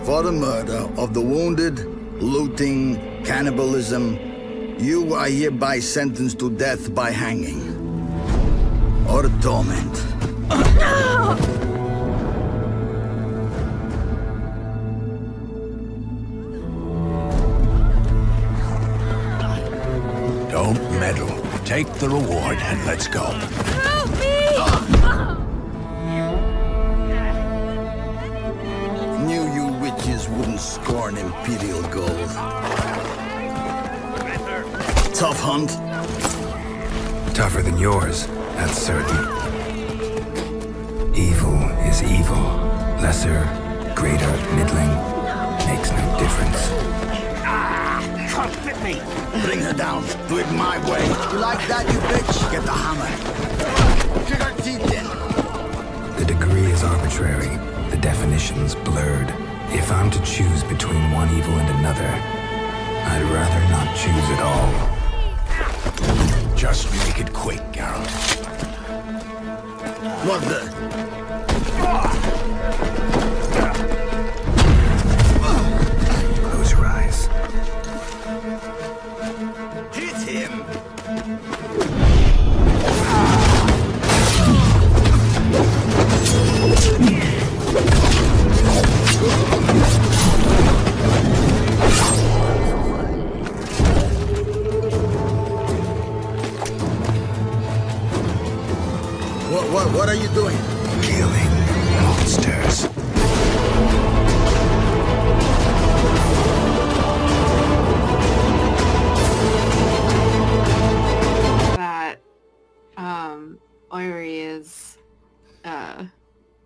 For the murder of the wounded, looting, cannibalism, you are hereby sentenced to death by hanging. Or torment. Don't meddle. Take the reward and let's go. Help me! Knew you witches wouldn't scorn imperial gold. Tough hunt. Tougher than yours, that's certain. Evil is evil. Lesser, greater, middling, makes no difference. Can't fit me. Bring her down. Do it my way. You like that, you bitch? Get the hammer. Kick her teeth in. The degree is arbitrary, the definition's blurred. If I'm to choose between one evil and another, I'd rather not choose at all. Just make it quick, Geralt. What the? Close your eyes. Hit him. What are you doing? Killing monsters. That Eiry is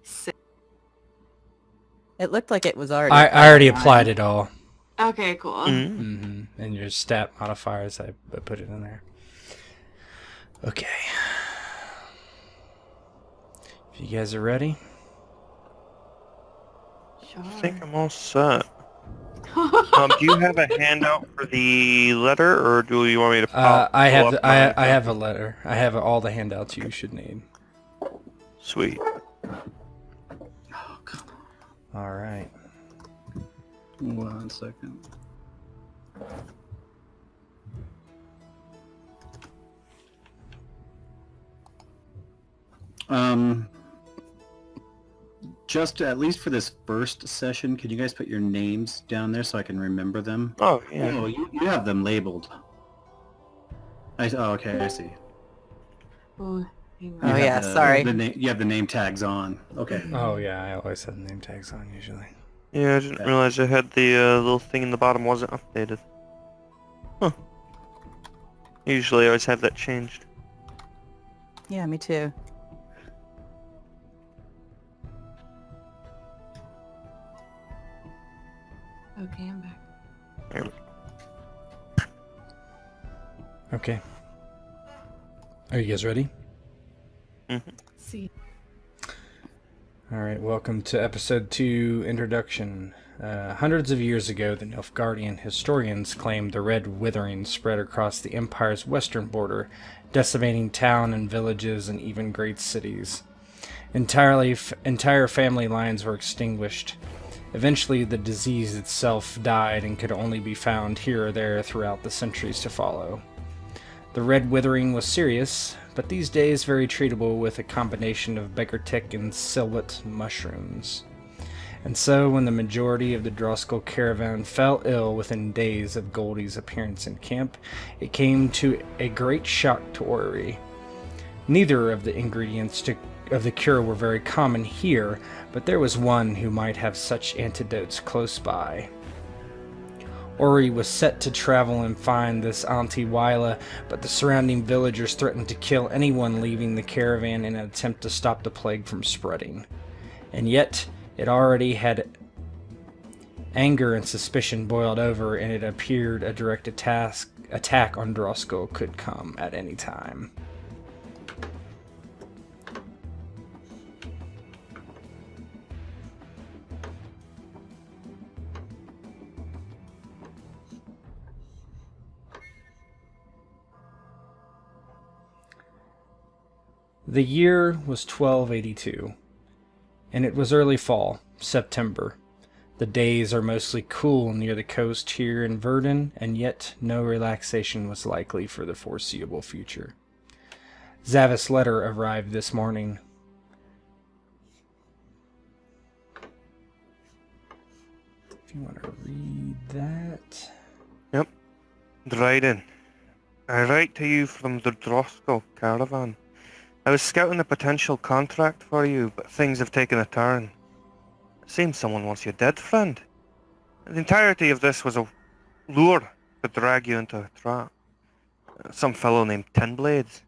sick. It looked like it was already. I already applied it all. Okay, cool. And your stat modifiers, I put it in there. Okay. If you guys are ready. Sure. I think I'm all set. Do you have a handout for the letter, or do you want me to pop? I have pull up I have a letter. I have all the handouts you should need. Sweet. Oh, come on. All right. 1 second. Just at least for this first session, could you guys put your names down there so I can remember them? Oh, yeah. Oh, you have them labeled. Oh, okay, I see. Oh, hang Oh, on. You have yeah, the- sorry. You have the name tags on. Okay. Oh yeah, I always have name tags on usually. Yeah, I didn't realize I had the little thing in the bottom wasn't updated. Huh. Usually I always have that changed. Yeah, me too. Okay, I'm back. There we go. Okay. Are you guys ready? See. All right, welcome to episode 2, Introduction. Hundreds of years ago, the Nilfgaardian historians claimed the Red Withering spread across the Empire's western border, decimating town and villages and even great cities. Entire family lines were extinguished. Eventually, the disease itself died and could only be found here or there throughout the centuries to follow. The Red Withering was serious, but these days very treatable with a combination of beggartick and sillet mushrooms. And so, when the majority of the Droskal caravan fell ill within days of Goldie's appearance in camp, it came to a great shock to Eiry. Neither of the ingredients of the cure were very common here, but there was one who might have such antidotes close by. Eiry was set to travel and find this Auntie Viola, but the surrounding villagers threatened to kill anyone leaving the caravan in an attempt to stop the plague from spreading. And yet, it already had anger and suspicion boiled over, and it appeared a direct attack on Droskal could come at any time. The year was 1282, and it was early fall, September. The days are mostly cool near the coast here in Verdun, and yet no relaxation was likely for the foreseeable future. Zavis' letter arrived this morning. If you want to read that. Yep. Drÿden. I write to you from the Droskal caravan. I was scouting a potential contract for you, but things have taken a turn. It seems someone wants you dead, friend. The entirety of this was a lure to drag you into a trap. Some fellow named Ten Blades.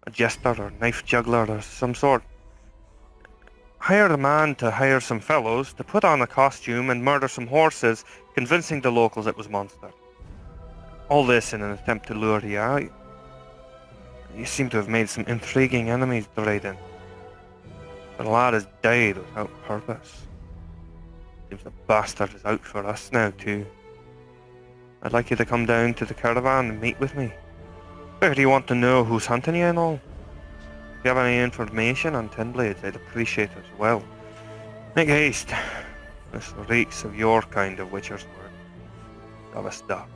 A jester or knife juggler or some sort. Hired a man to hire some fellows to put on a costume and murder some horses, convincing the locals it was Monster. All this in an attempt to lure you out. You seem to have made some intriguing enemies, Drÿden. The lad has died without purpose. Seems the bastard is out for us now, too. I'd like you to come down to the caravan and meet with me. Figure you want to know who's hunting you and all. If you have any information on Ten Blades, I'd appreciate it as well. Make haste. This reeks of your kind of witcher's work. Gotta stop.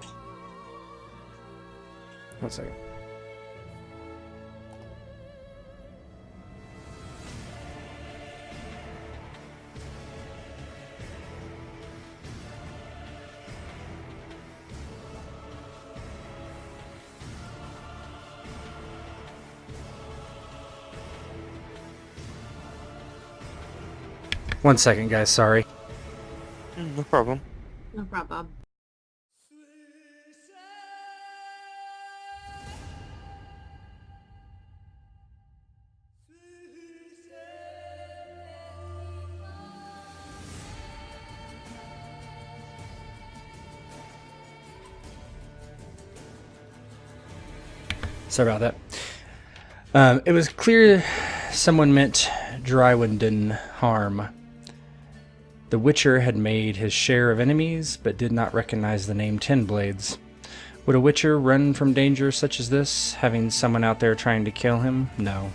1 second.1 second, guys, sorry. No problem. No problem. Sorry about that. It was clear someone meant Drÿden harm. The Witcher had made his share of enemies, but did not recognize the name Ten Blades. Would a Witcher run from danger such as this, having someone out there trying to kill him? No.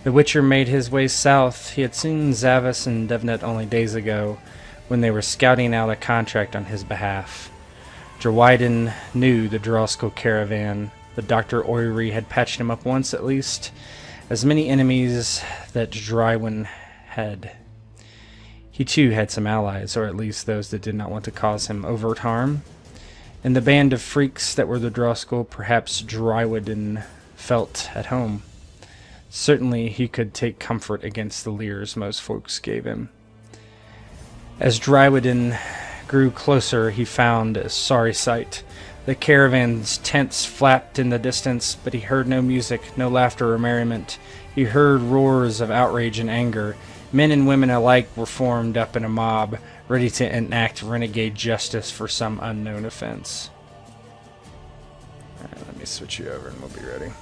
The Witcher made his way south. He had seen Zavis and Devnet only days ago, when they were scouting out a contract on his behalf. Drÿden knew the Droskal caravan. The Dr. Eiry had patched him up once at least. As many enemies that Drÿden had. He too had some allies, or at least those that did not want to cause him overt harm. In the band of freaks that were the Droskal, perhaps Drÿden felt at home. Certainly he could take comfort against the leers most folks gave him. As Drÿden grew closer, he found a sorry sight. The caravan's tents flapped in the distance, but he heard no music, no laughter or merriment. He heard roars of outrage and anger. Men and women alike were formed up in a mob, ready to enact renegade justice for some unknown offense. Alright, let me switch you over and we'll be ready.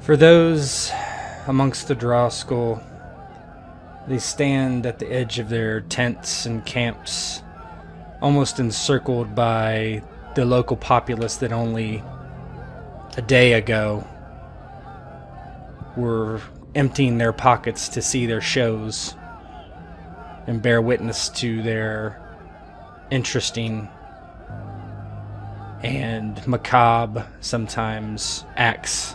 For those amongst the Droskal, they stand at the edge of their tents and camps, almost encircled by the local populace that only a day ago were emptying their pockets to see their shows and bear witness to their interesting and macabre, sometimes, acts.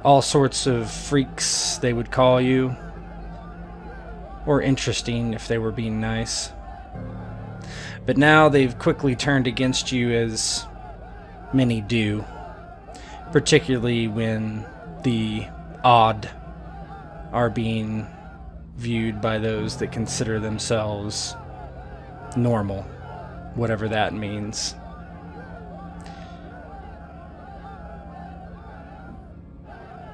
All sorts of freaks, they would call you. Or interesting, if they were being nice. But now they've quickly turned against you, as many do. Particularly when the odd are being viewed by those that consider themselves normal. Whatever that means.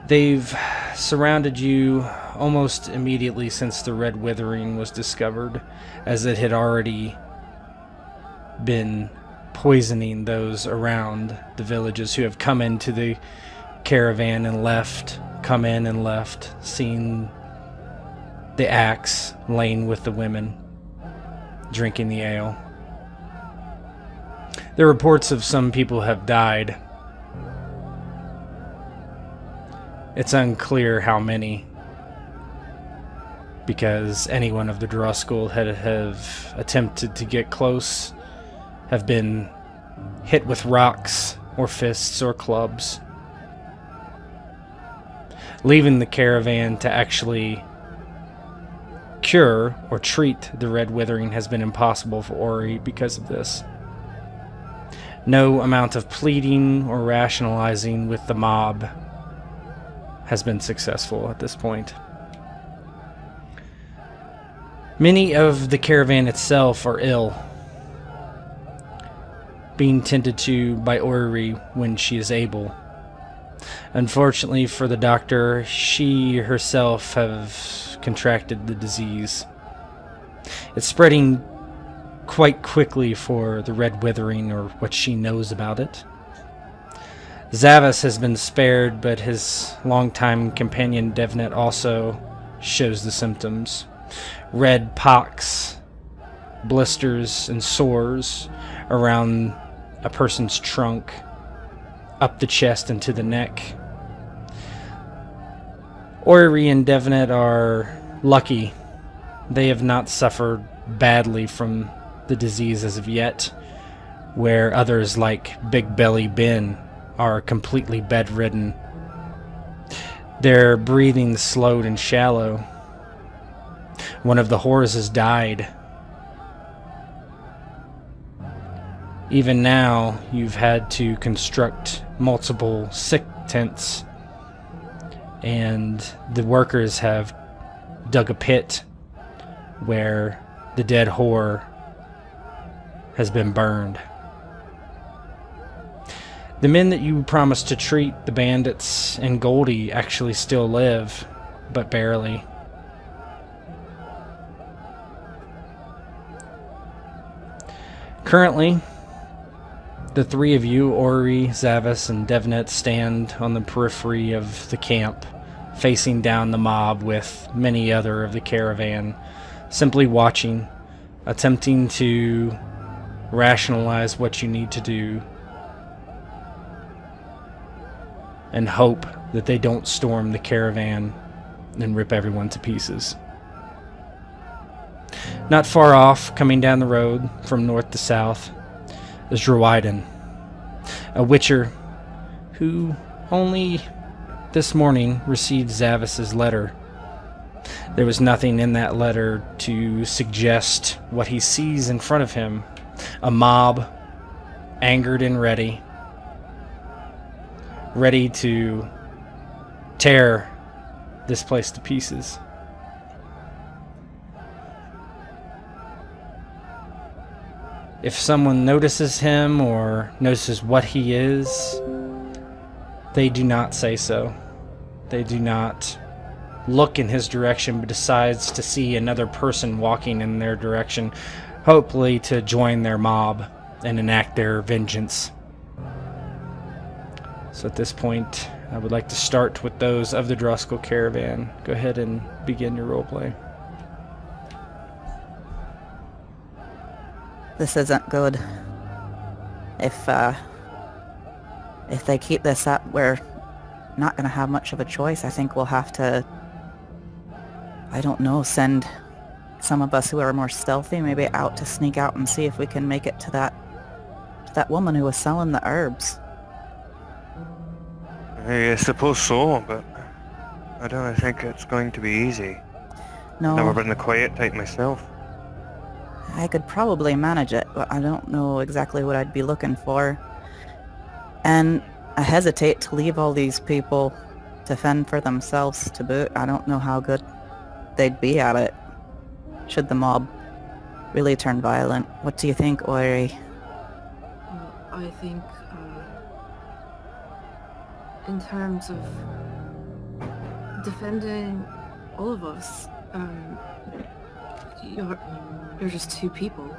They've surrounded you almost immediately since the Red Withering was discovered, as it had already been poisoning those around the villages who have come into the caravan and left, come in and left, seen the axe laying with the women, drinking the ale. There are reports of some people have died. It's unclear how many, because anyone of the Droskal have attempted to get close have been hit with rocks or fists or clubs. Leaving the caravan to actually cure or treat the Red Withering has been impossible for Eiry because of this. No amount of pleading or rationalizing with the mob has been successful at this point. Many of the caravan itself are ill, being tended to by Eiry when she is able. Unfortunately for the doctor, she herself have contracted the disease. It's spreading quite quickly for the Red Withering, or what she knows about it. Zavis has been spared, but his longtime companion Devnet also shows the symptoms. Red pox, blisters, and sores around a person's trunk, up the chest and to the neck. Eiry and Devnet are lucky. They have not suffered badly from the disease as of yet, where others like Big Belly Ben are completely bedridden. Their breathing slowed and shallow. One of the horses died. Even now, you've had to construct multiple sick tents, and the workers have dug a pit where the dead whore has been burned. The men that you promised to treat, the bandits and Goldie, actually still live, but barely. Currently, the three of you, Eiry, Zavis, and Devnet, stand on the periphery of the camp, facing down the mob with many other of the caravan, simply watching, attempting to rationalize what you need to do, and hope that they don't storm the caravan and rip everyone to pieces. Not far off, coming down the road from north to south, is Drÿden, a witcher who only this morning received Zavis's letter. There was nothing in that letter to suggest what he sees in front of him. A mob, angered and ready to tear this place to pieces. If someone notices him or notices what he is, they do not say so. They do not look in his direction, but decides to see another person walking in their direction, hopefully to join their mob and enact their vengeance. So at this point, I would like to start with those of the Droskal caravan. Go ahead and begin your roleplay. This isn't good. If they keep this up, we're not going to have much of a choice. I think we'll have to, I don't know, send some of us who are more stealthy maybe out to sneak out and see if we can make it to that woman who was selling the herbs. I suppose so, but I don't think it's going to be easy. No. Never been the quiet type myself. I could probably manage it, but I don't know exactly what I'd be looking for. And I hesitate to leave all these people to fend for themselves to boot. I don't know how good they'd be at it, should the mob really turn violent. What do you think, Eiry? Well, I think, in terms of defending all of us, you're just two people.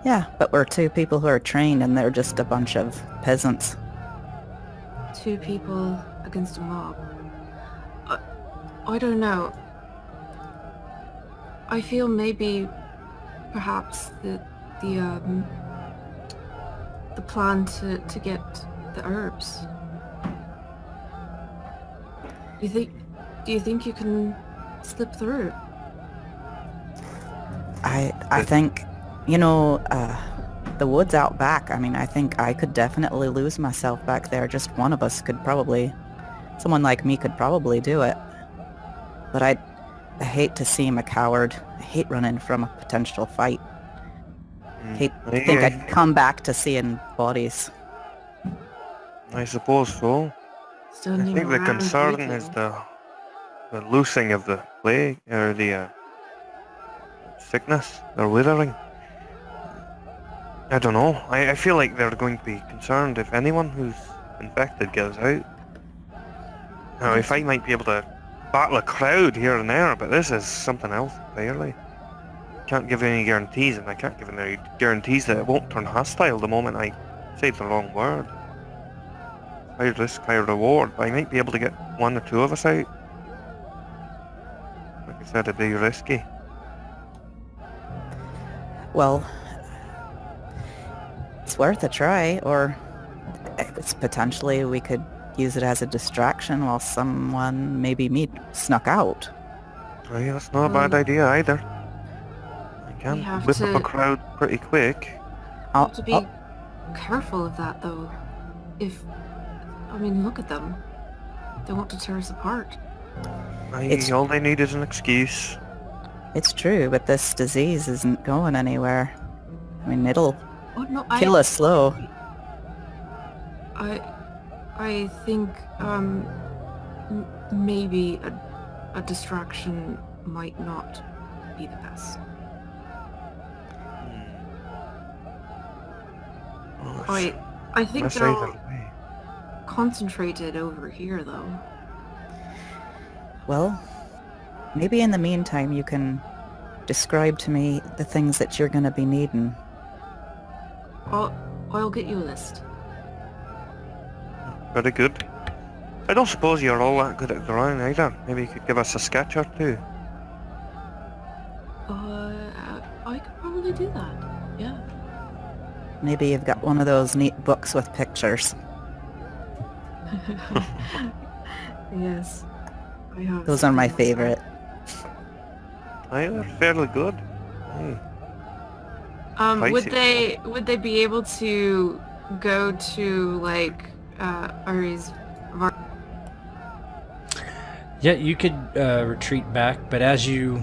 Yeah, but we're two people who are trained and they're just a bunch of peasants. 2 people against a mob. I don't know. I feel maybe, perhaps the plan to get the herbs. Do you think you can slip through? I think, you know, the woods out back, I mean, I think I could definitely lose myself back there. Just one of us could probably, someone like me could probably do it. But I hate to seem a coward. I hate running from a potential fight. I hate to think I'd come back to seeing bodies. I suppose so. I think the concern is the loosing of the plague, or the sickness, or withering. I don't know. I feel like they're going to be concerned if anyone who's infected gets out. Now, if I might be able to battle a crowd here and there, but this is something else entirely. Can't give any guarantees, and I can't give any guarantees that it won't turn hostile the moment I say the wrong word. High risk, high reward, but I might be able to get 1 or 2 of us out. Like I said, it'd be risky. Well, it's worth a try, or it's potentially we could use it as a distraction while someone, maybe me, snuck out. Oh yeah, that's not a bad idea either. I can whip up a crowd pretty quick. You have to be careful of that, though. I mean, look at them. They want to tear us apart. All they need is an excuse. It's true, but this disease isn't going anywhere. I mean, it'll kill us slow. I think maybe a distraction might not be the best. I think they're all concentrated over here, though. Well, maybe in the meantime you can describe to me the things that you're going to be needing. I'll get you a list. Very good. I don't suppose you're all that good at drawing either. Maybe you could give us a sketch or 2. I could probably do that. Yeah. Maybe you've got one of those neat books with pictures. Yes. I have. Those are my favorite. They're fairly good. Would they be able to go to like Eiry's? Yeah, you could retreat back, but as you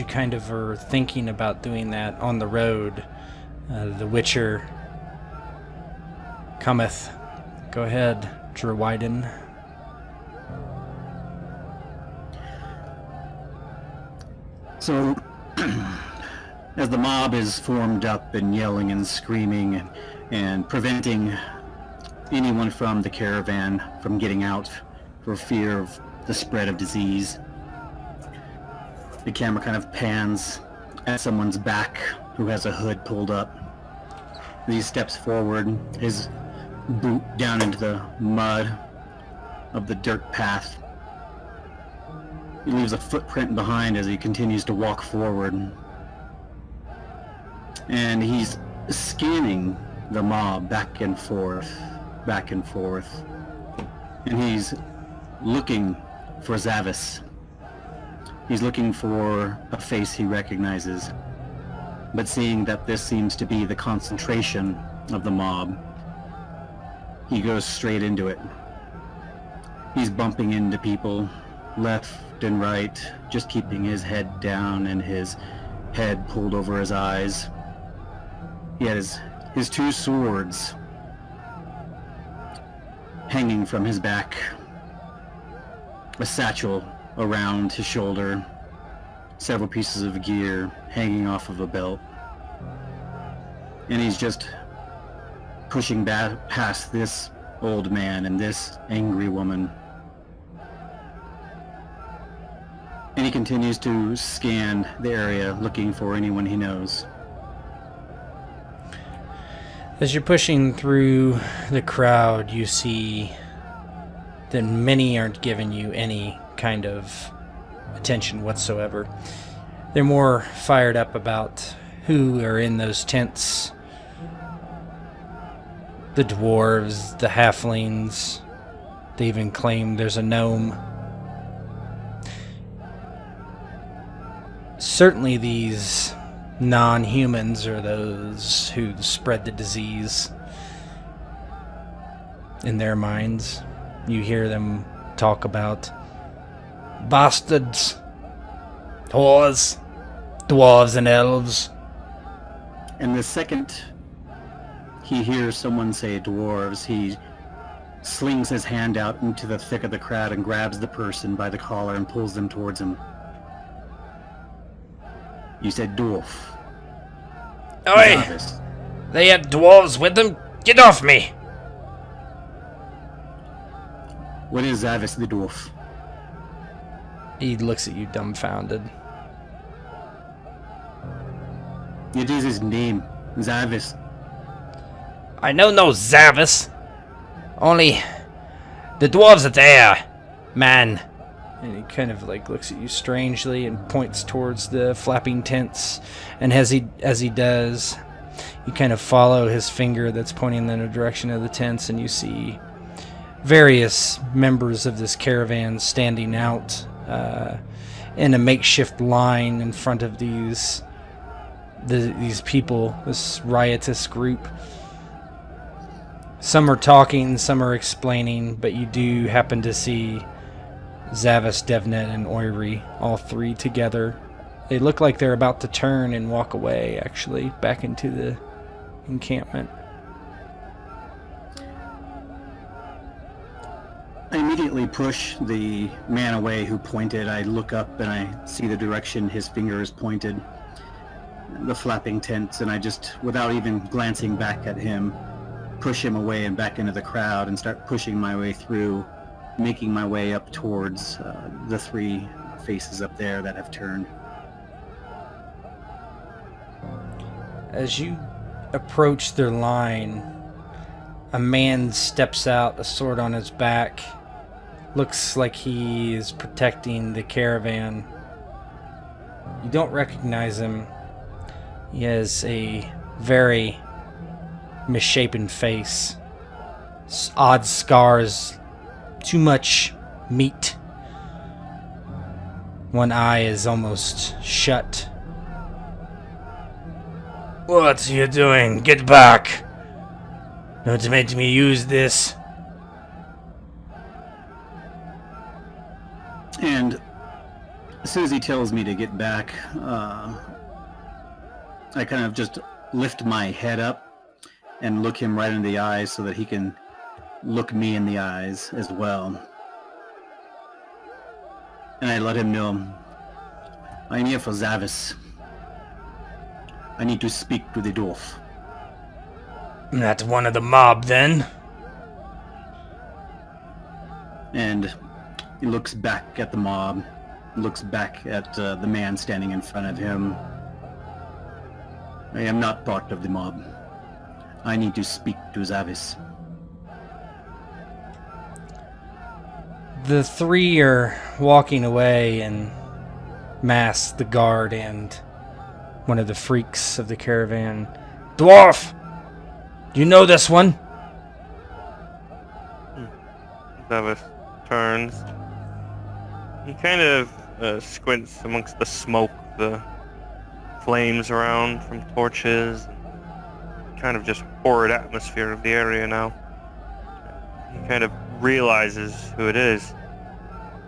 kind of are thinking about doing that on the road, the Witcher cometh. Go ahead, Drÿden. So, as the mob is formed up and yelling and screaming and preventing anyone from the caravan from getting out for fear of the spread of disease, the camera kind of pans at someone's back who has a hood pulled up. He steps forward, his boot down into the mud of the dirt path. He leaves a footprint behind as he continues to walk forward. And he's scanning the mob back and forth. And he's looking for Zavis. He's looking for a face he recognizes. But seeing that this seems to be the concentration of the mob, he goes straight into it. He's bumping into people left and right, just keeping his head down and his head pulled over his eyes. He has his 2 swords hanging from his back, a satchel around his shoulder, several pieces of gear hanging off of a belt. And he's just pushing past this old man and this angry woman. And he continues to scan the area, looking for anyone he knows. As you're pushing through the crowd, you see that many aren't giving you any kind of attention whatsoever. They're more fired up about who are in those tents. The dwarves, the halflings. They even claim there's a gnome. Certainly these non-humans are those who spread the disease in their minds. You hear them talk about bastards, whores, dwarves and elves. And the second he hears someone say dwarves, he slings his hand out into the thick of the crowd and grabs the person by the collar and pulls them towards him. You said dwarf. Oi! Zavis. They had dwarves with them? Get off me! What is Zavis the dwarf? He looks at you dumbfounded. It is his name, Zavis. I know no Zavis. Only the dwarves are there, man. And he kind of like looks at you strangely and points towards the flapping tents. And as he does, you kind of follow his finger that's pointing in the direction of the tents, and you see various members of this caravan standing out in a makeshift line in front of these people, this riotous group. Some are talking, some are explaining, but you do happen to see Zavis, Devnet, and Eiry, all three together. They look like they're about to turn and walk away, actually, back into the encampment. I immediately push the man away who pointed. I look up and I see the direction his finger is pointed, the flapping tents, and I just, without even glancing back at him, push him away and back into the crowd and start pushing my way through, making my way up towards the three faces up there that have turned. As you approach their line, a man steps out, a sword on his back. Looks like he is protecting the caravan. You don't recognize him. He has a very misshapen face. Odd scars. Too much meat. One eye is almost shut. What are you doing? Get back! Don't make me use this. And as soon as he tells me to get back, I kind of just lift my head up and look him right in the eyes so that he can look me in the eyes as well. And I let him know, I'm here for Zavis. I need to speak to the dwarf. Not one of the mob, then? And he looks back at the mob, looks back at the man standing in front of him. I am not part of the mob. I need to speak to Zavis. The three are walking away and mass, the guard, and one of the freaks of the caravan. Dwarf! Do you know this one? Zavis turns. He kind of squints amongst the smoke, the flames around from torches, kind of just horrid atmosphere of the area now. He kind of realizes who it is.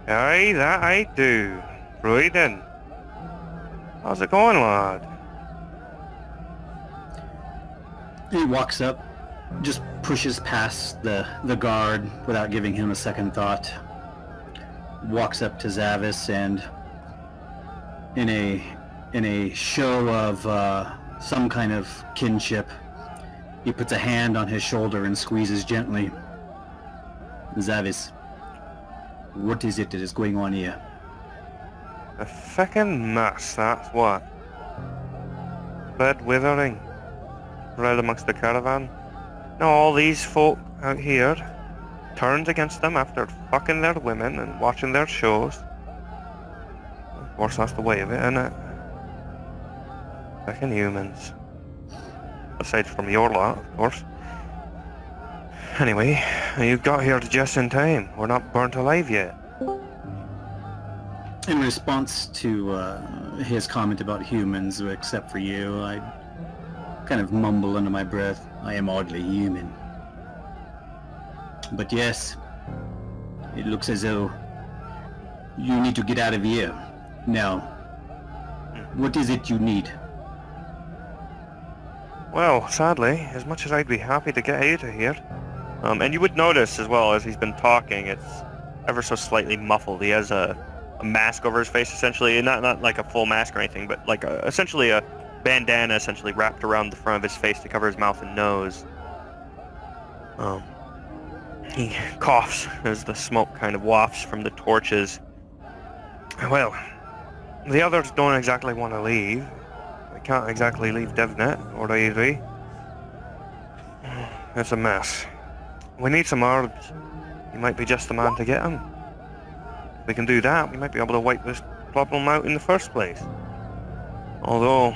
Aye, that I do. Drÿden. How's it going, lad? He walks up, just pushes past the guard without giving him a second thought. Walks up to Zavis and in a show of some kind of kinship, he puts a hand on his shoulder and squeezes gently. Zavis, what is it that is going on here? A feckin' mess, that's what. Red Withering. Right amongst the caravan. Now all these folk out here turned against them after fucking their women and watching their shows. Of course, that's the way of it, isn't it? Fucking humans. Aside from your lot, of course. Anyway, you got here just in time. We're not burnt alive yet. In response to his comment about humans, except for you, I kind of mumble under my breath, I am oddly human. But yes, it looks as though you need to get out of here. Now, what is it you need? Well, sadly, as much as I'd be happy to get out of here, and you would notice as well as he's been talking, it's ever so slightly muffled. He has a mask over his face, essentially, not like a full mask or anything, but like essentially a bandana essentially wrapped around the front of his face to cover his mouth and nose. He coughs as the smoke kind of wafts from the torches. Well, the others don't exactly want to leave. They can't exactly leave Devnet or Eiry. It's a mess. We need some herbs. You might be just the man to get them. If we can do that, we might be able to wipe this problem out in the first place. Although,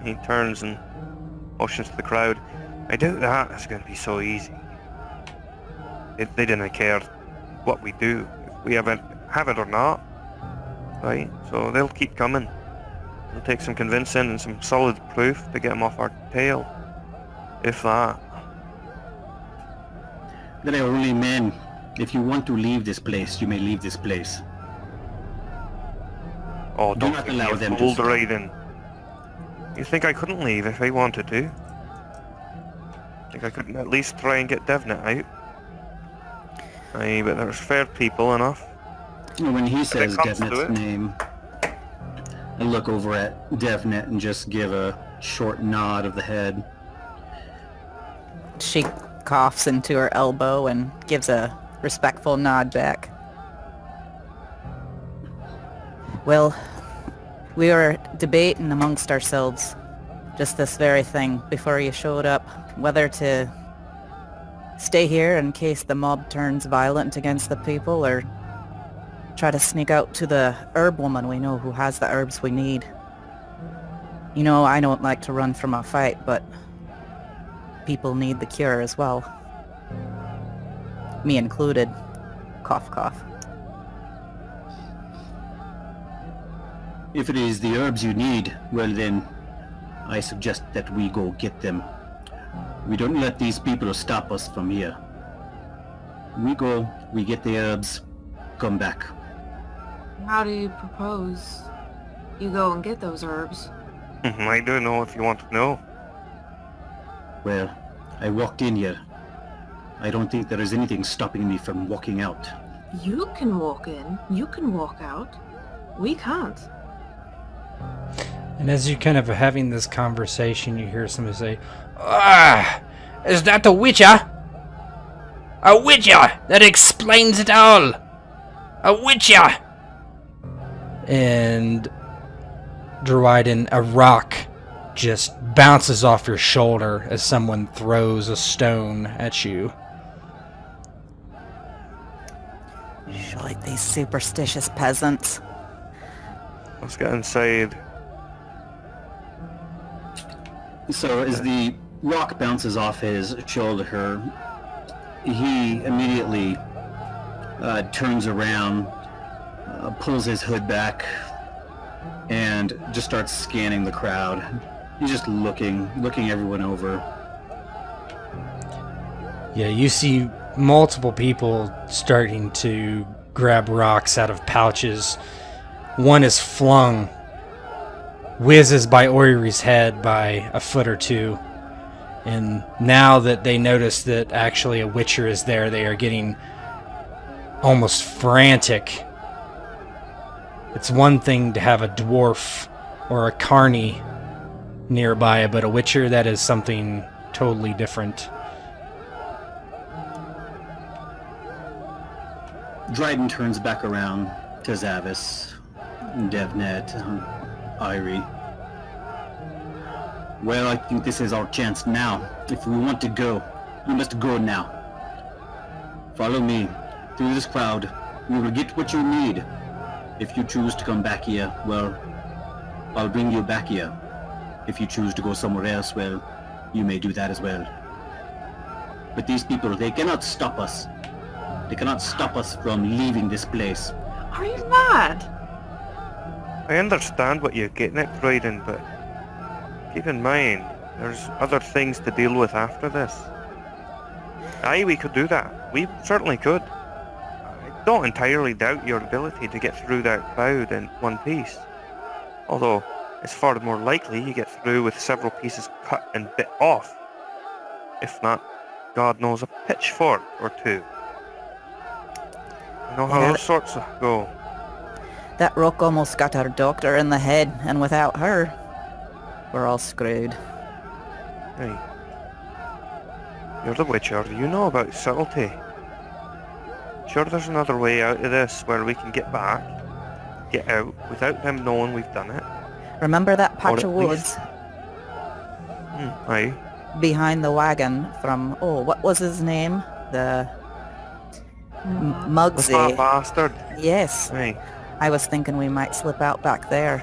he turns and motions to the crowd, I doubt that is going to be so easy. They didn't care what we do, if we have it or not, right? So they'll keep coming. It'll take some convincing and some solid proof to get them off our tail, if that. They are only men. If you want to leave this place, you may leave this place. Oh, Do don't not think allow me them a to fool, stop. Drÿden. You think I couldn't leave if I wanted to? Think I couldn't at least try and get Devnet out? Aye, but there's fair people enough. When he says comes to Devnet's it. name, I look over at Devnet and just give a short nod of the head. She coughs into her elbow and gives a respectful nod back. Well, we were debating amongst ourselves just this very thing before you showed up, whether to stay here in case the mob turns violent against the people, or try to sneak out to the herb woman we know who has the herbs we need. You know, I don't like to run from a fight, but people need the cure as well. Me included. Cough, cough. If it is the herbs you need, well then, I suggest that we go get them. We don't let these people stop us from here. We go, we get the herbs, come back. How do you propose you go and get those herbs? I don't know if you want to know. Well, I walked in here. I don't think there is anything stopping me from walking out. You can walk in, you can walk out. We can't. And as you kind of are having this conversation, you hear somebody say, "Ah, is that a witcher? A witcher! That explains it all! A witcher!" And Drÿden, a rock just bounces off your shoulder as someone throws a stone at you. Like these superstitious peasants. Let's get inside. So as the rock bounces off his shoulder, he immediately turns around, pulls his hood back, and just starts scanning the crowd. He's just looking everyone over. Yeah, you see multiple people starting to grab rocks out of pouches. One is flung, whizzes by Eiry's head by a foot or two. And now that they notice that actually a witcher is there, they are getting almost frantic. It's one thing to have a dwarf or a carny nearby, but a witcher, that is something totally different. Drÿden turns back around to Zavis, Devnet, Eiry. Well, I think this is our chance now. If we want to go, You must go now. Follow me through this crowd. You will get what you need. If you choose to come back here, well, I'll bring you back here. If you choose to go somewhere else, well, you may do that as well. But these people, they cannot stop us. They cannot stop us from leaving this place. Are you mad? I understand what you're getting at, Drÿden, but keep in mind, there's other things to deal with after this. Aye, we could do that. We certainly could. I don't entirely doubt your ability to get through that crowd in one piece. Although, it's far more likely you get through with several pieces cut and bit off. If not, God knows, a pitchfork or two. You know how Yeah, those sorts go. That rook almost got our doctor in the head, and without her, we're all screwed. Hey. You're the Witcher, you know about subtlety. Sure there's another way out of this where we can get back, get out, without them knowing we've done it. Remember that Or patch at of least- woods Aye. behind the wagon from, oh, what was his name? The The fat Mugsy. bastard. Yes, Aye. I was thinking we might slip out back there.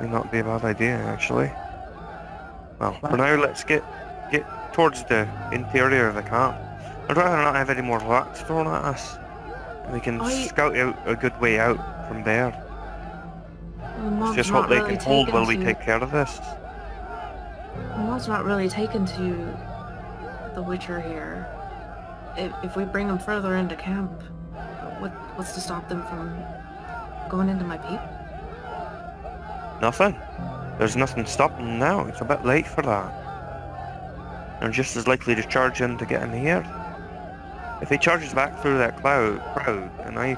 May not be a bad idea, actually. Well, for Well- now, let's get towards the interior of the camp. I'd rather not have any more rocks thrown at us. We can scout out a good way out from there. Well, Mom's Just not what they really can hold taken while we to- take care of this. Mom's not really taken to the Witcher here. If we bring them further into camp, what's to stop them from going into my people? Nothing. There's nothing stopping them now. It's a bit late for that. They're just as likely to charge in to get in here. If he charges back through that crowd, and I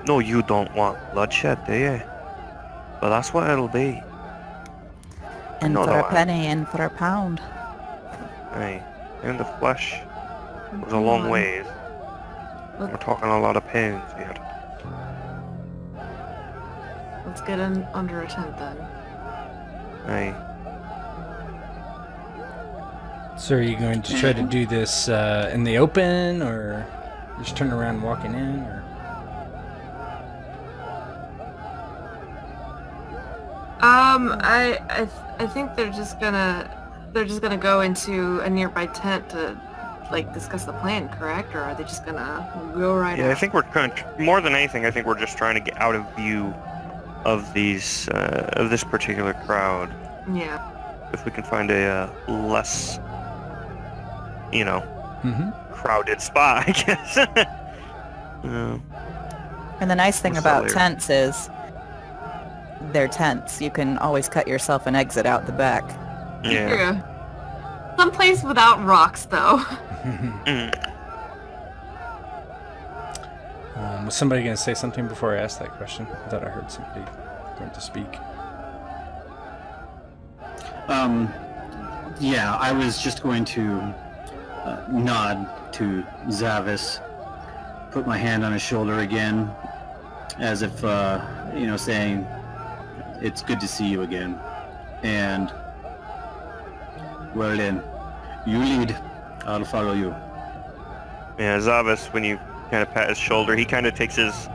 know you don't want bloodshed, do you? But that's what it'll be. In No, for no, a penny, in for a pound. Aye. And the flesh goes a long ways. We're talking a lot of pounds here. Let's get in under a tent then. Aye. So are you going to try to do this in the open, or just turn around walking in, or? I think they're just gonna go into a nearby tent to like discuss the plan, correct? Or are they just gonna go right Yeah, I out? think we're more than anything. I think we're just trying to get out of view of these of this particular crowd. Yeah. If we can find a less, crowded spot, I guess. And the nice thing What's about that, Larry? tents is they're tents. You can always cut yourself an exit out the back. Yeah. Someplace without rocks, though. Was somebody going to say something before I asked that question? I thought I heard somebody going to speak. Yeah, I was just going to nod to Zavis, put my hand on his shoulder again, as if, saying, it's good to see you again. And, well then, you lead, I'll follow you. Yeah, Zavis, when you kind of pat his shoulder, he kind of takes his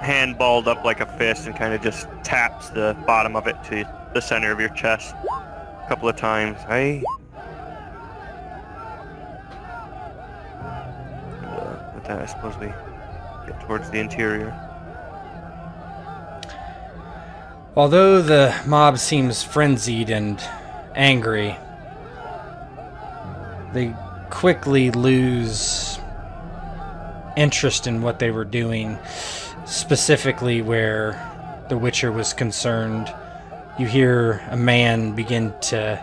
hand balled up like a fist and kind of just taps the bottom of it to the center of your chest a couple of times. Hey. With that, I suppose we get towards the interior. Although the mob seems frenzied and angry, they quickly lose interest in what they were doing, specifically where the Witcher was concerned. You hear a man begin to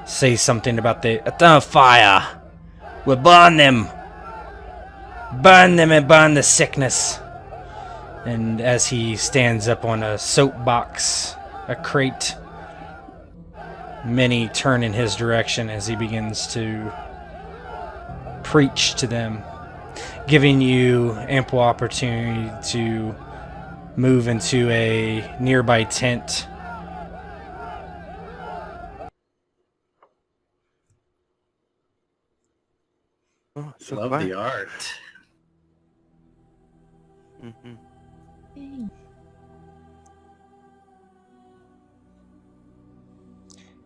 say something about the fire. We'll burn them. Burn them and burn the sickness. And as he stands up on a soapbox, a crate, many turn in his direction as he begins to preach to them, giving you ample opportunity to move into a nearby tent. Oh, it's so Love quick. the art. Mm-hmm.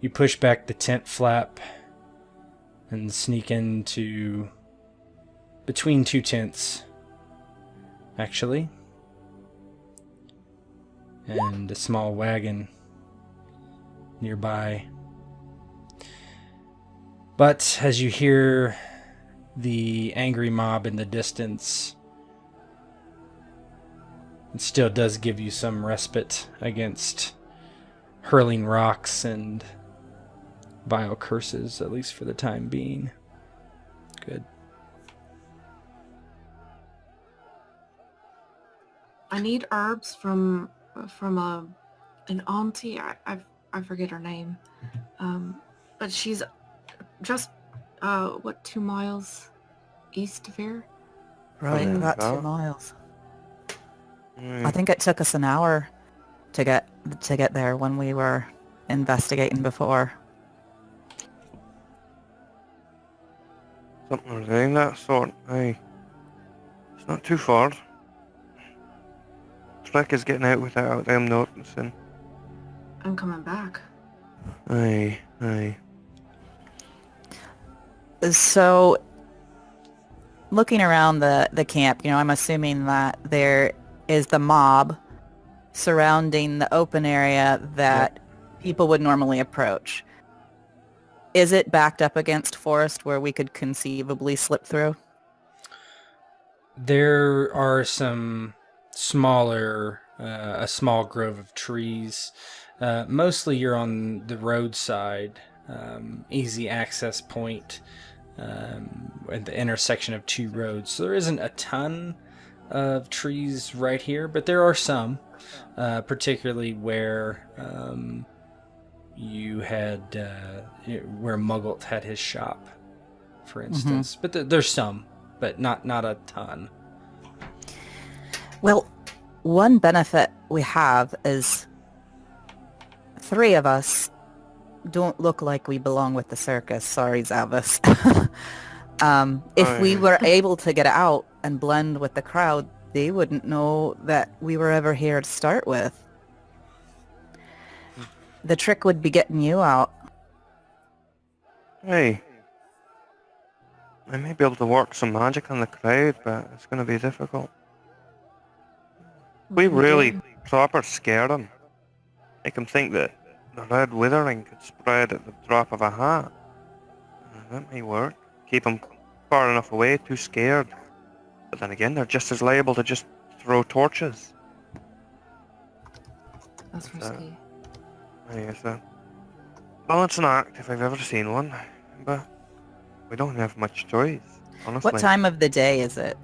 You push back the tent flap and sneak into between two tents, actually, and a small wagon nearby. But as you hear the angry mob in the distance, it still does give you some respite against hurling rocks and vile curses, at least for the time being. Good. I need herbs from an auntie. I forget her name, but she's just 2 miles east of here. Right, Mm. about 2 Oh. miles. Mm. I think it took us an hour to get there when we were investigating before. Something around that sort. Aye. It's not too far. Trick is getting out without them noticing. I'm coming back. Aye, aye. So, looking around the camp, I'm assuming that there is the mob surrounding the open area that people would normally approach. Is it backed up against forest where we could conceivably slip through? There are some smaller, a small grove of trees. Mostly you're on the roadside, easy access point at the intersection of two roads. So there isn't a ton of trees right here, but there are some, particularly where you had, where Muggles had his shop, for instance. But there's some, but not a ton. Well, one benefit we have is 3 of us don't look like we belong with the circus. Sorry, Zavis. If we were able to get out and blend with the crowd, they wouldn't know that we were ever here to start with. The trick would be getting you out. Hey. I may be able to work some magic on the crowd, but it's going to be difficult. We really proper scare them. Make them think that the Red Withering could spread at the drop of a hat. That may work. Keep them far enough away, too scared. But then again, they're just as liable to just throw torches. That's risky. I guess that. Balancing act, if I've ever seen one. But we don't have much choice, honestly. What time of the day is it?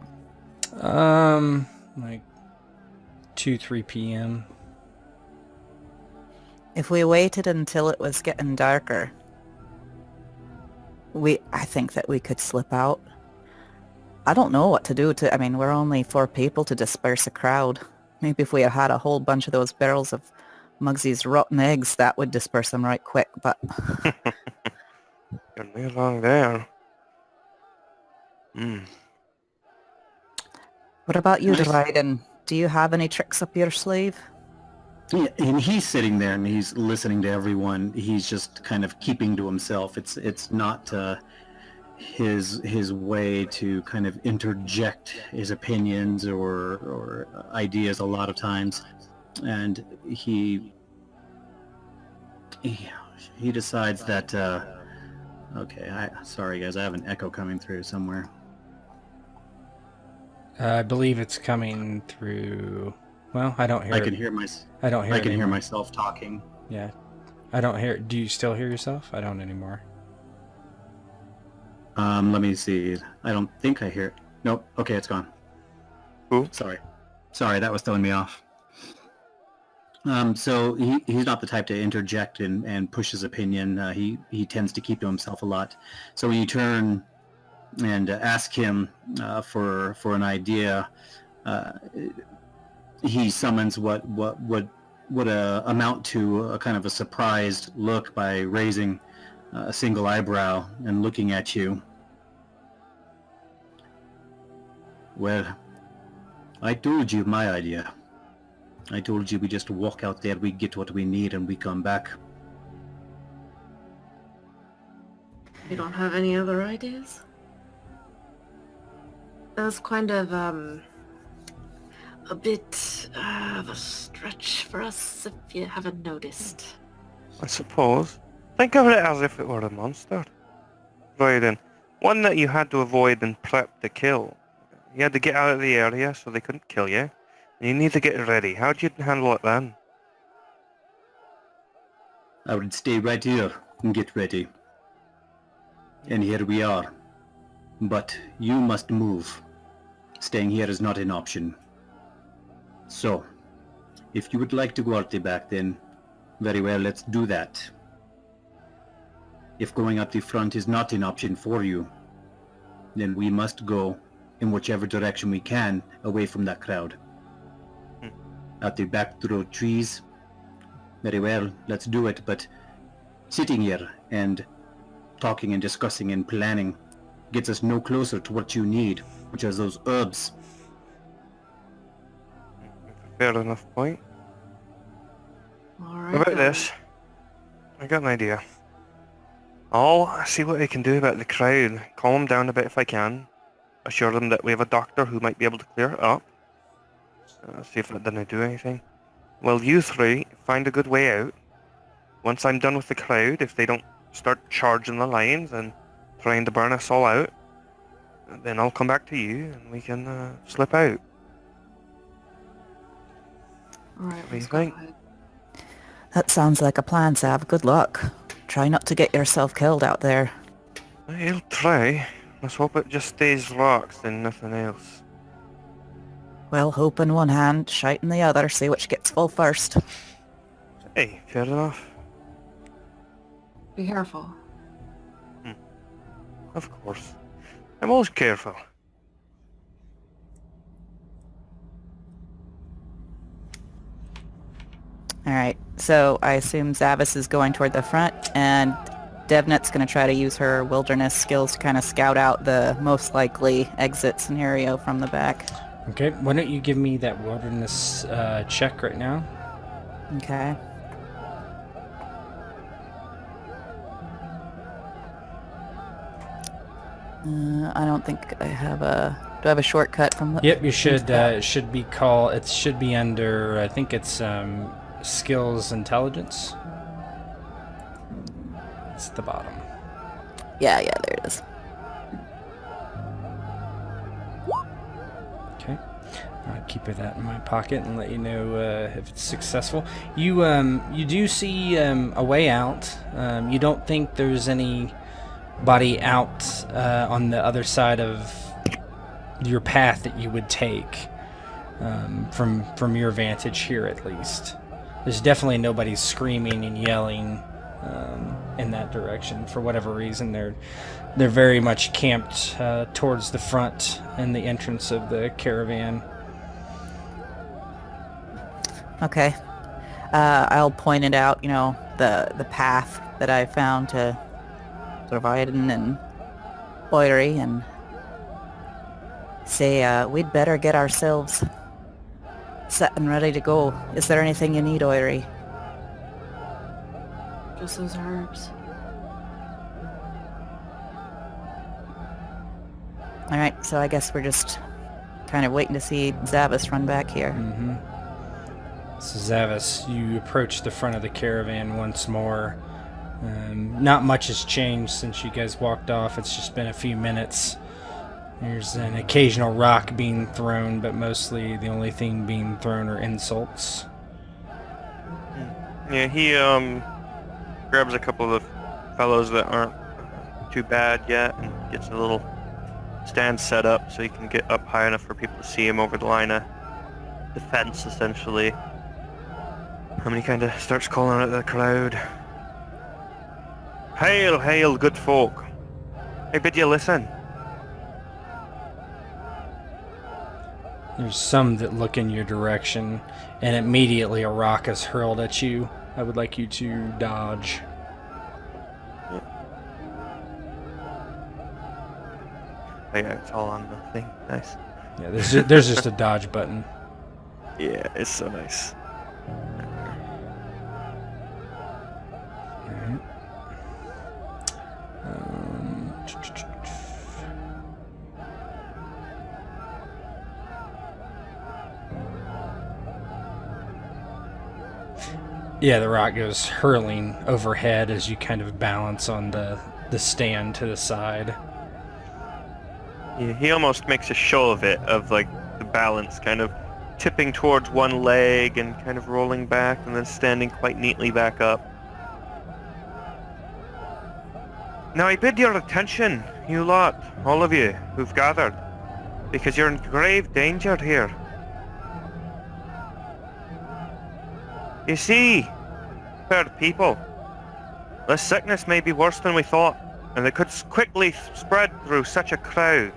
Like 2-3 p.m. If we waited until it was getting darker, I think that we could slip out. I don't know what to do we're only 4 people to disperse a crowd. Maybe if we had a whole bunch of those barrels of Muggsy's rotten eggs, that would disperse them right quick, but... You're near along there. What about you, Drÿden? Do you have any tricks up your sleeve? Yeah, and he's sitting there and he's listening to everyone. He's just kind of keeping to himself. It's not his way to kind of interject his opinions or ideas a lot of times, and he decides that sorry guys, I have an echo coming through somewhere. I believe it's coming through. Well, I don't hear. I can hear myself talking. Yeah, I don't hear. Do you still hear yourself? I don't anymore. Let me see. I don't think I hear it. Nope. Okay, it's gone. Ooh. Sorry, that was throwing me off. So he's not the type to interject and push his opinion. He tends to keep to himself a lot. So when you turn and ask him for an idea, he summons what would amount to a kind of a surprised look by raising a single eyebrow and looking at you. Well, I told you my idea. I told you we just walk out there, we get what we need, and we come back. You don't have any other ideas? That's kind of, a bit of a stretch for us, if you haven't noticed. I suppose. Think of it as if it were a monster. Drÿden. One that you had to avoid and prep to kill. You had to get out of the area so they couldn't kill you. And you need to get ready. How'd you handle it then? I would stay right here and get ready. And here we are. But you must move. Staying here is not an option. So, if you would like to go out the back, then very well, let's do that. If going up the front is not an option for you, then we must go in whichever direction we can away from that crowd. Out the back through trees, very well, let's do it, but sitting here and talking and discussing and planning gets us no closer to what you need, which is those herbs. Fair enough point. Alright. What about this? I got an idea. I'll see what I can do about the crowd. Calm them down a bit if I can. Assure them that we have a doctor who might be able to clear it up. See if that doesn't do anything. Well, you three find a good way out. Once I'm done with the crowd, if they don't start charging the lines and trying to burn us all out, then I'll come back to you and we can slip out. Alright, What do you let's go think? ahead. That sounds like a plan, Sav. Good luck. Try not to get yourself killed out there. I'll try. Let's hope it just stays rocks and nothing else. Well, hope in one hand, shite in the other, see which gets full first. Hey, fair enough. Be careful. Of course. I'm always careful. Alright, so I assume Zavis is going toward the front, and Devnet's going to try to use her wilderness skills to kind of scout out the most likely exit scenario from the back. Okay, why don't you give me that wilderness check right now? Okay. I don't think I have a... Do I have a shortcut from the... Yep, you should. It should be It should be under. I think it's skills intelligence. It's at the bottom. Yeah, there it is. Okay, I'll keep that in my pocket and let you know if it's successful. You do see a way out. You don't think there's anybody out on the other side of your path that you would take from your vantage here, at least. There's definitely nobody screaming and yelling in that direction. For whatever reason, they're very much camped towards the front and the entrance of the caravan. Okay. I'll point it out, the path that I found to Drÿden and Eiry, and say we'd better get ourselves set and ready to go. Is there anything you need, Eiry? Just those herbs. Alright, so I guess we're just kind of waiting to see Zavis run back here. Mm-hmm. So Zavis, you approach the front of the caravan once more. Not much has changed since you guys walked off. It's just been a few minutes. There's an occasional rock being thrown, but mostly the only thing being thrown are insults. Yeah, he grabs a couple of fellows that aren't too bad yet and gets a little stand set up so he can get up high enough for people to see him over the line of defense, essentially. And he kind of starts calling out the crowd. Hail, hail, good folk. I bid you listen. There's some that look in your direction, and immediately a rock is hurled at you. I would like you to dodge. Oh yeah, it's all on the thing. Nice. Yeah, there's just a dodge button. Yeah, it's so nice. Alright. Yeah, the rock goes hurling overhead as you kind of balance on the stand to the side. Yeah, he almost makes a show of it, of like the balance kind of tipping towards one leg and kind of rolling back and then standing quite neatly back up. Now I bid your attention, you lot, all of you who've gathered, because you're in grave danger here. You see, fair people, this sickness may be worse than we thought, and it could quickly spread through such a crowd.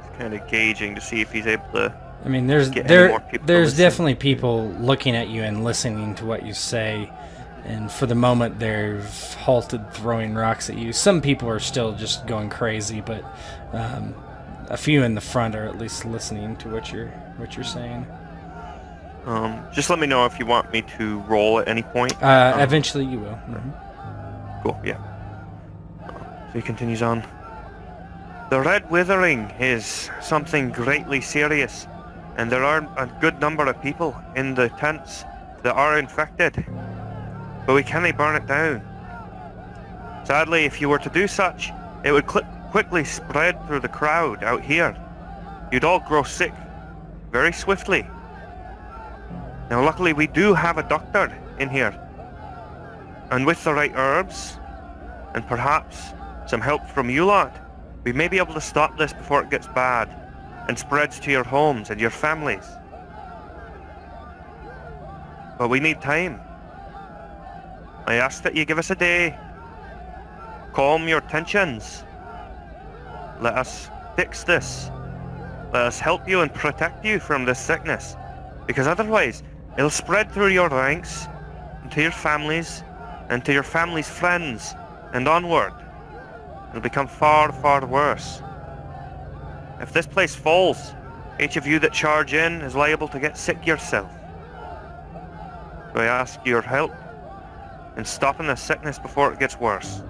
He's kind of gauging to see if he's able to. I mean, there's get any more people to there's listen. definitely people looking at you and listening to what you say, and for the moment they've halted throwing rocks at you. Some people are still just going crazy, but a few in the front are at least listening to what you're saying. Just let me know if you want me to roll at any point. Eventually you will. Mhm. Cool, yeah. So he continues on. The Red Withering is something greatly serious, and there are a good number of people in the tents that are infected, but we can't burn it down. Sadly, if you were to do such, it would quickly spread through the crowd out here. You'd all grow sick very swiftly. Now luckily we do have a doctor in here, and with the right herbs, and perhaps some help from you lot, we may be able to stop this before it gets bad and spreads to your homes and your families. But we need time. I ask that you give us a day. Calm your tensions. Let us fix this. Let us help you and protect you from this sickness, because otherwise it'll spread through your ranks, and to your families, and to your family's friends, and onward. It'll become far, far worse. If this place falls, each of you that charge in is liable to get sick yourself. So I ask your help in stopping this sickness before it gets worse.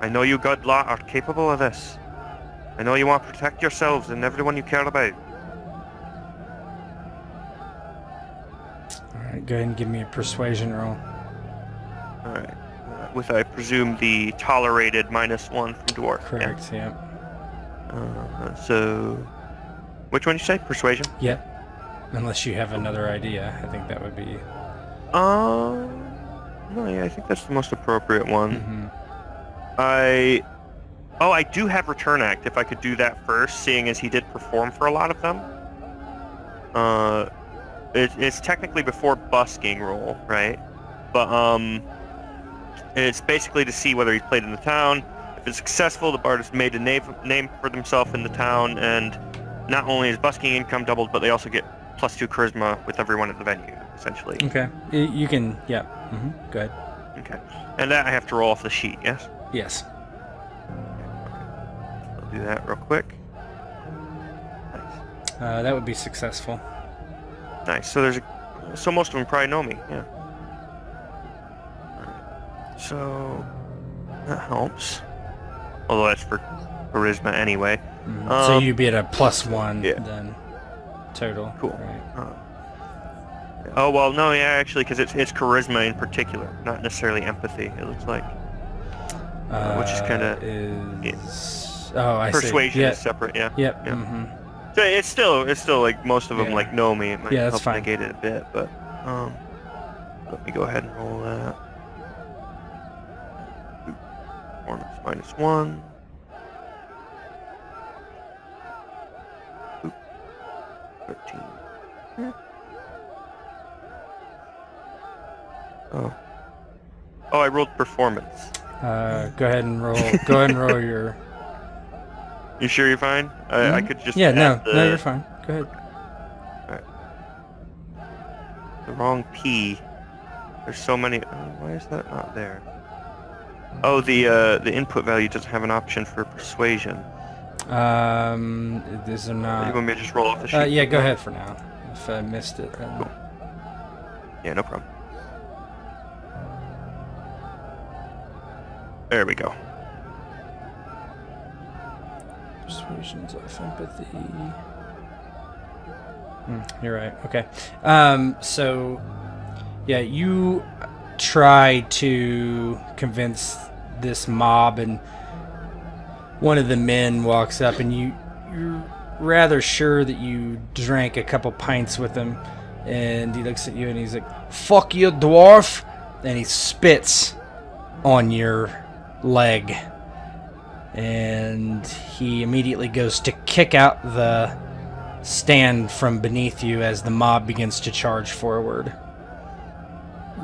I know you good lot are capable of this. I know you want to protect yourselves and everyone you care about. Alright, go ahead and give me a persuasion roll. Alright. With, I presume, the tolerated -1 from Dwarf. Correct, yeah. So... Which one did you say? Persuasion? Yep. Unless you have another idea, I think that would be... No, yeah, I think that's the most appropriate one. Mhm. I do have Return Act, if I could do that first, seeing as he did perform for a lot of them. It's technically before busking roll, right? But, it's basically to see whether he's played in the town. If it's successful, the bard has made a name for themselves in the town, and not only is busking income doubled, but they also get +2 charisma with everyone at the venue, essentially. Okay. You can, yeah. Go ahead. Okay. And that I have to roll off the sheet, yes? Yes. I'll do that real quick. Nice. That would be successful. Nice. So most of them probably know me, yeah. So that helps. Although that's for charisma anyway. So you'd be at a +1 yeah. then total. Cool. Right. Oh well, no, yeah, actually, because it's charisma in particular, not necessarily empathy. It looks like, which is kind of Oh, I see. Persuasion Yep. is separate, yeah. Yep. Yeah. Mm-hmm. So it's still like most of them Yeah. like know me. It might Yeah, that's help fine. negate it a bit, but let me go ahead and roll that. Performance -1. Oop. 13. Oh, I rolled performance. Go ahead and roll. Go ahead and roll your. You sure you're fine? I could just Yeah. No. add No, you're fine. Go ahead. the wrong P. There's so many. Why is that not there? Oh, the input value doesn't have an option for persuasion. These are not. You want me to just roll off the sheet? Yeah, go ahead for now. If I missed it. Cool. Yeah, no problem. There we go. Persuasion's off empathy. You're right. Okay. So, yeah, you try to convince this mob, and one of the men walks up, and you're rather sure that you drank a couple pints with him, and he looks at you and he's like, "Fuck you, dwarf!" and he spits on your leg, and he immediately goes to kick out the stand from beneath you as the mob begins to charge forward.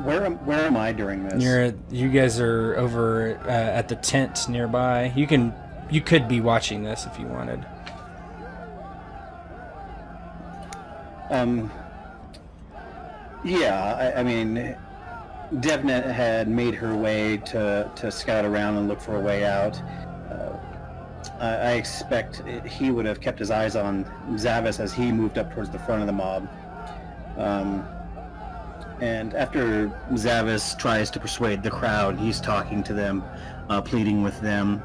Where am I during this? You guys are over at the tent nearby. You could be watching this if you wanted. Yeah, I mean, Devnet had made her way to scout around and look for a way out. I expect he would have kept his eyes on Zavis as he moved up towards the front of the mob. And after Zavis tries to persuade the crowd, he's talking to them, pleading with them.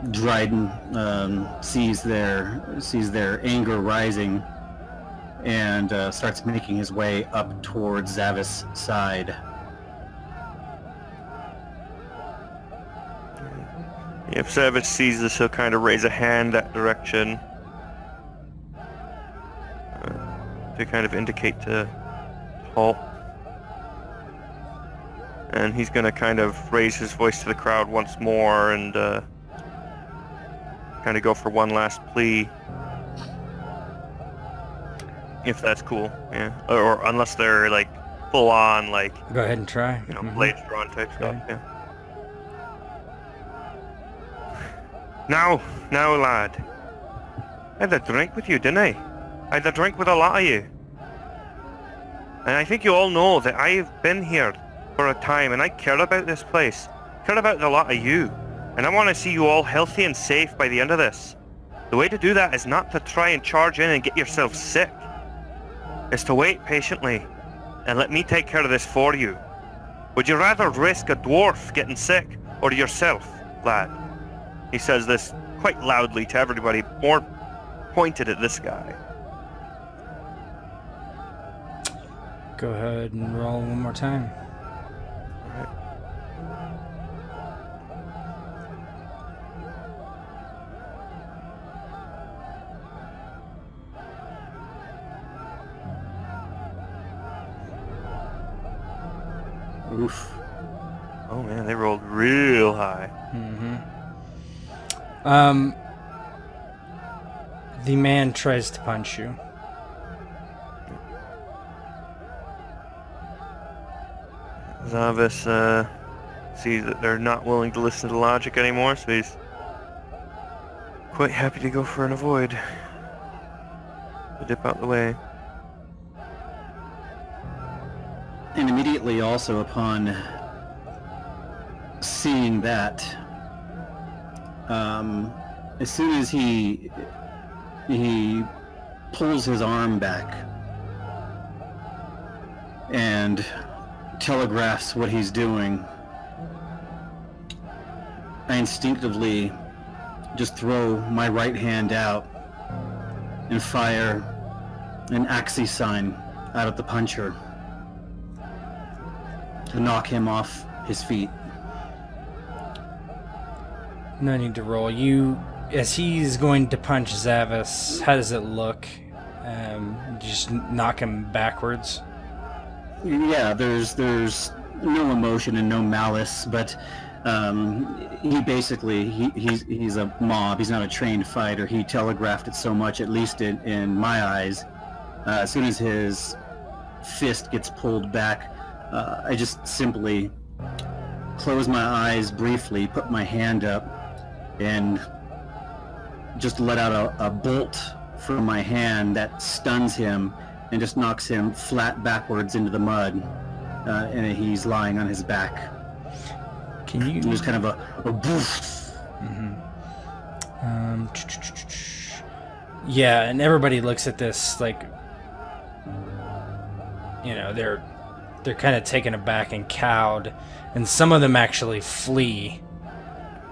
Drŷden sees their anger rising and starts making his way up towards Zavis' side. If Zavis sees this, he'll kind of raise a hand that direction to kind of indicate to halt. And he's going to kind of raise his voice to the crowd once more and kind of go for one last plea. If that's cool, yeah. Or unless they're like full on, like, Go ahead and try. you know, blades drawn type stuff, yeah. Now, lad. I had a drink with you, didn't I? I had a drink with a lot of you. And I think you all know that I've been here for a time, and I care about this place. I care about a lot of you. And I want to see you all healthy and safe by the end of this. The way to do that is not to try and charge in and get yourself sick. It's to wait patiently and let me take care of this for you. Would you rather risk a dwarf getting sick or yourself, lad? He says this quite loudly to everybody, more pointed at this guy. Go ahead and roll one more time. Alright. Oof. Oh man, they rolled real high. The man tries to punch you. Zavis sees that they're not willing to listen to logic anymore, so he's quite happy to go for an avoid. To dip out the way. And immediately also upon seeing that, as soon as he pulls his arm back and telegraphs what he's doing, I instinctively just throw my right hand out and fire an axis sign out at the puncher to knock him off his feet. No need to roll. As he's going to punch Zavis, how does it look? Just knock him backwards? Yeah, there's no emotion and no malice, but he basically he's a mob. He's not a trained fighter. He telegraphed it so much, at least in my eyes. As soon as his fist gets pulled back, I just simply close my eyes briefly, put my hand up, and just let out a bolt from my hand that stuns him and just knocks him flat backwards into the mud, and he's lying on his back. Can you... There's kind of a boof. Yeah, and everybody looks at this like, you know, they're kind of taken aback and cowed, and some of them actually flee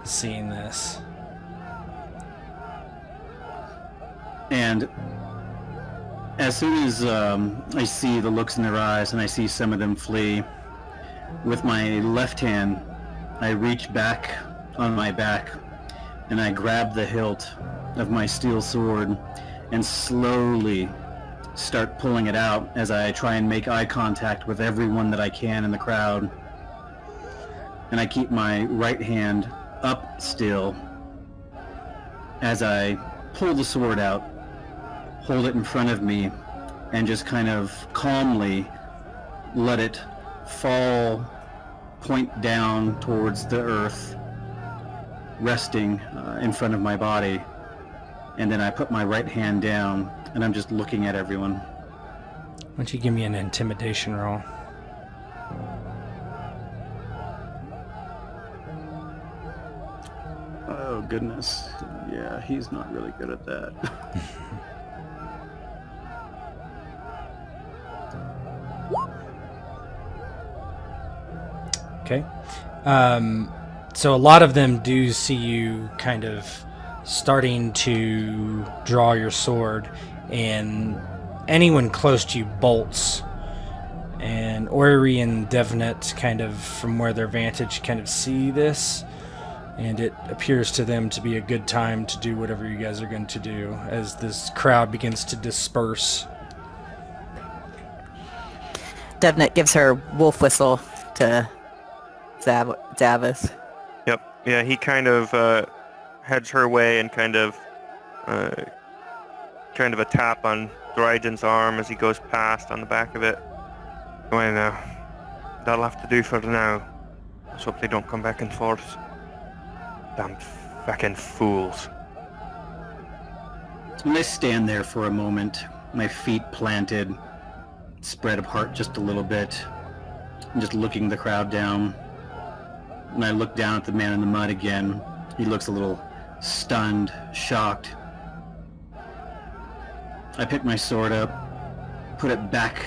seeing this. And as soon as I see the looks in their eyes and I see some of them flee, with my left hand, I reach back on my back and I grab the hilt of my steel sword and slowly start pulling it out as I try and make eye contact with everyone that I can in the crowd. And I keep my right hand up still as I pull the sword out, hold it in front of me, and just kind of calmly let it fall, point down towards the earth, resting in front of my body. And then I put my right hand down, and I'm just looking at everyone. Why don't you give me an intimidation roll? Oh, goodness. Yeah, he's not really good at that. Okay. So a lot of them do see you kind of starting to draw your sword, and anyone close to you bolts. And Eiry and Devnet kind of, from where their vantage, kind of see this, and it appears to them to be a good time to do whatever you guys are going to do as this crowd begins to disperse. Devnet gives her wolf whistle to Zavis. Yep. Yeah, he kind of heads her way and kind of a tap on Drŷden's arm as he goes past on the back of it. Well, now, that'll have to do for now. Let's hope they don't come back in force. Damn fucking fools. And I stand there for a moment, my feet planted, spread apart just a little bit, and just looking the crowd down. And I look down at the man in the mud again. He looks a little stunned, shocked. I pick my sword up, put it back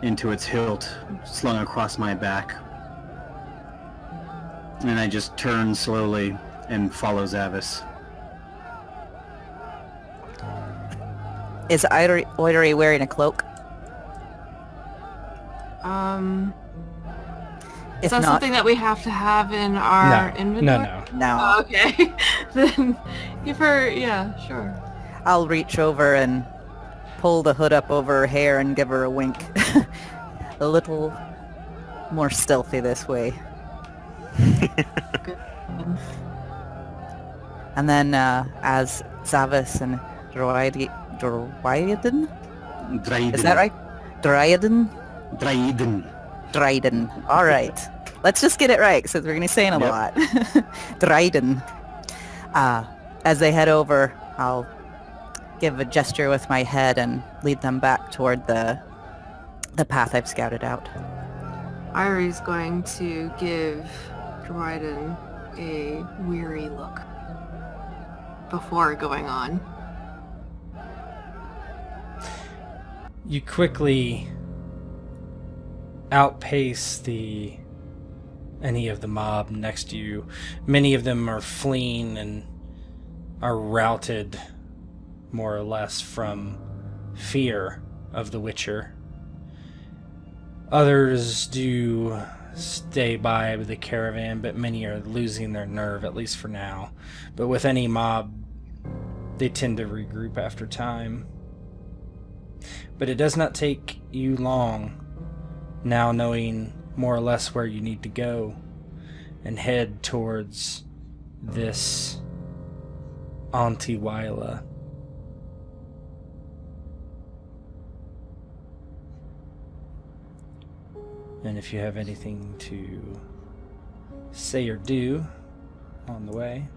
into its hilt, slung across my back. And I just turn slowly and follow Zavis. Is Eiry wearing a cloak? Is If that not, something that we have to have in our inventory? no. Oh, okay. Then give her, yeah, sure. I'll reach over and pull the hood up over her hair and give her a wink. A little more stealthy this way. Good. And then as Zavis and Drŷden? Is that right? Drŷden? Drŷden. All right. Let's just get it right, because we're going to be saying a lot. Drŷden. As they head over, I'll give a gesture with my head and lead them back toward the path I've scouted out. Eiry's going to give Drŷden a weary look before going on. You quickly outpace any of the mob next to you. Many of them are fleeing and are routed more or less from fear of the Witcher. Others do stay by the caravan, but many are losing their nerve, at least for now. But with any mob, they tend to regroup after time. But it does not take you long, now knowing more or less where you need to go, and head towards this Auntie Viola. And if you have anything to say or do on the way.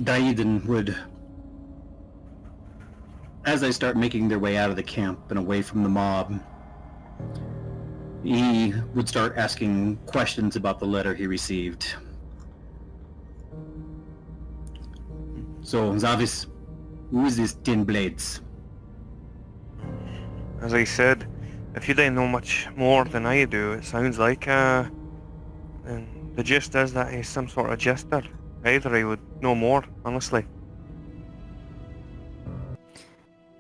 Drÿden would, as they start making their way out of the camp and away from the mob, he would start asking questions about the letter he received. So, Zavis, who is this Tin Blades? As I said, if you don't know much more than I do, it sounds like, and the gist is that he's some sort of jester. Eiry would know more, honestly.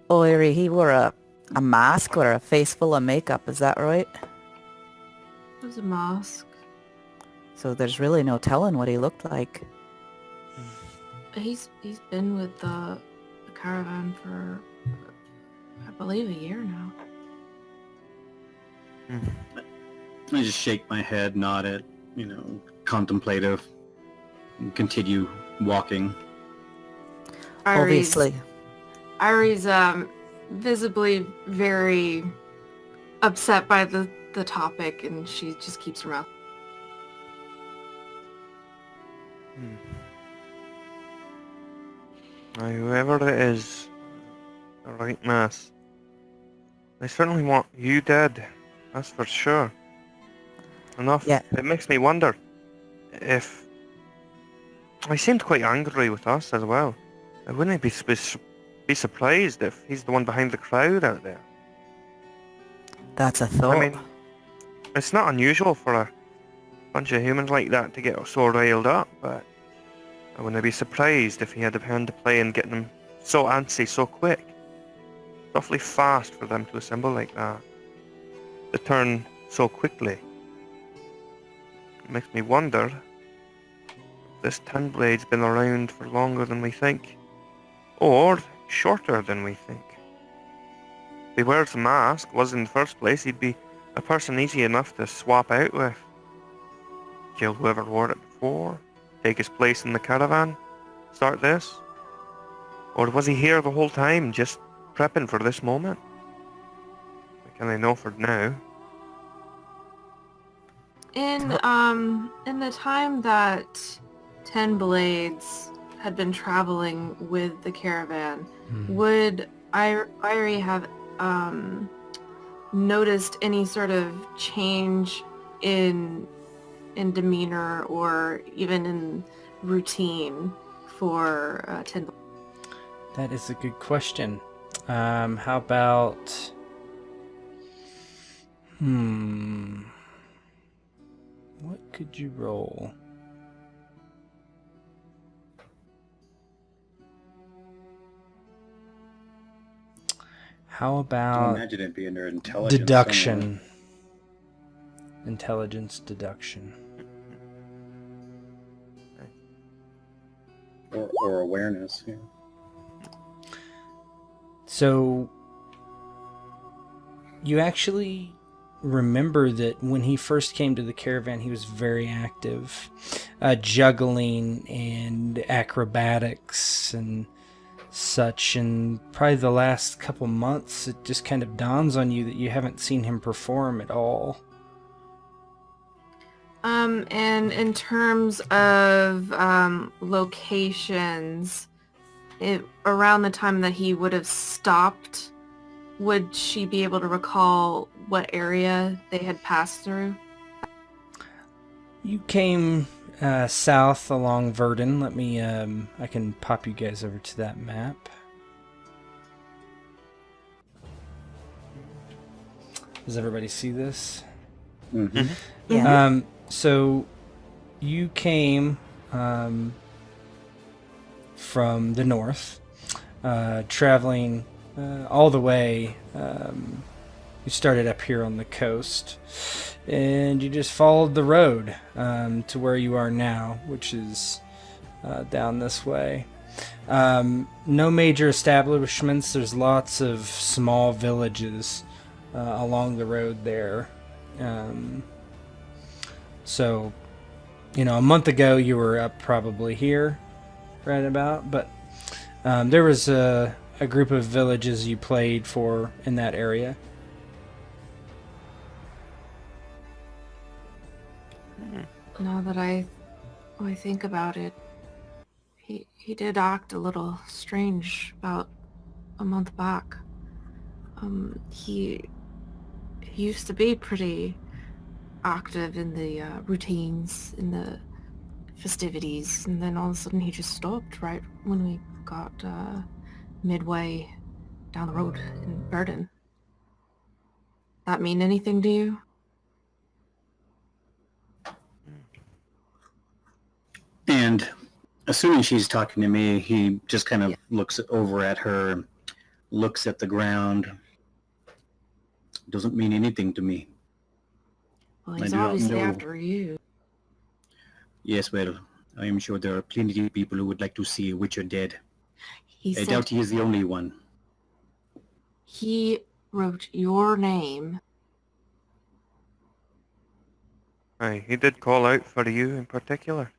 Oh, Eiry, he wore a mask or a face full of makeup, is that right? It was a mask. So there's really no telling what he looked like. He's been with the caravan for, I believe, a year now. I just shake my head, nod it, contemplative, and continue walking. Obviously. Eiry's visibly very upset by the topic, and she just keeps her mouth. Now, whoever it is, the right mass, they certainly want you dead, that's for sure. Yeah. It makes me wonder if... He seemed quite angry with us as well. Wouldn't he be surprised if he's the one behind the crowd out there? That's a thought. I mean, it's not unusual for a bunch of humans like that to get so riled up, but I wouldn't be surprised if he had a hand to play in getting them so antsy so quick. It's awfully fast for them to assemble like that. To turn so quickly. It makes me wonder if this Tin Blade's been around for longer than we think. Or shorter than we think. If he wears a mask, was in the first place, he'd be a person easy enough to swap out with. Kill whoever wore it before, take his place in the caravan, start this. Or was he here the whole time, just prepping for this moment? I can't know for now. In the time that Tin Blades had been traveling with the caravan, would Eiry have noticed any sort of change in demeanor or even in routine for Tin Blades? That is a good question. How about... What could you roll? How I about imagine it'd be under intelligence. deduction? Intelligence deduction. Or awareness. Yeah. So you actually remember that when he first came to the caravan, he was very active, juggling and acrobatics and such, and probably the last couple months it just kind of dawns on you that you haven't seen him perform at all. And in terms of locations, around the time that he would have stopped, would she be able to recall what area they had passed through? You came south along Verdun. Let me, I can pop you guys over to that map. Does everybody see this? Mm-hmm. Yeah. So you came from the north, traveling all the way. You started up here on the coast, and you just followed the road to where you are now, which is down this way. No major establishments. There's lots of small villages along the road there. So, a month ago you were up probably here, right about, but there was a group of villages you played for in that area. Now that I think about it, he did act a little strange about a month back. He used to be pretty active in the routines, in the festivities, and then all of a sudden he just stopped right when we got midway down the road in Drÿden. That mean anything to you? And assuming she's talking to me, he just kind of looks over at her, looks at the ground. Doesn't mean anything to me. Well, I he's do not obviously know. after you. Yes, well, I am sure there are plenty of people who would like to see a Witcher dead. He I said doubt he is the only one. he wrote your name. Aye, he did call out for you in particular.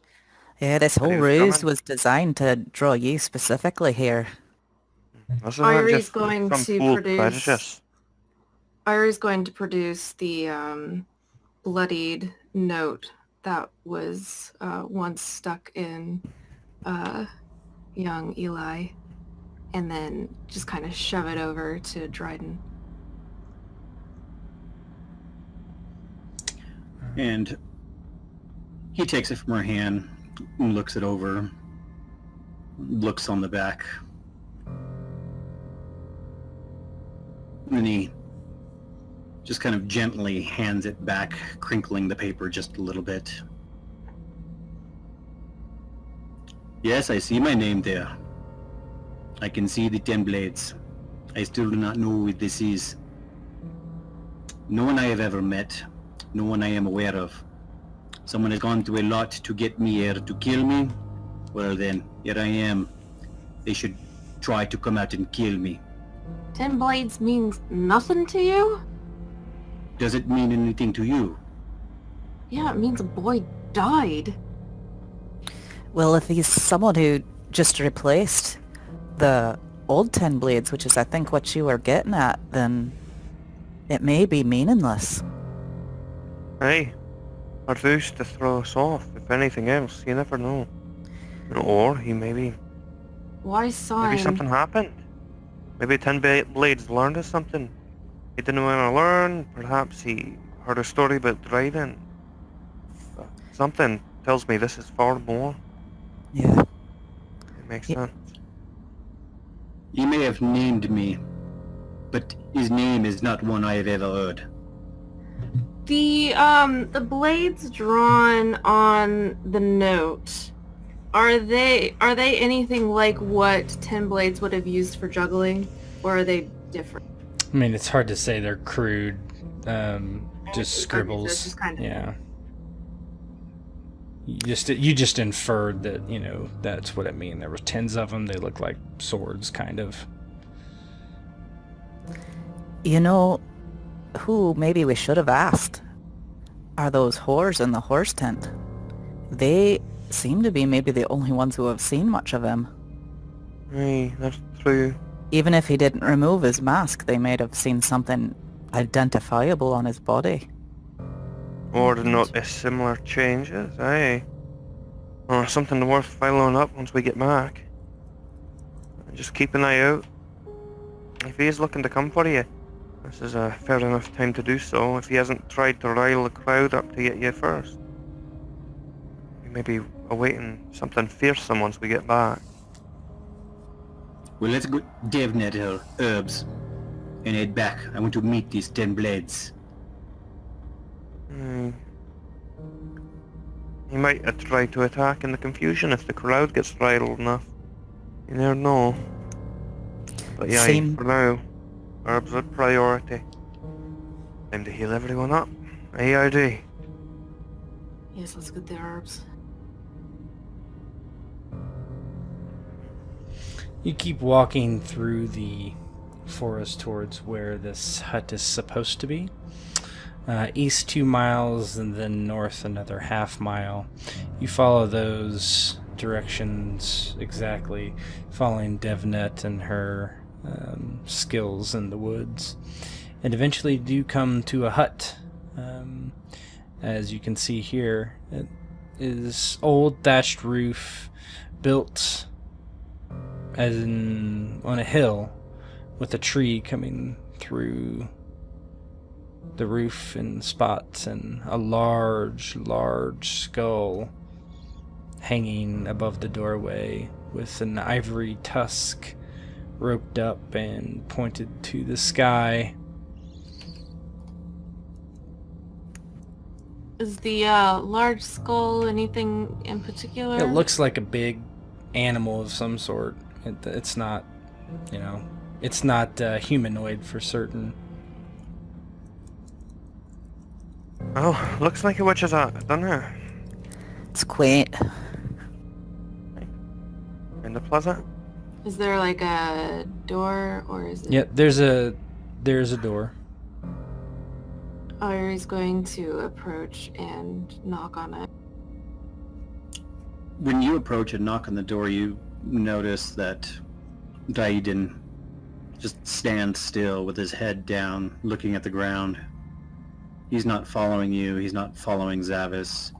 Yeah, this And whole he was ruse coming. was designed to draw you specifically here. This is not Eiry's just going some to fool produce- prejudice. Eiry's going to produce the bloodied note that was once stuck in young Eli, and then just kind of shove it over to Drÿden. And he takes it from her hand, and looks it over, looks on the back. And then he just kind of gently hands it back, crinkling the paper just a little bit. Yes, I see my name there. I can see the 10 blades. I still do not know who this is. No one I have ever met. No one I am aware of. Someone has gone through a lot to get me here to kill me. Well then, here I am. They should try to come out and kill me. 10 blades means nothing to you? Does it mean anything to you? Yeah, it means a boy died. Well, if he's someone who just replaced the old 10 blades, which is I think what you were getting at, then it may be meaningless. Aye. Or those to throw us off, if anything else. You never know. Or he maybe Why sign? maybe something happened. Maybe 10 blades learned us something he didn't want to learn. Perhaps he heard a story about Drÿden. But something tells me this is far more. Yeah. It makes sense. He may have named me, but his name is not one I have ever heard. The blades drawn on the note, are they anything like what 10 blades would have used for juggling, or are they different? I mean, it's hard to say. They're crude, just scribbles. It's just kind of... Yeah. You just inferred that, that's what it mean. There were 10s of them. They look like swords, kind of. You know, who maybe we should have asked are those whores in the horse tent. They seem to be maybe the only ones who have seen much of him. Aye, that's true. Even if he didn't remove his mask, they may have seen something identifiable on his body. Or notice similar changes, aye. Or something worth following up once we get back. Just keep an eye out. If he is looking to come for you, this is a fair enough time to do so. If he hasn't tried to rile the crowd up to get you first. He may be awaiting something fearsome once we get back. Well, let's go Devnet her herbs and head back. I want to meet these 10 blades. He might try to attack in the confusion if the crowd gets riled enough. You never know. But yeah, for now, herbs are priority. Time to heal everyone up. AID. Yes, let's get the herbs. You keep walking through the forest towards where this hut is supposed to be. East 2 miles and then north another half mile. You follow those directions exactly, following Devnet and her skills in the woods, and eventually do come to a hut. As you can see here, it is old thatched roof, built as in on a hill, with a tree coming through the roof in spots, and a large skull hanging above the doorway with an ivory tusk roped up and pointed to the sky. Is the large skull anything in particular? It looks like a big animal of some sort. It's not, it's not humanoid for certain. Oh, looks like a witch's hut, doesn't it? It's quaint. In the plaza? Is there like a door, or is it? Yeah, there's a door. Eiry's going to approach and knock on it. When you approach and knock on the door, you notice that Drÿden just stands still with his head down, looking at the ground. He's not following you. He's not following Zavis.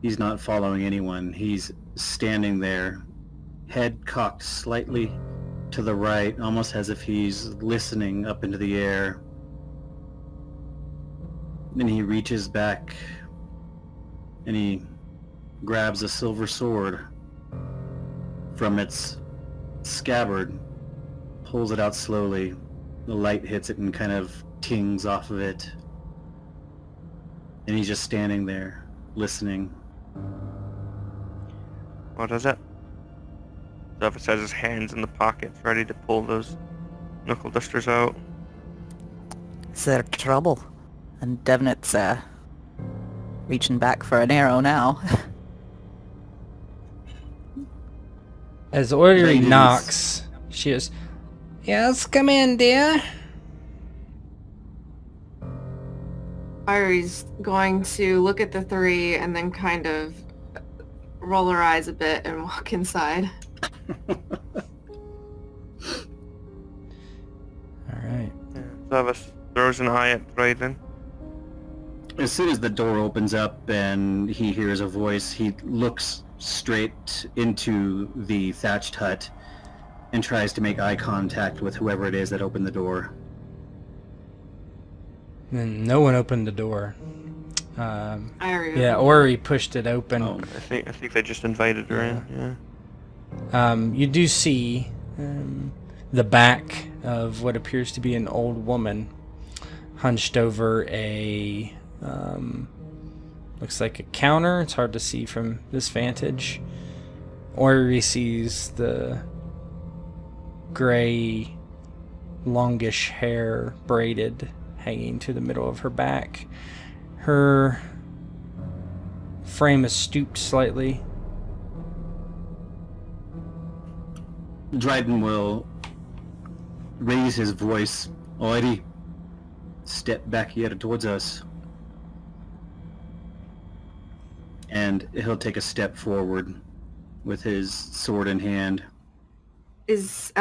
He's not following anyone. He's standing there, head cocked slightly to the right, almost as if he's listening up into the air. Then he reaches back and he grabs a silver sword from its scabbard, pulls it out slowly. The light hits it and kind of tings off of it. And he's just standing there, listening. What is it? Zavis has his hands in the pockets, ready to pull those knuckle dusters out. Is there trouble? And Devnet's reaching back for an arrow now. As Eiry knocks, she is, "Yes, come in, dear." Eiry's going to look at the three and then kind of roll her eyes a bit and walk inside. Alright. Zavis throws an eye at Drÿden. As soon as the door opens up and he hears a voice, he looks straight into the thatched hut and tries to make eye contact with whoever it is that opened the door. And no one opened the door. Eiry. Yeah, Eiry pushed it open. Oh. I think they just invited her in. Yeah. You do see the back of what appears to be an old woman hunched over a looks like a counter. It's hard to see from this vantage. Eiry sees the gray longish hair braided hanging to the middle of her back. Her frame is stooped slightly. Drÿden will raise his voice. Eiry, step back here towards us. And he'll take a step forward with his sword in hand. Is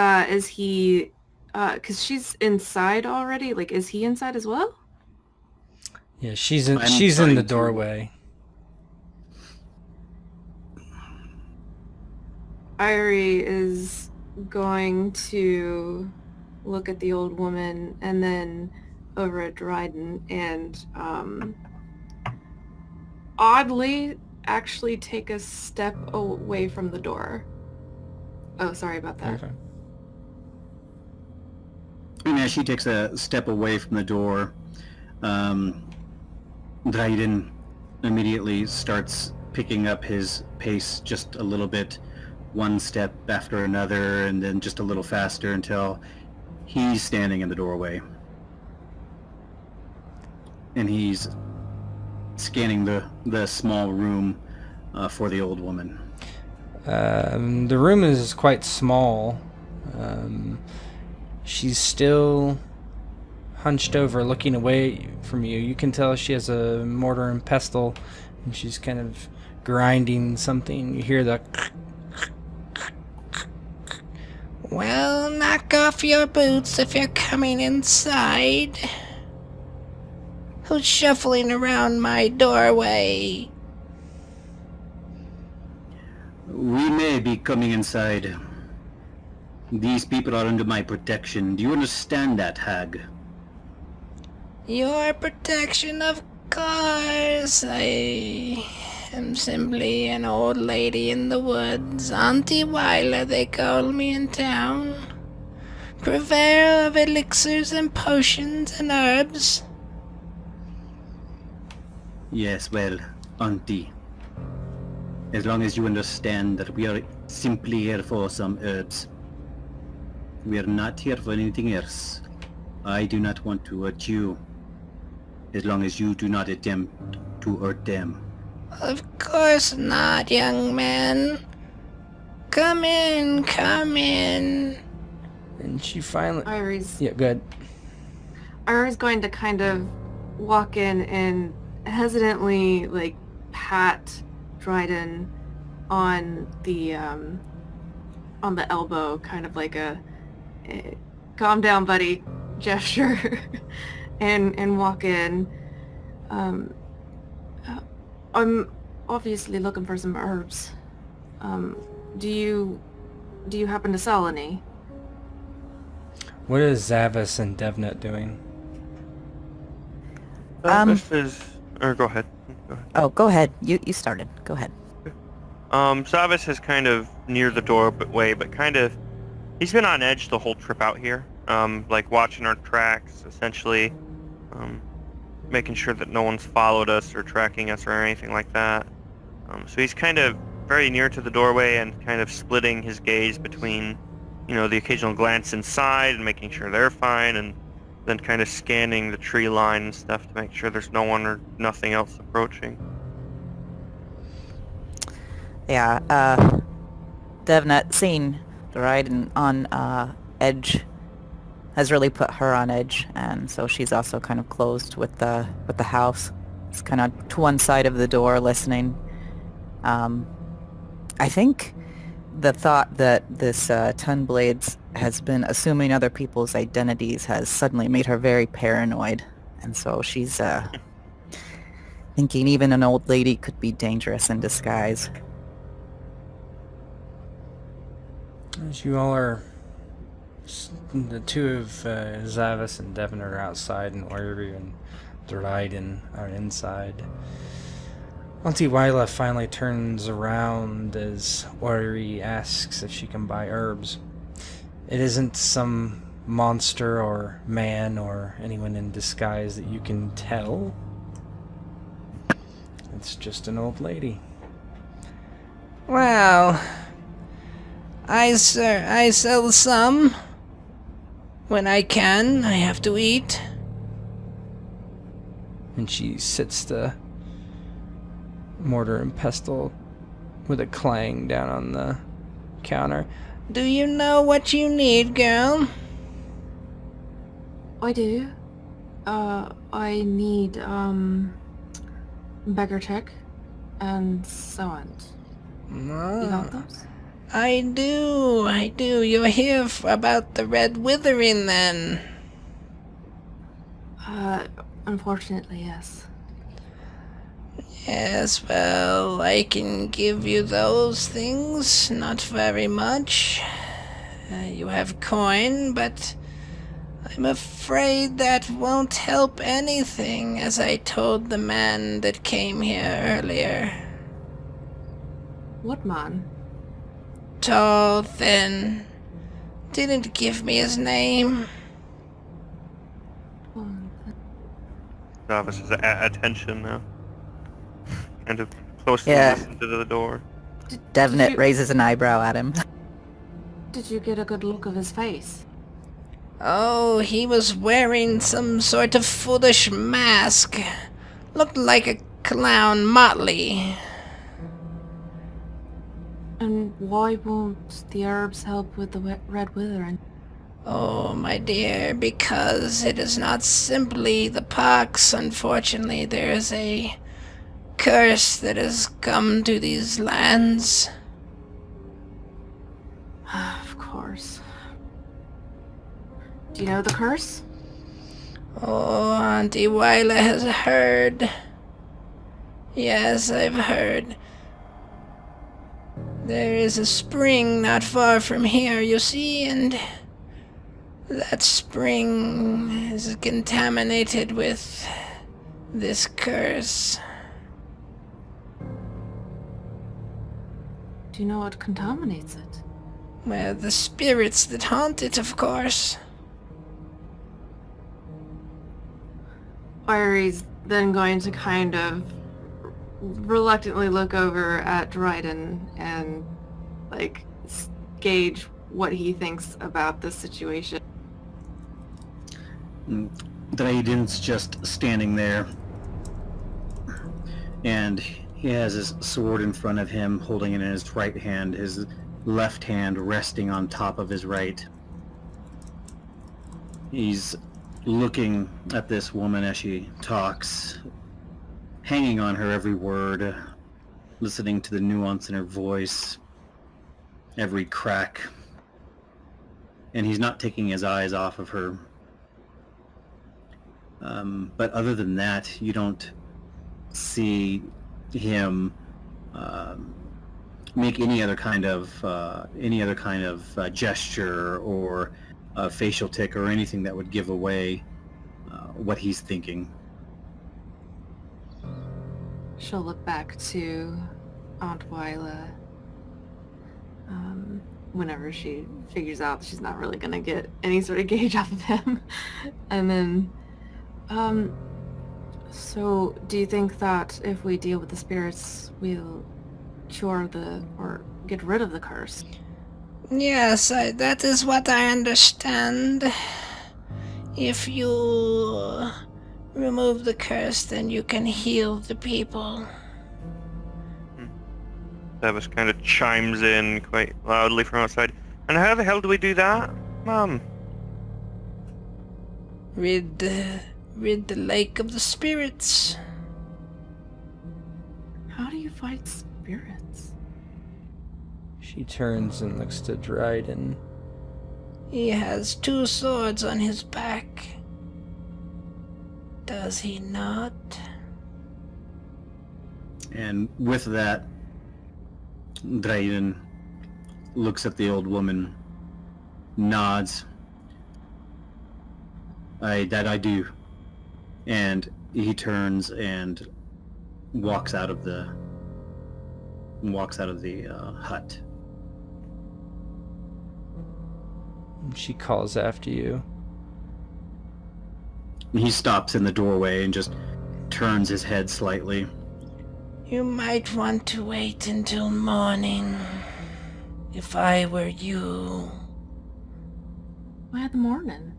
he, cause she's inside already, like, is he inside as well? Yeah, she's in the doorway. Eiry is going to look at the old woman and then over at Drÿden and oddly actually take a step away from the door. Oh, sorry about that. Okay. And as she takes a step away from the door, Drÿden immediately starts picking up his pace just a little bit, one step after another, and then just a little faster until he's standing in the doorway. And he's scanning the small room for the old woman. The room is quite small. She's still hunched over, looking away from you. You can tell she has a mortar and pestle, and she's kind of grinding something. You hear the... "Well, knock off your boots if you're coming inside. Who's shuffling around my doorway?" We may be coming inside. These people are under my protection. Do you understand that, hag? Your protection, of course. I am simply an old lady in the woods. Auntie Viola, they call me in town. Purveyor of elixirs and potions and herbs. Yes, well, Auntie. As long as you understand that we are simply here for some herbs. We are not here for anything else. I do not want to hurt you. As long as you do not attempt to hurt them. Of course not, young man. Come in, come in. And she finally... Eiry's Yeah, good. Eiry's going to kind of walk in and hesitantly like pat Drÿden on the elbow, kind of like a calm down, buddy gesture, and walk in. I'm obviously looking for some herbs. Do you happen to sell any? What is Zavis and Devnet doing? This is... Or go ahead. Go ahead. Oh, go ahead. You started. Go ahead. Zavis is kind of near the doorway, but kind of... He's been on edge the whole trip out here. Like watching our tracks, essentially. Making sure that no one's followed us or tracking us or anything like that. So he's kind of very near to the doorway and kind of splitting his gaze between, you know, the occasional glance inside and making sure they're fine, and then kind of scanning the tree line and stuff to make sure there's no one or nothing else approaching. Yeah, Devnet, seeing Drÿden on edge has really put her on edge, and so she's also kind of closed with the house. It's kind of to one side of the door, listening. I think the thought that this Tunblades has been assuming other people's identities has suddenly made her very paranoid, and so she's thinking even an old lady could be dangerous in disguise. As you all are... The two of Zavis and Devnet are outside, and Eiry and Drÿden are inside. Auntie Viola finally turns around as Eiry asks if she can buy herbs. It isn't some monster or man or anyone in disguise that you can tell. It's just an old lady. Well, I sell some. When I can, I have to eat. And she sits the mortar and pestle with a clang down on the counter. Do you know what you need, girl? I do. I need beggar check and so on. You got those? I do. You're here about the Red Withering, then? Unfortunately, yes. Yes, well, I can give you those things. Not very much. You have coin, but I'm afraid that won't help anything, as I told the man that came here earlier. What man? Tall, thin. Didn't give me his name. Zavis is at attention now. Kind of closely Yeah. listened to the door. Devnet raises an eyebrow at him. Did you get a good look of his face? Oh, he was wearing some sort of foolish mask. Looked like a clown motley. And why won't the herbs help with the Red Withering? Oh, my dear, because it is not simply the pox. Unfortunately, there is a curse that has come to these lands. Of course. Do you know the curse? Oh, Auntie Viola has heard. Yes, I've heard. There is a spring not far from here, you see, and That spring is contaminated with this curse. Do you know what contaminates it? Well, the spirits that haunt it, of course. Eiry's then going to kind of reluctantly look over at Drÿden and, like, gauge what he thinks about this situation. Drŷden's just standing there, and he has his sword in front of him, holding it in his right hand, his left hand resting on top of his right. He's looking at this woman as she talks, hanging on her every word, listening to the nuance in her voice, every crack, and he's not taking his eyes off of her. But other than that, you don't see him make any other kind of gesture or facial tick or anything that would give away what he's thinking. She'll look back to Aunt Viola whenever she figures out she's not really going to get any sort of gauge off of him. And then, so do you think that if we deal with the spirits, we'll cure or get rid of the curse? Yes, that is what I understand. If you remove the curse, then you can heal the people. Zavis kind of chimes in quite loudly from outside. And how the hell do we do that, Mom? Rid the lake of the spirits. How do you fight spirits? She turns and looks to Drÿden. He has 2 swords on his back. Does he not? And with that, Drÿden looks at the old woman, nods. That I do. And he turns and walks out of the hut. She calls after you. He stops in the doorway and just turns his head slightly. You might want to wait until morning, if I were you. Why the morning?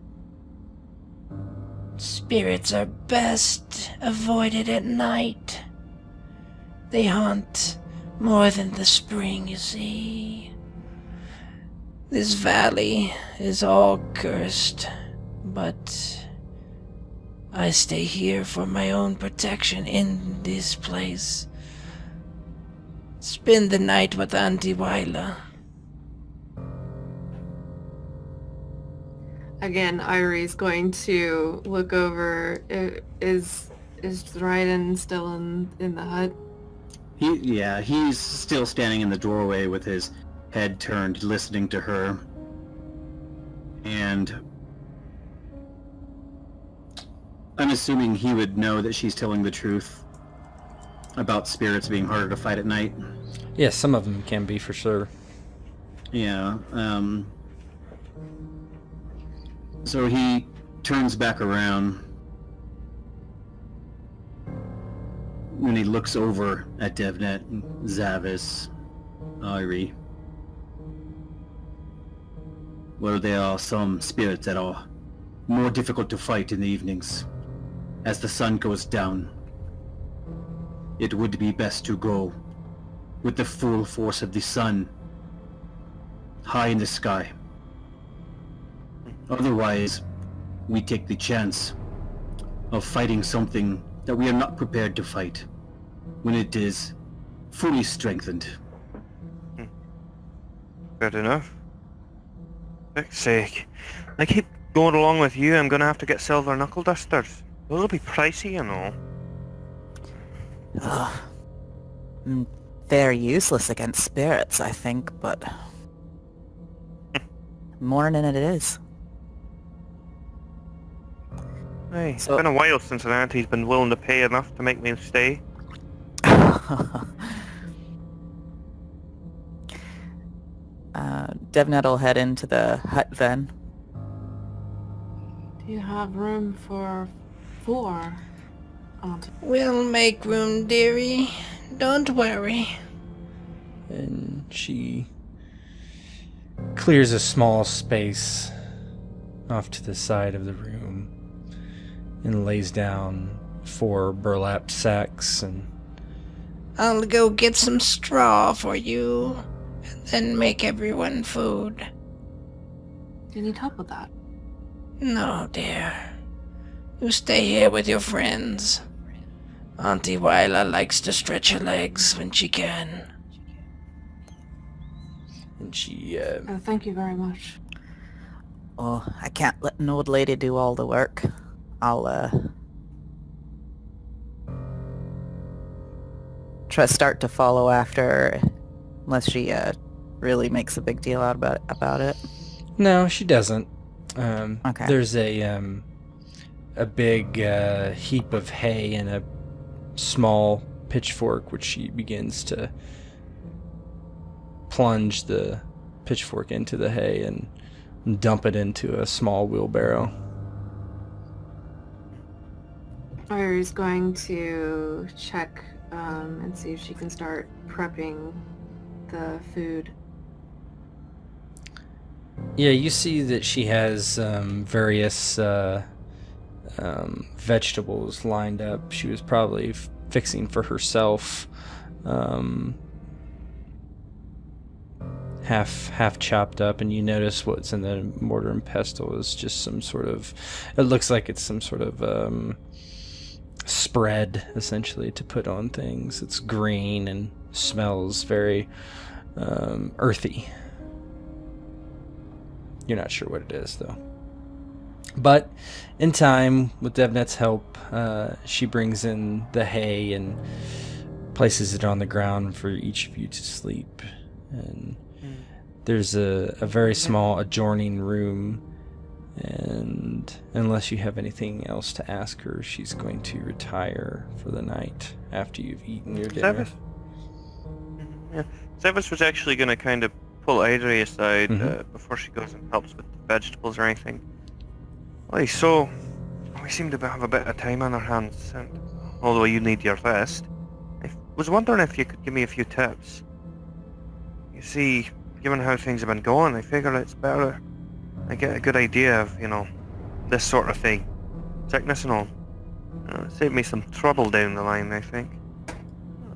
Spirits are best avoided at night. They haunt more than the spring, you see. This valley is all cursed, but I stay here for my own protection in this place. Spend the night with Auntie Viola. Again, Eiry's going to look over. Is Drÿden still in the hut? He's still standing in the doorway with his head turned, listening to her. And I'm assuming he would know that she's telling the truth about spirits being harder to fight at night. Yeah, some of them can be for sure. Yeah, so he turns back around when he looks over at Devnet, Zavis, Eiry. Well, there are some spirits that are more difficult to fight in the evenings. As the sun goes down, it would be best to go with the full force of the sun high in the sky. Otherwise, we take the chance of fighting something that we are not prepared to fight when it is fully strengthened. Good enough. For fuck's sake. I keep going along with you, I'm gonna have to get silver knuckle dusters. Those will be pricey, you know. They're useless against spirits, I think, but... morning it is. Hey, So- it's been a while since an auntie's been willing to pay enough to make me stay. Devnet will head into the hut then. Do you have room for 4, Auntie? We'll make room, dearie. Don't worry. And she clears a small space off to the side of the room and lays down 4 burlap sacks, and I'll go get some straw for you, and then make everyone food. Do you need help with that? No, dear. You stay here with your friends. Auntie Viola likes to stretch her legs when she can. and she Thank you very much. Oh, I can't let an old lady do all the work. I'll, start to follow after her, unless she, really makes a big deal out about it. No, she doesn't. Okay. There's a big heap of hay and a small pitchfork, which she begins to plunge the pitchfork into the hay and dump it into a small wheelbarrow. Eiry's going to check and see if she can start prepping the food. Yeah, you see that she has various vegetables lined up. She was probably fixing for herself. Half chopped up, and you notice what's in the mortar and pestle is just some sort of, it looks like it's some sort of spread, essentially, to put on things. It's green and smells very earthy. You're not sure what it is, though. But in time, with Devnet's help, she brings in the hay and places it on the ground for each of you to sleep. And there's a very small adjoining room, and unless you have anything else to ask her, she's going to retire for the night after you've eaten your dinner. Zavis was actually going to kind of pull Eiry aside before she goes and helps with the vegetables or anything. Well, so we seem to have a bit of time on our hands, and although you need your rest, I was wondering if you could give me a few tips. You see, given how things have been going, I figure it's better I get a good idea of, this sort of thing. Sickness and all. Save me some trouble down the line, I think.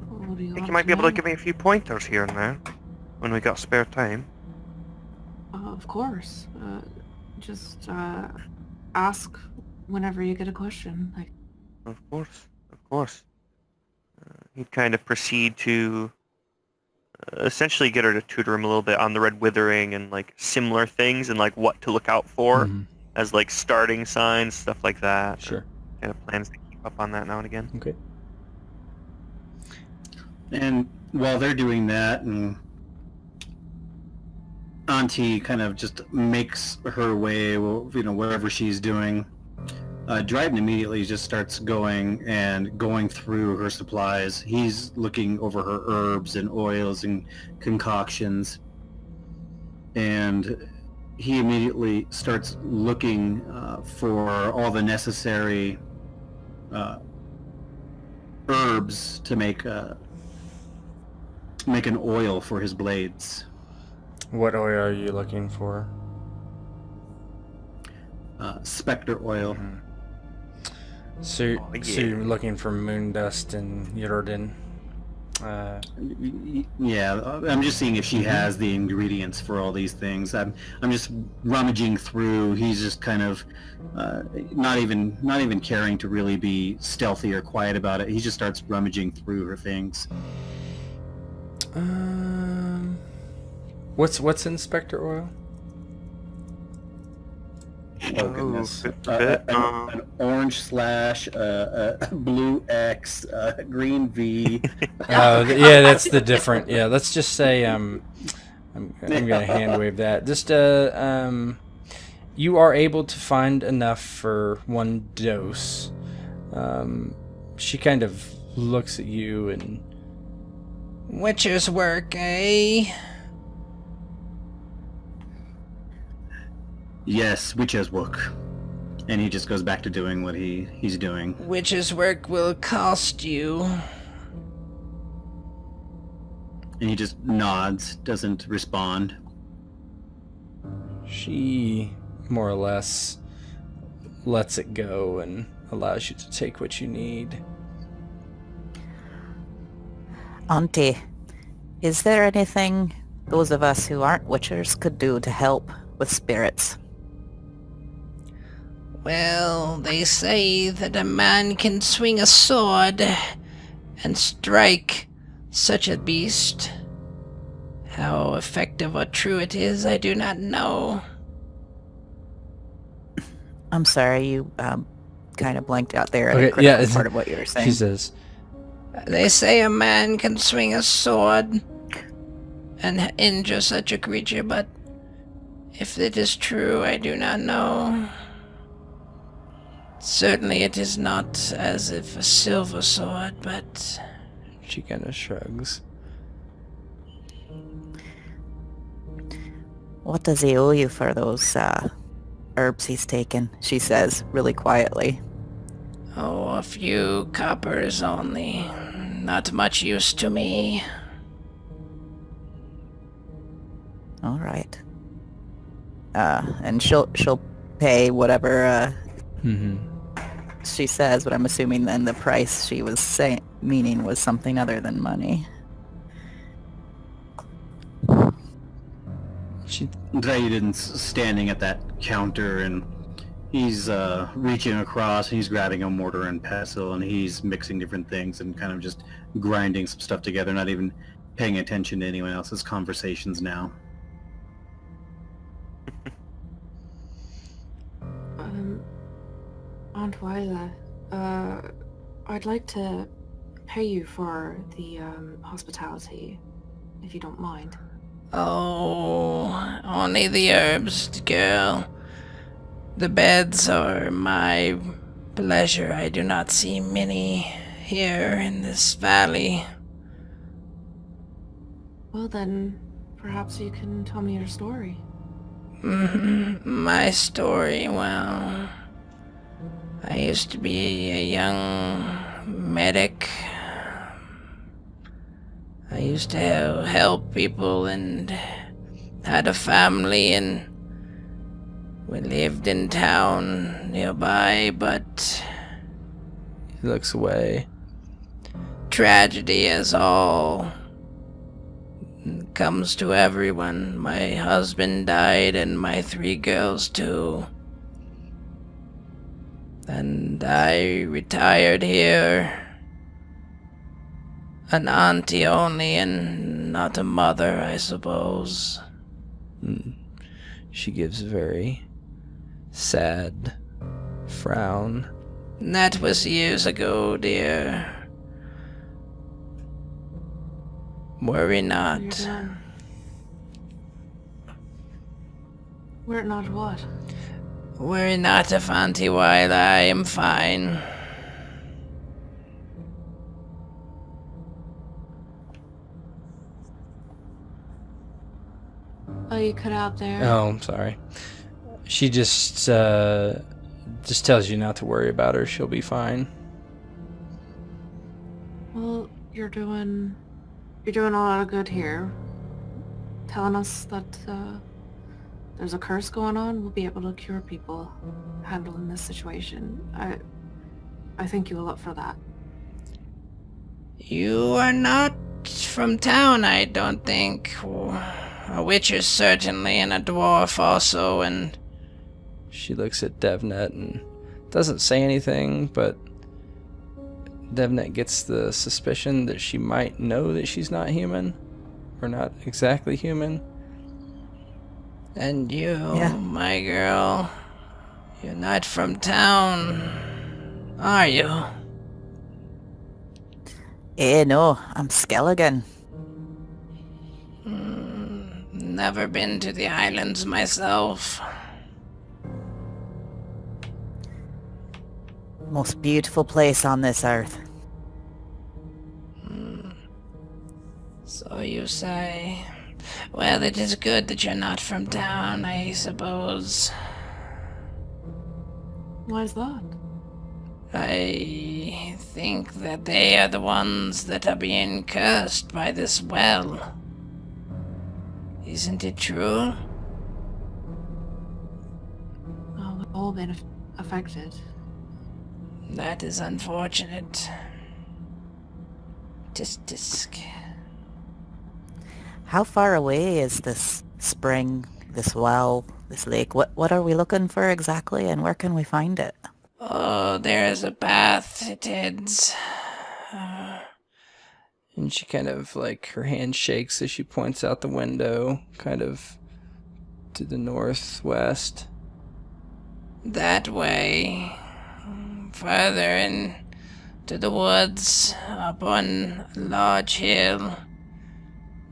What do you Think want you might be able to know? give me a few pointers here and there, when we got spare time. Of course. Just ask whenever you get a question. Like, Of course. He'd kind of proceed to essentially get her to tutor him a little bit on the Red Withering and like similar things and like what to look out for as like starting signs, stuff like that. Sure. Kind of plans to keep up on that now and again. Okay. And while they're doing that, and Auntie kind of just makes her way, wherever she's doing, Drÿden immediately just starts going through her supplies. He's looking over her herbs and oils and concoctions, and he immediately starts looking for all the necessary herbs to make an oil for his blades. What oil are you looking for? Spectre oil. So you're looking for moon dust and Drÿden. Yeah, I'm just seeing if she has the ingredients for all these things. I'm just rummaging through. He's just kind of not even caring to really be stealthy or quiet about it. He just starts rummaging through her things. What's in Spectre oil? Oh goodness! An An orange slash, a blue X, green V. Yeah, that's the different. Yeah, let's just say I'm gonna hand wave that. Just You are able to find enough for one dose. She kind of looks at you and... Witcher's work, eh? Yes, witch's work. And he just goes back to doing what he's doing. Witcher's work will cost you. And he just nods, doesn't respond. She more or less lets it go and allows you to take what you need. Auntie, is there anything those of us who aren't witchers could do to help with spirits? Well, they say that a man can swing a sword and strike such a beast. How effective or true it is, I do not know. I'm sorry, you kind of blanked out there at Okay, a critical yeah, part of what you were saying. She says, They say a man can swing a sword and injure such a creature, but if it is true, I do not know. Certainly it is not as if a silver sword, but... she kind of shrugs. What does he owe you for those herbs he's taken? She says, really quietly. Oh, a few coppers only. Not much use to me. All right. And she'll pay whatever she says, but I'm assuming then the price she was meaning was something other than money. Drŷden's standing at that counter, and he's reaching across, and he's grabbing a mortar and pestle, and he's mixing different things and kind of just grinding some stuff together, not even paying attention to anyone else's conversations now. Aunt Viola, I'd like to pay you for the hospitality, if you don't mind. Oh, only the herbs, girl. The beds are my pleasure. I do not see many here in this valley. Well then, perhaps you can tell me your story. My story, well... I used to be a young medic. I used to help people and had a family, and we lived in town nearby, but... He looks away. Tragedy as all comes to everyone. My husband died and my 3 girls too. And I retired here. An auntie only, and not a mother, I suppose. She gives a very sad frown. That was years ago, dear. Worry not. You're done. We're not what? Worry not of Auntie Viola, I am fine. Oh, you cut out there. Oh, I'm sorry. She just tells you not to worry about her. She'll be fine. Well, you're doing a lot of good here. Telling us that there's a curse going on, we'll be able to cure people handling this situation. I thank you a lot for that. You are not from town, I don't think. A witch is certainly, and a dwarf also, and... She looks at Devnet and doesn't say anything, but Devnet gets the suspicion that she might know that she's not human, or not exactly human. And you, my girl, you're not from town, are you? No, I'm Skelligan. Never been to the islands myself. Most beautiful place on this earth. So you say. Well, it is good that you're not from town, I suppose. Why is that? I think that they are the ones that are being cursed by this well. Isn't it true? Oh, we've all been affected. That is unfortunate. Tisk. How far away is this spring, this well, this lake? What are we looking for exactly, and where can we find it? Oh, there is a path. It heads. And she kind of, like, her hand shakes as she points out the window, kind of to the northwest. That way. Further in to the woods, up on a large hill.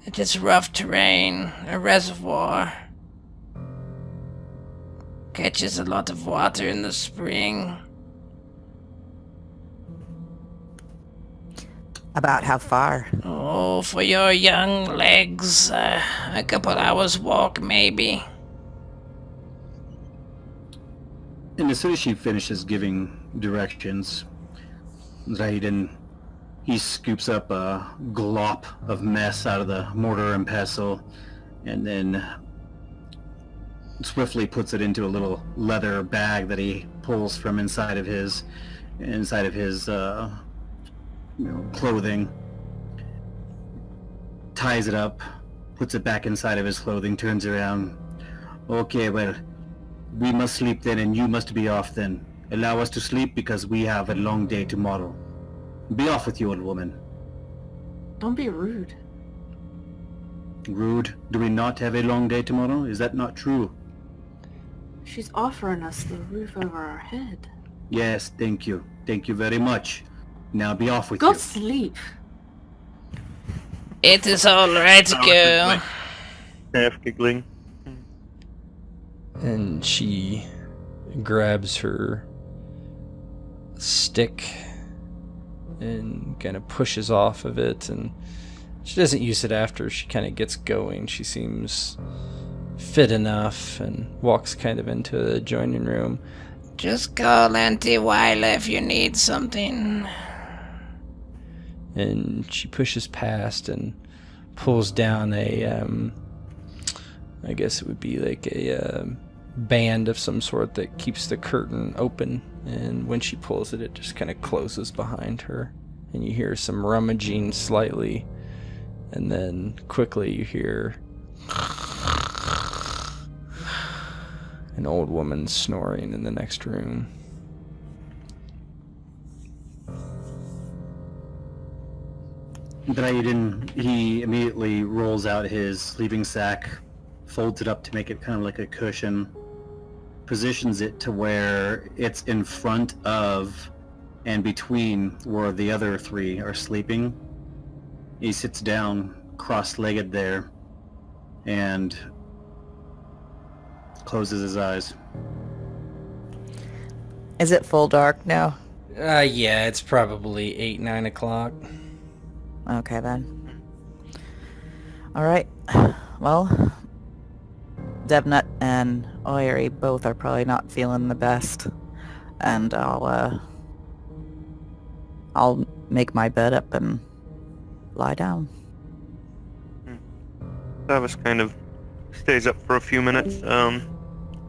It is rough terrain, a reservoir. Catches a lot of water in the spring. About how far? Oh, for your young legs, a couple hours walk maybe. And as soon as she finishes giving directions, Drÿden, he scoops up a glop of mess out of the mortar and pestle, and then swiftly puts it into a little leather bag that he pulls from inside of his clothing. Ties it up, puts it back inside of his clothing, turns around. Okay, well, we must sleep then, and you must be off then. Allow us to sleep because we have a long day tomorrow. Be off with you, old woman. Don't be rude. Rude? Do we not have a long day tomorrow? Is that not true? She's offering us the roof over our head. Yes, thank you. Thank you very much. Now be off with Go you. sleep. It is alright, girl. Half giggling. And she grabs her stick and kind of pushes off of it, and she doesn't use it after she kind of gets going. She seems fit enough and walks kind of into the adjoining room. Just call Auntie Viola if you need something. And she pushes past and pulls down a, I guess it would be like a band of some sort that keeps the curtain open. And when she pulls it, it just kind of closes behind her. And you hear some rummaging slightly. And then quickly you hear an old woman snoring in the next room. Drÿden, he immediately rolls out his sleeping sack, folds it up to make it kind of like a cushion, positions it to where it's in front of and between where the other three are sleeping. He sits down cross-legged there and closes his eyes. Is it full dark now? Yeah, it's probably 8, 9 o'clock. Okay then. Alright. Well, Devnet and Eiry both are probably not feeling the best. And I'll make my bed up and lie down. Zavis kind of stays up for a few minutes,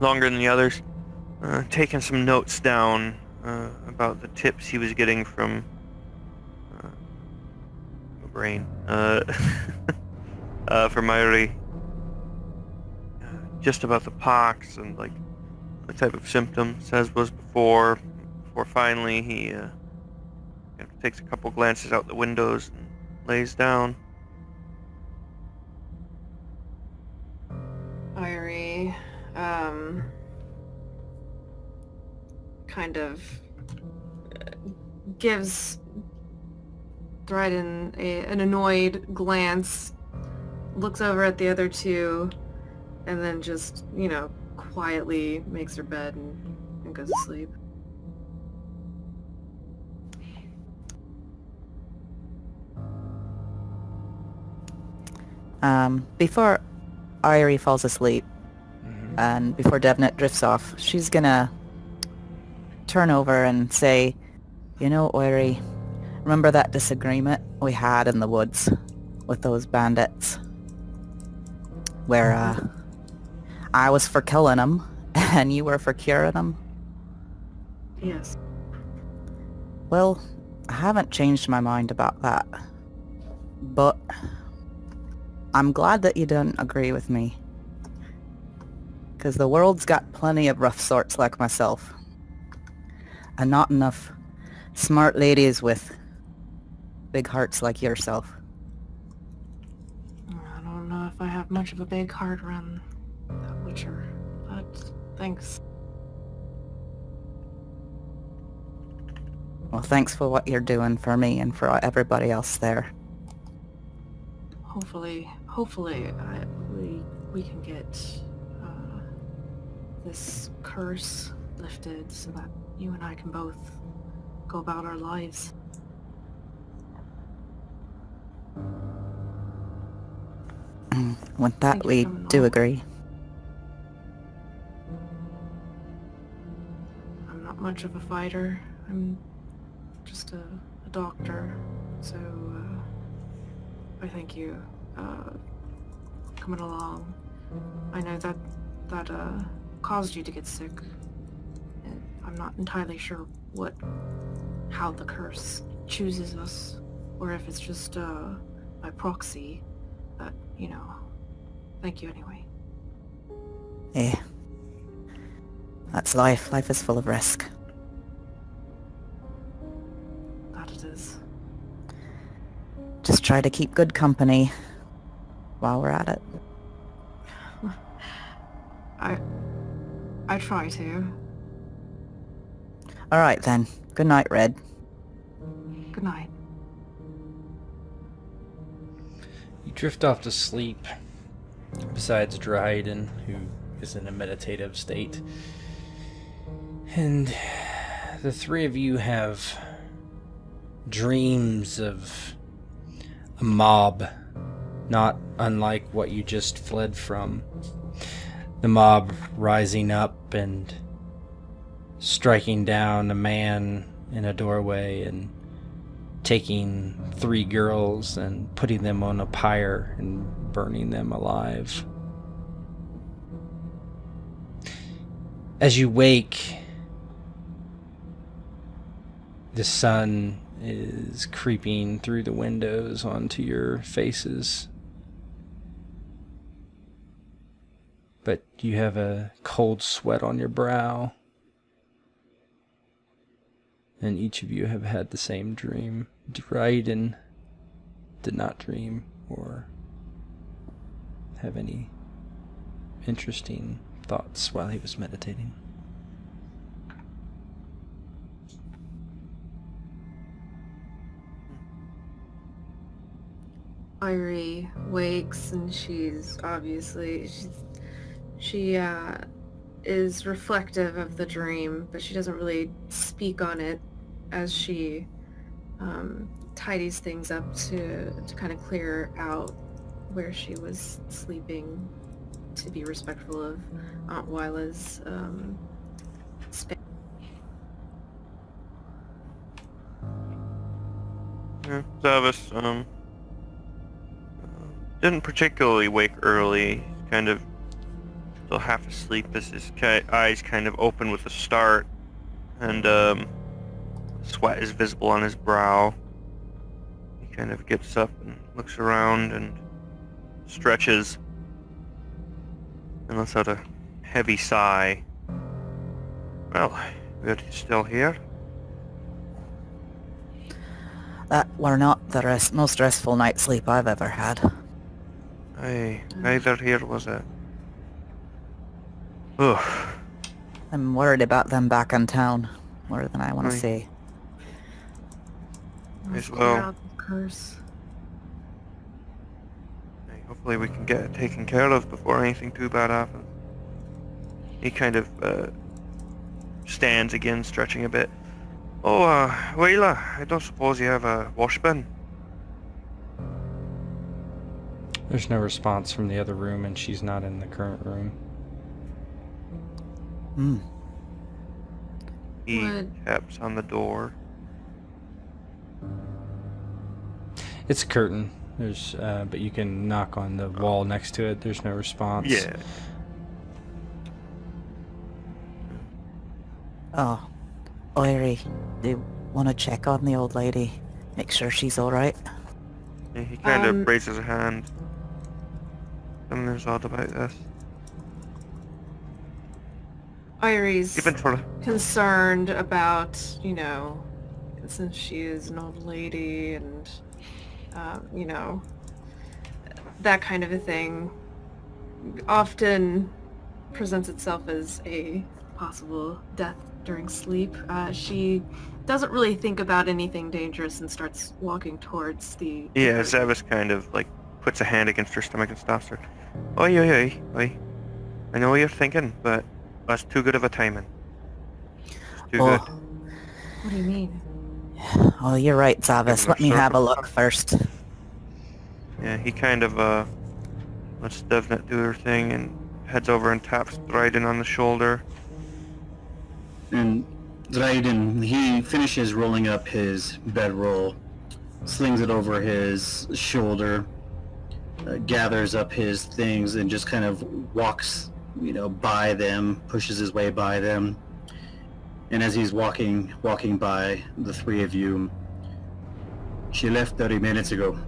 longer than the others, taking some notes down about the tips he was getting from brain from Eiry, just about the pox and like the type of symptoms as was before finally he takes a couple glances out the windows and lays down. Eiry, kind of gives Drÿden an annoyed glance, looks over at the other two, and then just, quietly makes her bed and goes to sleep. Before Eiry falls asleep, and before Devnet drifts off, she's gonna turn over and say, you know, Eiry, remember that disagreement we had in the woods with those bandits? Where, I was for killing them, and you were for curing them? Yes. Well, I haven't changed my mind about that. But I'm glad that you don't agree with me. Because the world's got plenty of rough sorts like myself. And not enough smart ladies with big hearts like yourself. I don't know if I have much of a big heart around that Witcher, but thanks. Well, thanks for what you're doing for me and for everybody else there. Hopefully, we can get this curse lifted so that you and I can both go about our lives. With that, Thank you we for coming do along. agree. I'm not much of a fighter. I'm just a doctor, so I thank you coming along. I know that caused you to get sick, and I'm not entirely sure how the curse chooses us, or if it's just by proxy, but you know, thank you anyway. Yeah. That's life. Life is full of risk. That it is. Just try to keep good company while we're at it. I try to. Alright then. Good night, Red. Good night. You drift off to sleep, besides Drÿden, who is in a meditative state. And the three of you have dreams of a mob, not unlike what you just fled from. The mob rising up and striking down a man in a doorway and taking 3 girls and putting them on a pyre and burning them alive. As you wake, the sun is creeping through the windows onto your faces. But you have a cold sweat on your brow. And each of you have had the same dream. Drÿden did not dream or have any interesting thoughts while he was meditating. Eiry wakes and she's obviously she is reflective of the dream, but she doesn't really speak on it as she tidies things up to kind of clear out where she was sleeping to be respectful of Aunt Viola's space. Yeah, Zavis, didn't particularly wake early, kind of still half asleep as his eyes kind of open with a start, and sweat is visible on his brow. He kind of gets up and looks around and stretches and lets out a heavy sigh. Well, we're still here. That were not the most restful night's sleep I've ever had. Aye, neither here was it. Ugh. I'm worried about them back in town more than I want to Aye. see. As Clear well. out the curse. Aye, hopefully we can get it taken care of before anything too bad happens. He kind of stands again, stretching a bit. Oh, Viola, I don't suppose you have a wash bin? There's no response from the other room, and she's not in the current room. Hmm. He Would- taps on the door. It's a curtain. There's, but you can knock on the wall next to it. There's no response. Yeah. Oh, Eiry, do you want to check on the old lady? Make sure she's alright? Yeah, he kind of raises a hand. Something's odd about this. Eiry's Even for concerned about, you know, since she is an old lady and, you know, that kind of a thing often presents itself as a possible death during sleep. She doesn't really think about anything dangerous and starts walking towards the... yeah, Zavis kind of like puts a hand against her stomach and stops her. Oi, oi, oi, oi. I know what you're thinking, but that's too good of a timing. It's too good. What do you mean? Oh, you're right, Zavis. Let me have a look first. Yeah, he kind of lets Devnet do her thing and heads over and taps Drÿden on the shoulder. And Drÿden, he finishes rolling up his bedroll, slings it over his shoulder, gathers up his things, and just kind of walks, you know, by them, pushes his way by them. And as he's walking by the three of you, she left 30 minutes ago.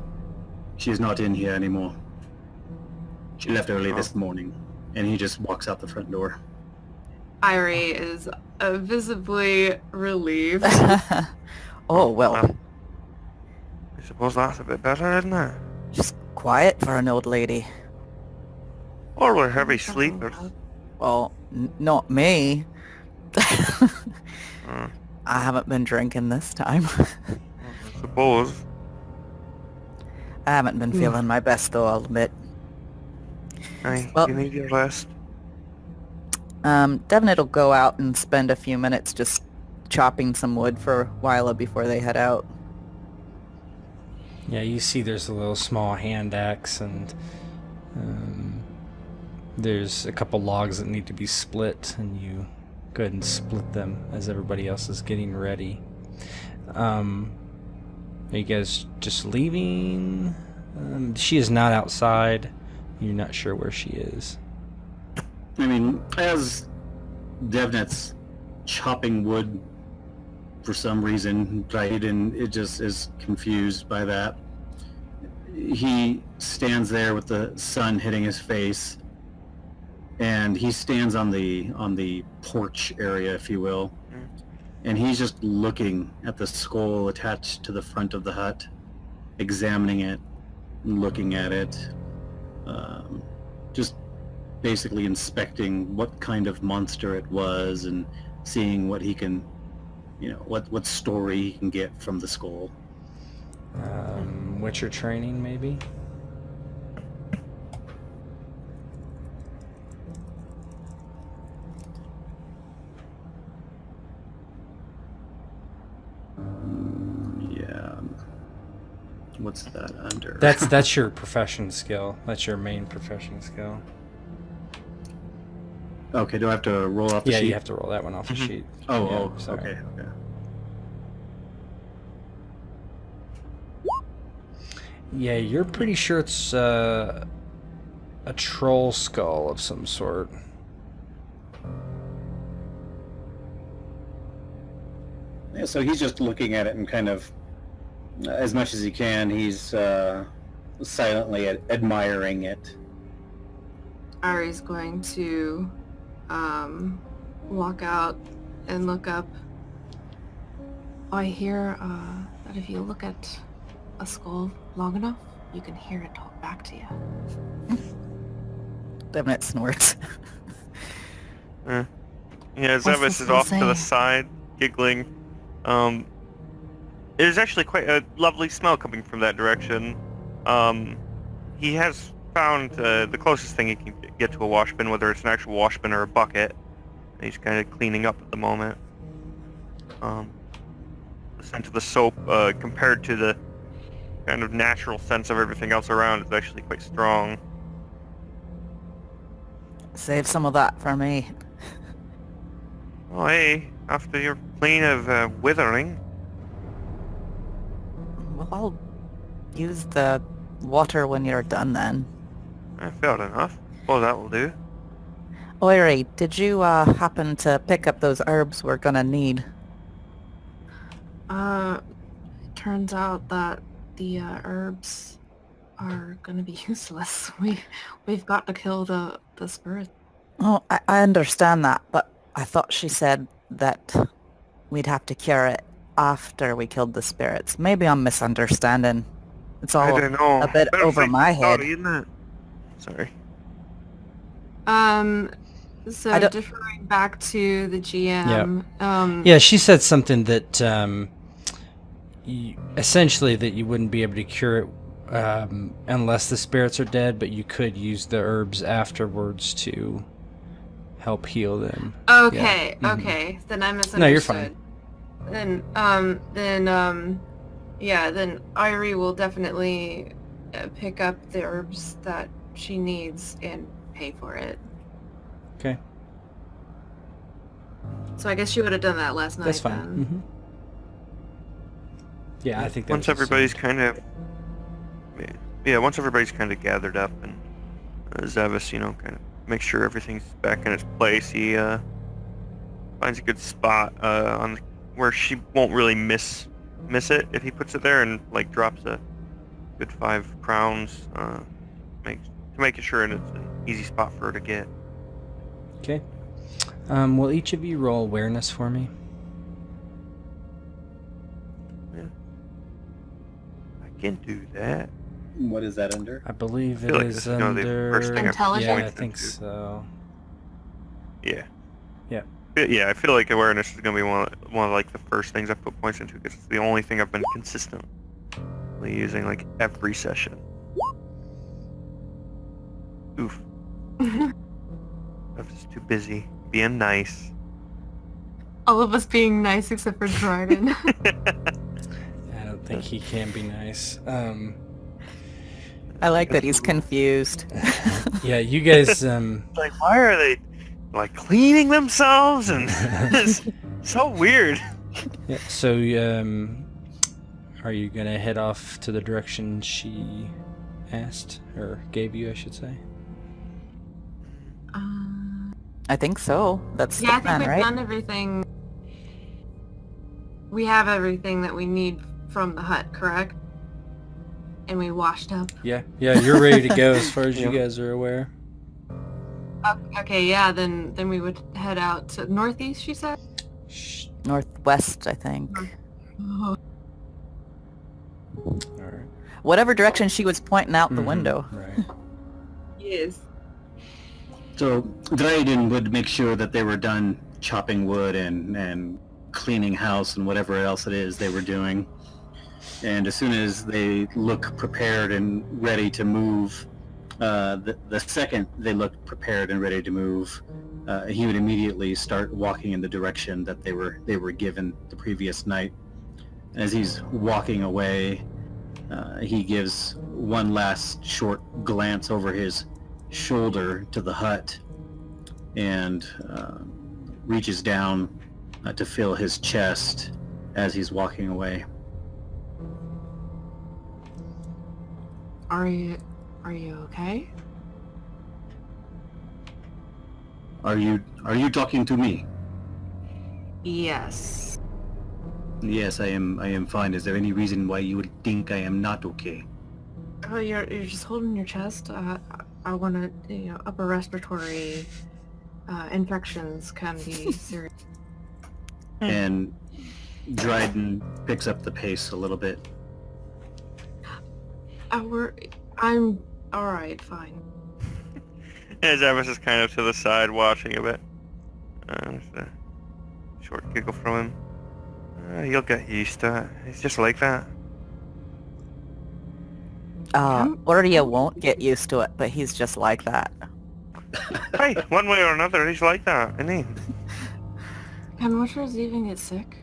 She's not in here anymore. She left early this morning. And he just walks out the front door. Eiry is visibly relieved. Oh, well, I suppose that's a bit better, isn't it? just quiet for an old lady. Or we're heavy sleepers. Well, not me. Uh, I haven't been drinking this time. I suppose. I haven't been feeling my best, though, I'll admit. Aye, Well- you need your rest. Devnet will go out and spend a few minutes just chopping some wood for Viola before they head out. Yeah, you see there's a little small hand axe, and there's a couple logs that need to be split, and you go ahead and split them as everybody else is getting ready. Are you guys just leaving? She is not outside. You're not sure where she is. I mean, as Devnet's chopping wood, for some reason, Drÿden, it just is confused by that. He stands there with the sun hitting his face, and he stands on the porch area, if you will, and he's just looking at the skull attached to the front of the hut, examining it, looking at it, just basically inspecting what kind of monster it was and seeing what he can, you know, what story he can get from the skull. Witcher training, maybe? Yeah. What's that under? That's your profession skill. That's your main profession skill. Okay, do I have to roll off the Yeah, sheet? you have to roll that one off the sheet. Yeah, sorry. Okay. Yeah, you're pretty sure it's a troll skull of some sort. Yeah, so he's just looking at it and kind of, as much as he can, he's silently admiring it. Eiry's going to walk out and look up. I hear that if you look at a skull long enough, you can hear it talk back to you. Devnet snorts. Yeah, What's Zavis this is one off to the say? side, giggling. There's actually quite a lovely smell coming from that direction. He has found the closest thing he can get to a wash bin, whether it's an actual wash bin or a bucket. He's kind of cleaning up at the moment. The scent of the soap compared to the kind of natural sense of everything else around is actually quite strong. Save some of that for me. Oh, hey, after your plane of withering. Well, I'll use the water when you're done then. Fair enough. Well, that will do. Eiry, did you happen to pick up those herbs we're gonna need? Turns out that the herbs are gonna be useless. We've got to kill the spirit. Oh, I understand that, but I thought she said that we'd have to cure it after we killed the spirits. Maybe I'm misunderstanding. It's all I don't know. a bit Better over say my head. sorry, isn't it? Sorry. So deferring back to the GM. Yeah, she said something that essentially that you wouldn't be able to cure it unless the spirits are dead, but you could use the herbs afterwards to help heal them. Okay, Yeah. okay. Then I misunderstood. No, you're fine. Then Eiry will definitely pick up the herbs that she needs and pay for it. Okay. So I guess she would have done that last night. That's fine. Then. Mm-hmm. Yeah, I think that's once everybody's kind of gathered up and Zavis, kind of makes sure everything's back in its place. He finds a good spot on where she won't really miss it if he puts it there, and like drops a good 5 crowns to make sure and it's an easy spot for her to get. Okay. Will each of you roll awareness for me? Yeah. I can do that. What is that under? I believe I feel it like is this is, the under... first thing Intelligence? Yeah, I pointed think to. so. Yeah. Yeah. Yeah, I feel like awareness is going to be one of like the first things I put points into, because it's the only thing I've been consistently using like every session. Oof. I'm just too busy being nice. All of us being nice except for Drÿden. I don't think he can be nice. I like that he's confused. Yeah, you guys... Like, why are they like cleaning themselves? And it's so weird. Yeah, so, are you gonna head off to the direction she asked, or gave you, I should say? I think so. That's Yeah, I the plan, think we've right? done everything. We have everything that we need from the hut, correct? And we washed up. Yeah, you're ready to go as far as you guys are aware. Okay, yeah, then we would head out to northeast, she said? Northwest, I think. Oh, Alright. Whatever direction she was pointing out the window. Right. yes. So Drÿden would make sure that they were done chopping wood and cleaning house and whatever else it is they were doing. And as soon as they look prepared and ready to move, the second they look prepared and ready to move, he would immediately start walking in the direction that they were given the previous night. As he's walking away, he gives one last short glance over his shoulder to the hut and reaches down to fill his chest as he's walking away. Are you okay? Are you talking to me? Yes. Yes, I am fine. Is there any reason why you would think I am not okay? Oh, you're just holding your chest. I want to, upper respiratory infections can be serious. And Drÿden picks up the pace a little bit. I'm all right, fine. Yeah, Zavis is kind of to the side watching a bit. Just a short giggle from him. You'll get used to it. He's just like that. Ordia won't get used to it, but he's just like that. Hey, one way or another, he's like that, isn't he? Can Mushers even get sick?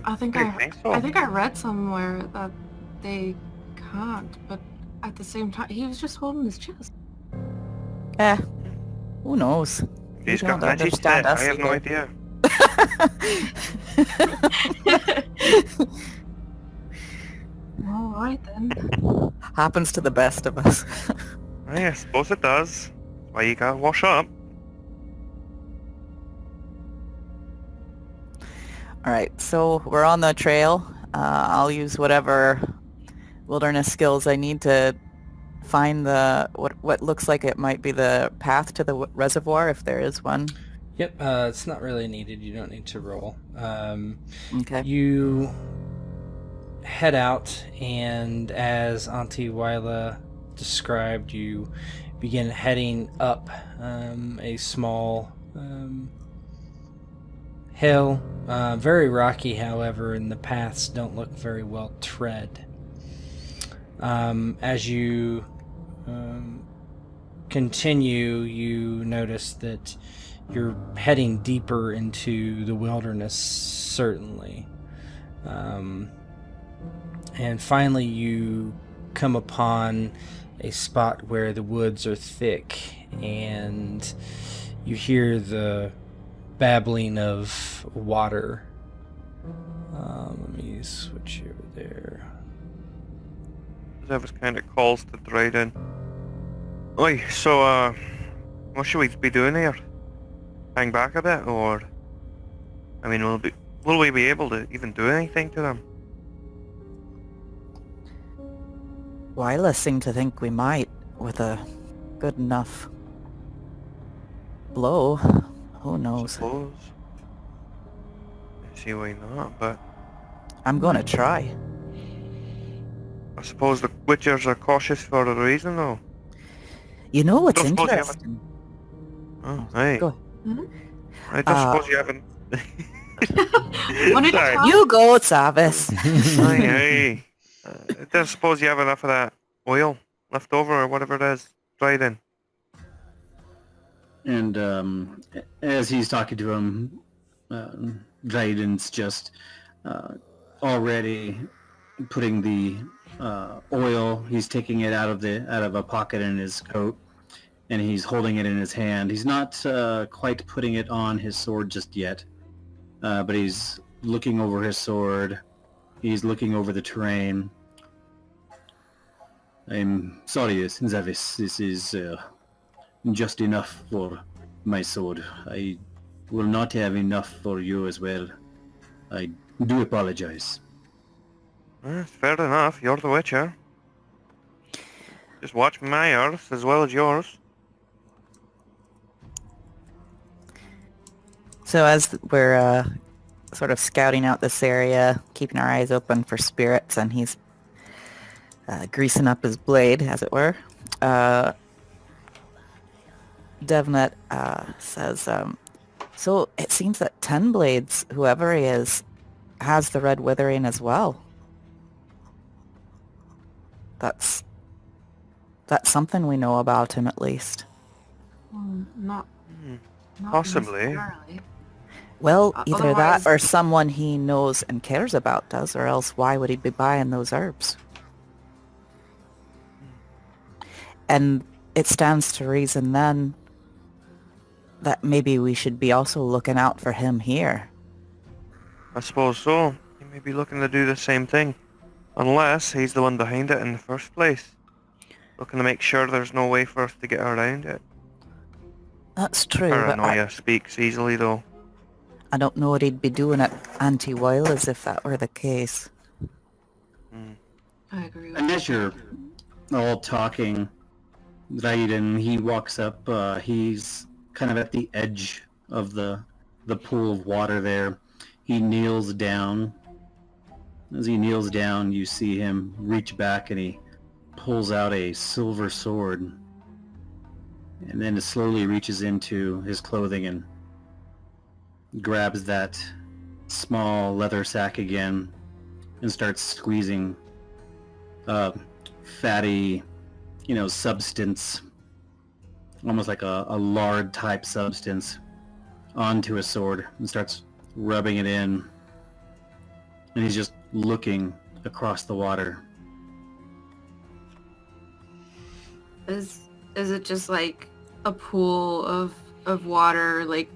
I think I read somewhere that they can't, but at the same time, he was just holding his chest. Who knows? He's You got don't magic understand set. us I have no either. idea. All right then. Happens to the best of us. I suppose it does. That's why you gotta wash up. Alright, so we're on the trail. I'll use whatever wilderness skills I need to find the what looks like it might be the path to the reservoir, if there is one. Yep, it's not really needed. You don't need to roll. Okay. You head out, and as Auntie Viola described, you begin heading up a small hill. Very rocky, however, and the paths don't look very well tread. As you continue, you notice that you're heading deeper into the wilderness, certainly. And finally you come upon a spot where the woods are thick, and you hear the babbling of water. Let me switch over there. Zavis kind of calls to Drÿden. Oi, so, what should we be doing here? Hang back a bit, or... I mean, will we be able to even do anything to them? Viola seemed to think we might, with a good enough blow. Who knows? Suppose. I see why not, but... I'm gonna try. I suppose the Witchers are cautious for a reason, though. You know what's Don't suppose you interesting? Oh, hey. Go I don't suppose you haven't... What did Sorry. You go, Zavis. Hey. I don't suppose you have enough of that oil left over, or whatever it is, Drÿden. And as he's talking to him, Drŷden's just already putting the oil. He's taking it out of a pocket in his coat, and he's holding it in his hand. He's not quite putting it on his sword just yet, but he's looking over his sword. He's looking over the terrain. I'm sorry, Zavis. This is just enough for my sword. I will not have enough for you as well. I do apologize. Fair enough, you're the Witcher. Just watch my earth as well as yours. So as we're sort of scouting out this area, keeping our eyes open for spirits, and he's greasing up his blade, as it were, Devnet says, so it seems that Ten Blades, whoever he is, has the Red Withering as well. That's something we know about him, at least. Not Possibly. necessarily. Well, either Otherwise- that or someone he knows and cares about does, or else why would he be buying those herbs? And it stands to reason then that maybe we should be also looking out for him here. I suppose so. He may be looking to do the same thing. Unless he's the one behind it in the first place. Looking to make sure there's no way for us to get around it. That's true, but Paranoia speaks easily, though. I don't know what he'd be doing at Auntie Viola's if that were the case. I agree with And you. as you're all talking, Drÿden, he walks up. He's kind of at the edge of the pool of water there. He kneels down. As he kneels down, you see him reach back and he pulls out a silver sword. And then it slowly reaches into his clothing and grabs that small leather sack again and starts squeezing fatty, substance, almost like a lard type substance, onto his sword and starts rubbing it in. and he's just looking across the water. Is it just like a pool of water? Like,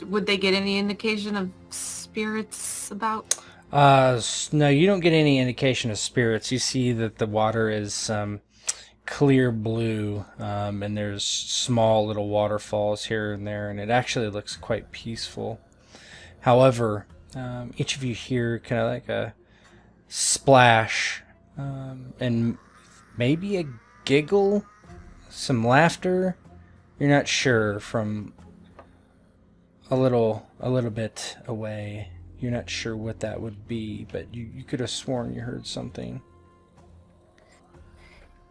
would they get any indication of spirits about? No, you don't get any indication of spirits. You see that the water is clear blue, and there's small little waterfalls here and there, and it actually looks quite peaceful. However, each of you hear kind of like a splash, and maybe a giggle, some laughter. You're not sure, from a little bit away. You're not sure what that would be, but you could have sworn you heard something.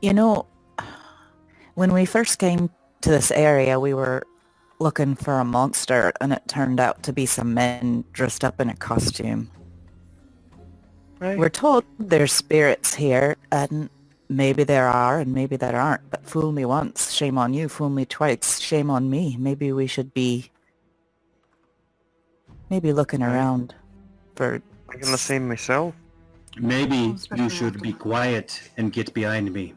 You know, when we first came to this area, we were looking for a monster, and it turned out to be some men dressed up in a costume. Right. We're told there's spirits here, and maybe there are, and maybe there aren't. But fool me once, shame on you. Fool me twice, shame on me. Maybe we should be looking around for... I'm gonna say myself. Maybe especially you should after- be quiet and get behind me.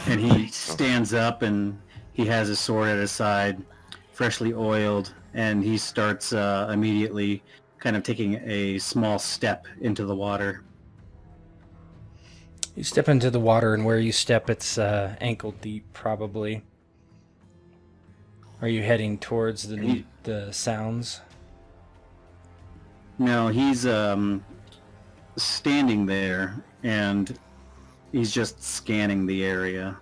And he stands up and he has his sword at his side, freshly oiled, and he starts immediately kind of taking a small step into the water. You step into the water, and where you step, it's ankle deep, probably. Are you heading towards the sounds? No, he's standing there, and he's just scanning the area.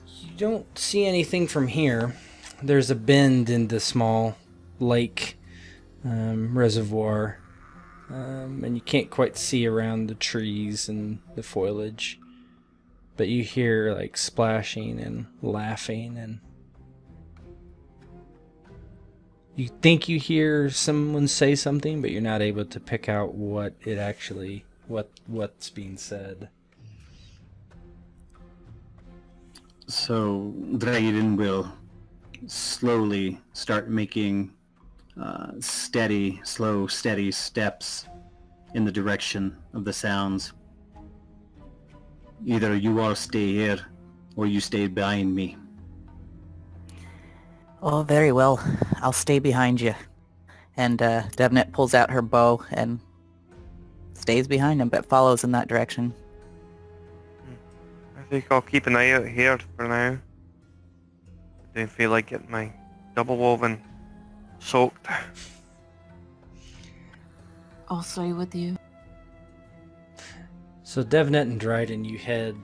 You don't see anything from here. There's a bend in the small lake reservoir, and you can't quite see around the trees and the foliage. But you hear like splashing and laughing, and you think you hear someone say something, but you're not able to pick out what it actually what's being said. So Drÿden will slowly start making slow, steady steps in the direction of the sounds. Either you all stay here, or you stay behind me. Oh, very well. I'll stay behind you. And Devnet pulls out her bow and stays behind him, but follows in that direction. I think I'll keep an eye out here for now. I don't feel like getting my double woven soaked. I'll stay with you. So Devnet and Drÿden, you head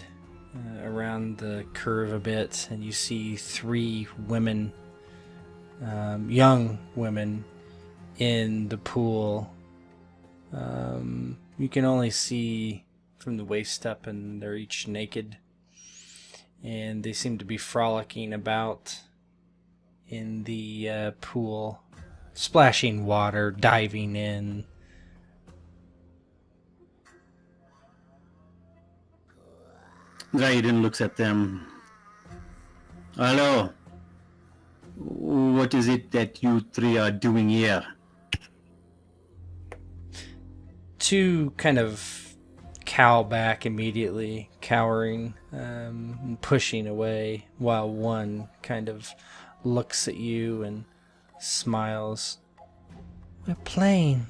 around the curve a bit, and you see 3 women, young women, in the pool. You can only see from the waist up, and they're each naked, and they seem to be frolicking about in the pool, splashing water, diving in. Drÿden looks at them. Hello. What is it that you 3 are doing here? 2 kind of cow back immediately, cowering, and pushing away, while 1 kind of looks at you and smiles. We're playing,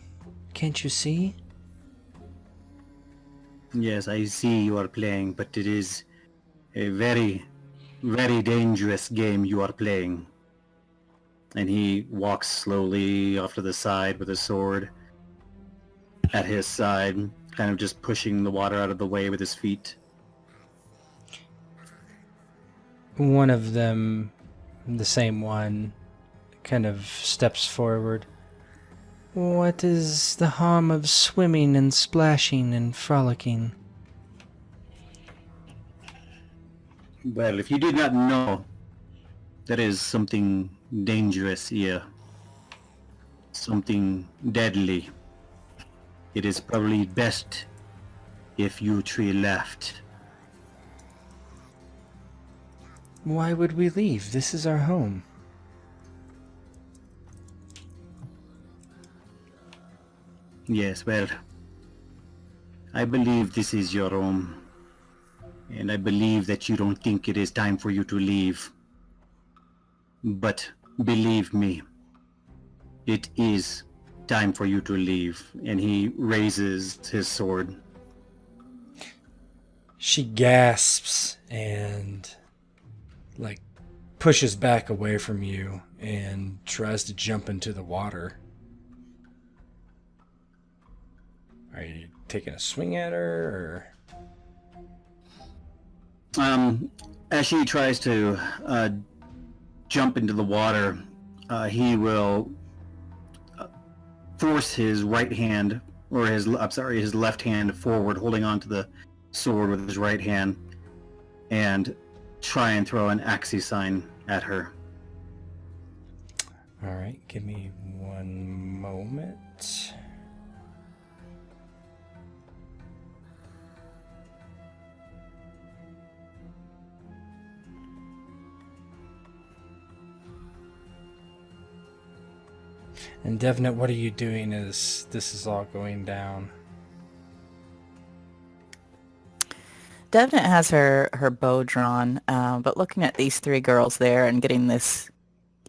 can't you see? Yes, I see you are playing, but it is a very, very dangerous game you are playing. And he walks slowly off to the side with his sword at his side, kind of just pushing the water out of the way with his feet. One of them, the same one, kind of steps forward. What is the harm of swimming and splashing and frolicking? Well, if you did not know, there is something dangerous here. Something deadly. It is probably best if you 3 left. Why would we leave? This is our home. Yes, well, I believe this is your home. And I believe that you don't think it is time for you to leave. But believe me, it is time for you to leave. And he raises his sword. She gasps and, like, pushes back away from you and tries to jump into the water. Are you taking a swing at her, or? As she tries to jump into the water, he will force his right hand, or his left hand forward, holding onto the sword with his right hand, and try and throw an axis sign at her. All right, give me one moment. And Devnet, what are you doing as this is all going down? Devnet has her bow drawn, but looking at these three girls there and getting this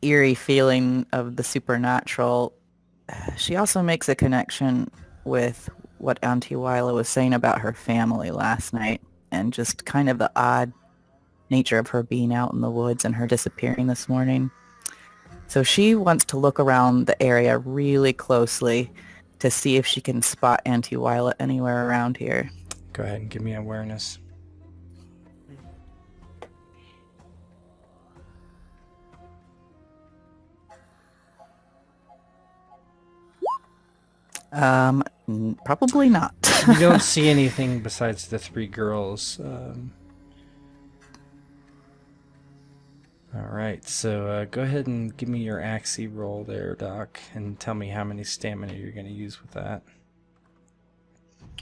eerie feeling of the supernatural, she also makes a connection with what Auntie Viola was saying about her family last night, and just kind of the odd nature of her being out in the woods and her disappearing this morning. So she wants to look around the area really closely to see if she can spot Auntie Viola anywhere around here. Go ahead and give me awareness. Probably not. You don't see anything besides the three girls. All right, so go ahead and give me your Axie roll there, Doc, and tell me how many stamina you're going to use with that.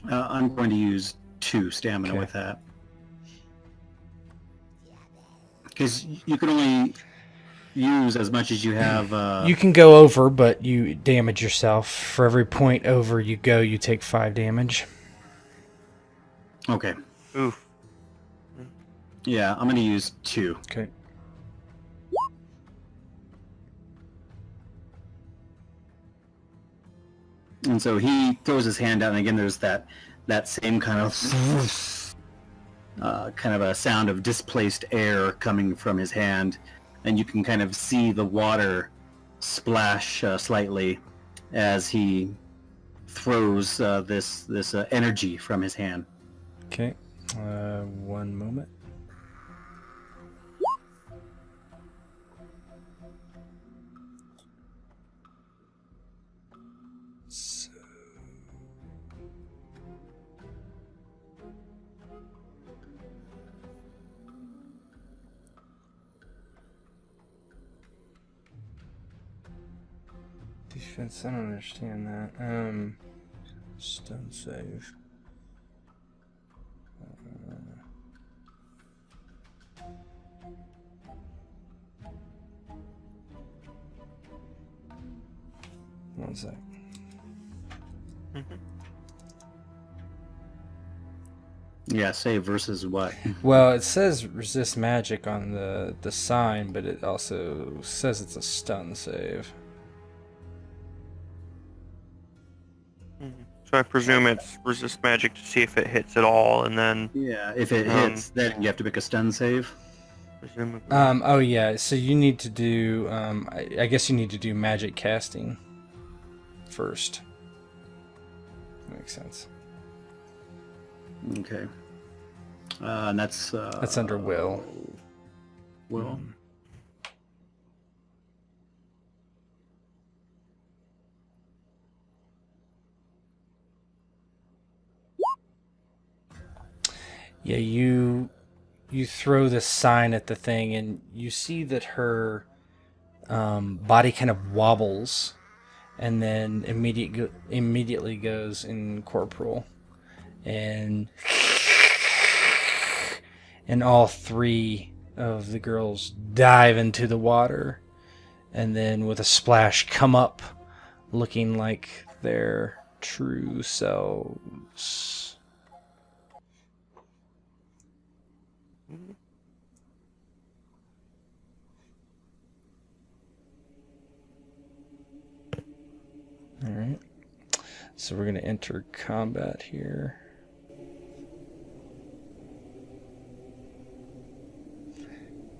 I'm going to use 2 stamina with that. Because you can only use as much as you have. You can go over, but you damage yourself. For every point over you go, you take 5 damage. Okay. Oof. Yeah, I'm going to use 2. Okay. And so he throws his hand out, and again, there's that same kind of a sound of displaced air coming from his hand, and you can kind of see the water splash slightly as he throws this energy from his hand. Okay. One moment. Defense, I don't understand that. Stun save. One sec. Yeah, save versus what? Well, it says resist magic on the sign, but it also says it's a stun save. So I presume it's resist magic to see if it hits at all, and then... Yeah, if it hits, then you have to make a stun save. Presumably. Oh yeah, so you need to do, I guess you need to do magic casting first. Makes sense. Okay. And that's under will. Will. Yeah, you throw this sign at the thing, and you see that her body kind of wobbles, and then immediately goes incorporeal, and all 3 of the girls dive into the water, and then with a splash come up, looking like they're true selves. All right. So we're going to enter combat here.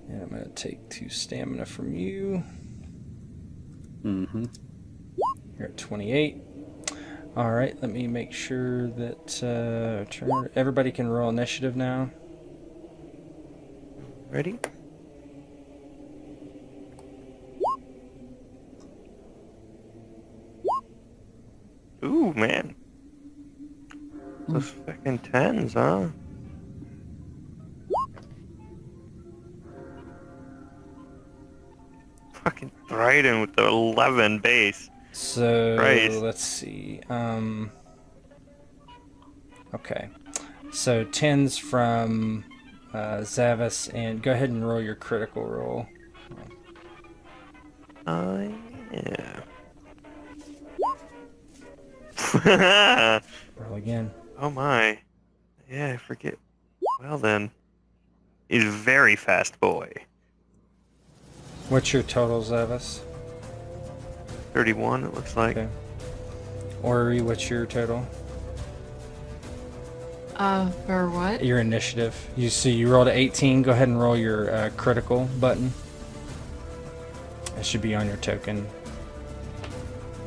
And I'm going to take 2 stamina from you. Mm-hmm. You're at 28. All right, let me make sure that everybody can roll initiative now. Ready? Ooh, man. Those fucking 10s, huh? Fucking Drÿden with the 11 base. So Christ. let's see. Okay. So 10s from Zavis, and go ahead and roll your critical roll. Yeah. Roll again. Oh my. Yeah, I forget. Well then. He's a very fast boy. What's your total, Zavis? 31, it looks like. Okay. Ori, what's your total? For what? Your initiative. You see, you rolled a 18. Go ahead and roll your critical button. It should be on your token.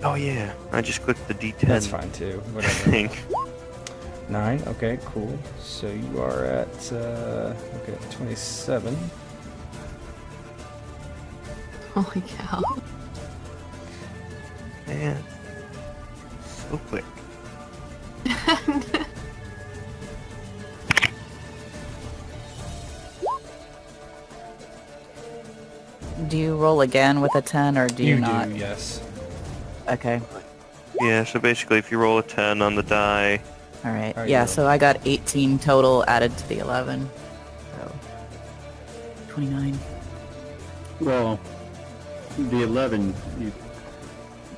Oh yeah, I just clicked the D10. That's fine too. I Whatever. think. 9. Okay, cool. So you are at 27. Holy cow. Man. So quick. Do you roll again with a 10 or do you, not? do, yes. Okay. Yeah, so basically if you roll a 10 on the die, All right. Alright, Yeah, you so I got 18 total added to the 11. So 29. Well, the 11, you,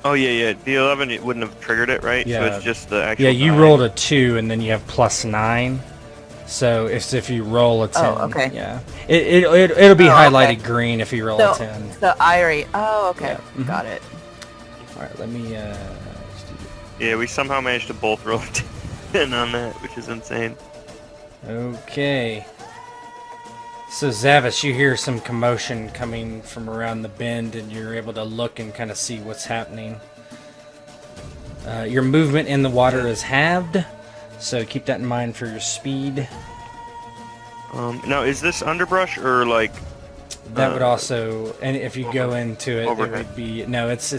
oh yeah, the 11 it wouldn't have triggered it, right? Yeah. So it's just the actual Yeah, you die. rolled a 2 and then you have plus 9. So if you roll a 10, okay. yeah, it'll be Oh, highlighted okay. green if you roll So, a 10. so Eiry. Oh, okay. Yeah, mhm. Got it. All right, let me let's do Yeah, we somehow managed to both roll a 10 on that, which is insane. Okay. So Zavis, you hear some commotion coming from around the bend, and you're able to look and kind of see what's happening. Your movement in the water is halved, so keep that in mind for your speed. Now, is this underbrush or like? That would also, and if you go into it, overhead. it would be no. It's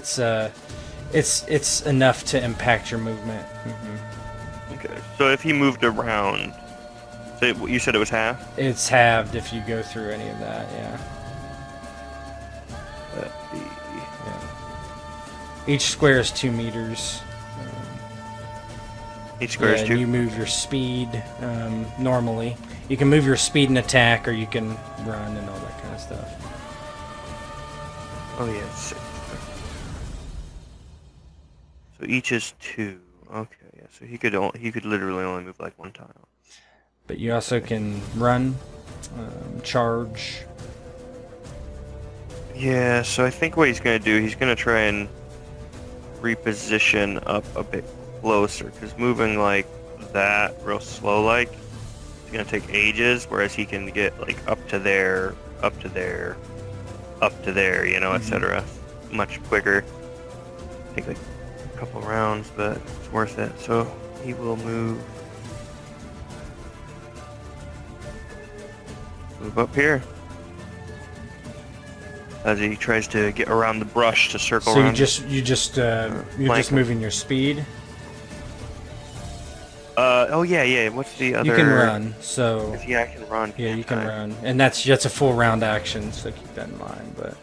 enough to impact your movement. Okay, so if he moved around, so you said it was half. It's halved if you go through any of that. Yeah. Each square is 2 meters. Each square is and 2. you move your speed normally. You can move your speed and attack, or you can run and all that kind of stuff. Oh yeah, 6. So each is 2. Okay, yeah. So he could literally only move like 1 tile. But you also can run, charge. Yeah. So I think what he's gonna do, he's gonna try and reposition up a bit closer, because moving like that real slow like it's gonna take ages, whereas he can get like up to there, you know, etc. much quicker. Take like a couple rounds, but it's worth it. So he will move up here as he tries to get around the brush to circle So around. you're just flank him. moving your speed. Oh yeah. What's the other? You can run. So Yeah, I can run. yeah, you can't can I? run, and that's a full round action. So keep that in mind. But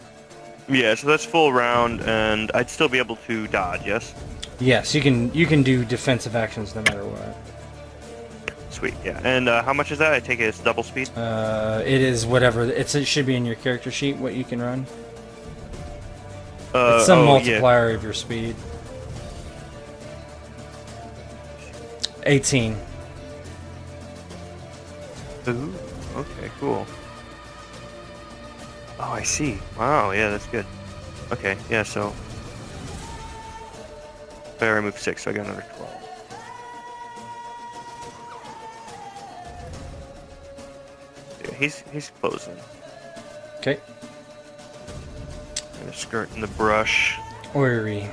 Yeah, so that's full round, and I'd still be able to dodge. Yes. yes, you can do defensive actions no matter what. Sweet. Yeah. And how much is that? I take it as double speed. It is whatever. It should be in your character sheet what you can run. It's some oh, multiplier of your speed. 18. Ooh, okay, cool. Oh, I see. Wow, yeah, that's good. Okay, yeah, so... I removed 6, so I got another 12. Yeah, he's closing. Okay. Kind of skirting the brush. Eiry.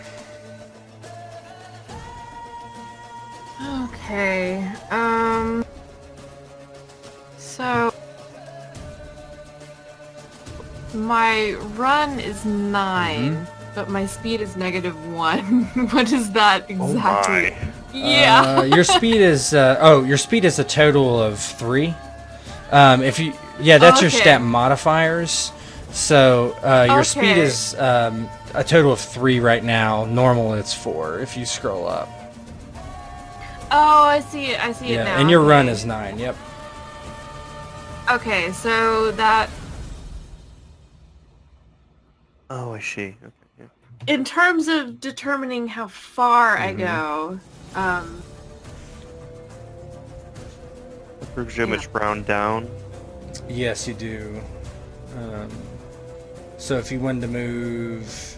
Okay. So my run is 9, but my speed is -1. What is that exactly? Oh Yeah. Your speed is your speed is a total of 3. If you that's your Okay. stat modifiers. So your speed Okay. is a total of 3 right now. Normal it's 4 if you scroll up. Oh, I see it. I see it now. And your run Okay. is 9. Yep. Okay, so that Oh, I see. Okay, yeah. in terms of determining how far I go, I presume it's round down. Yes, you do. So if you wanted to move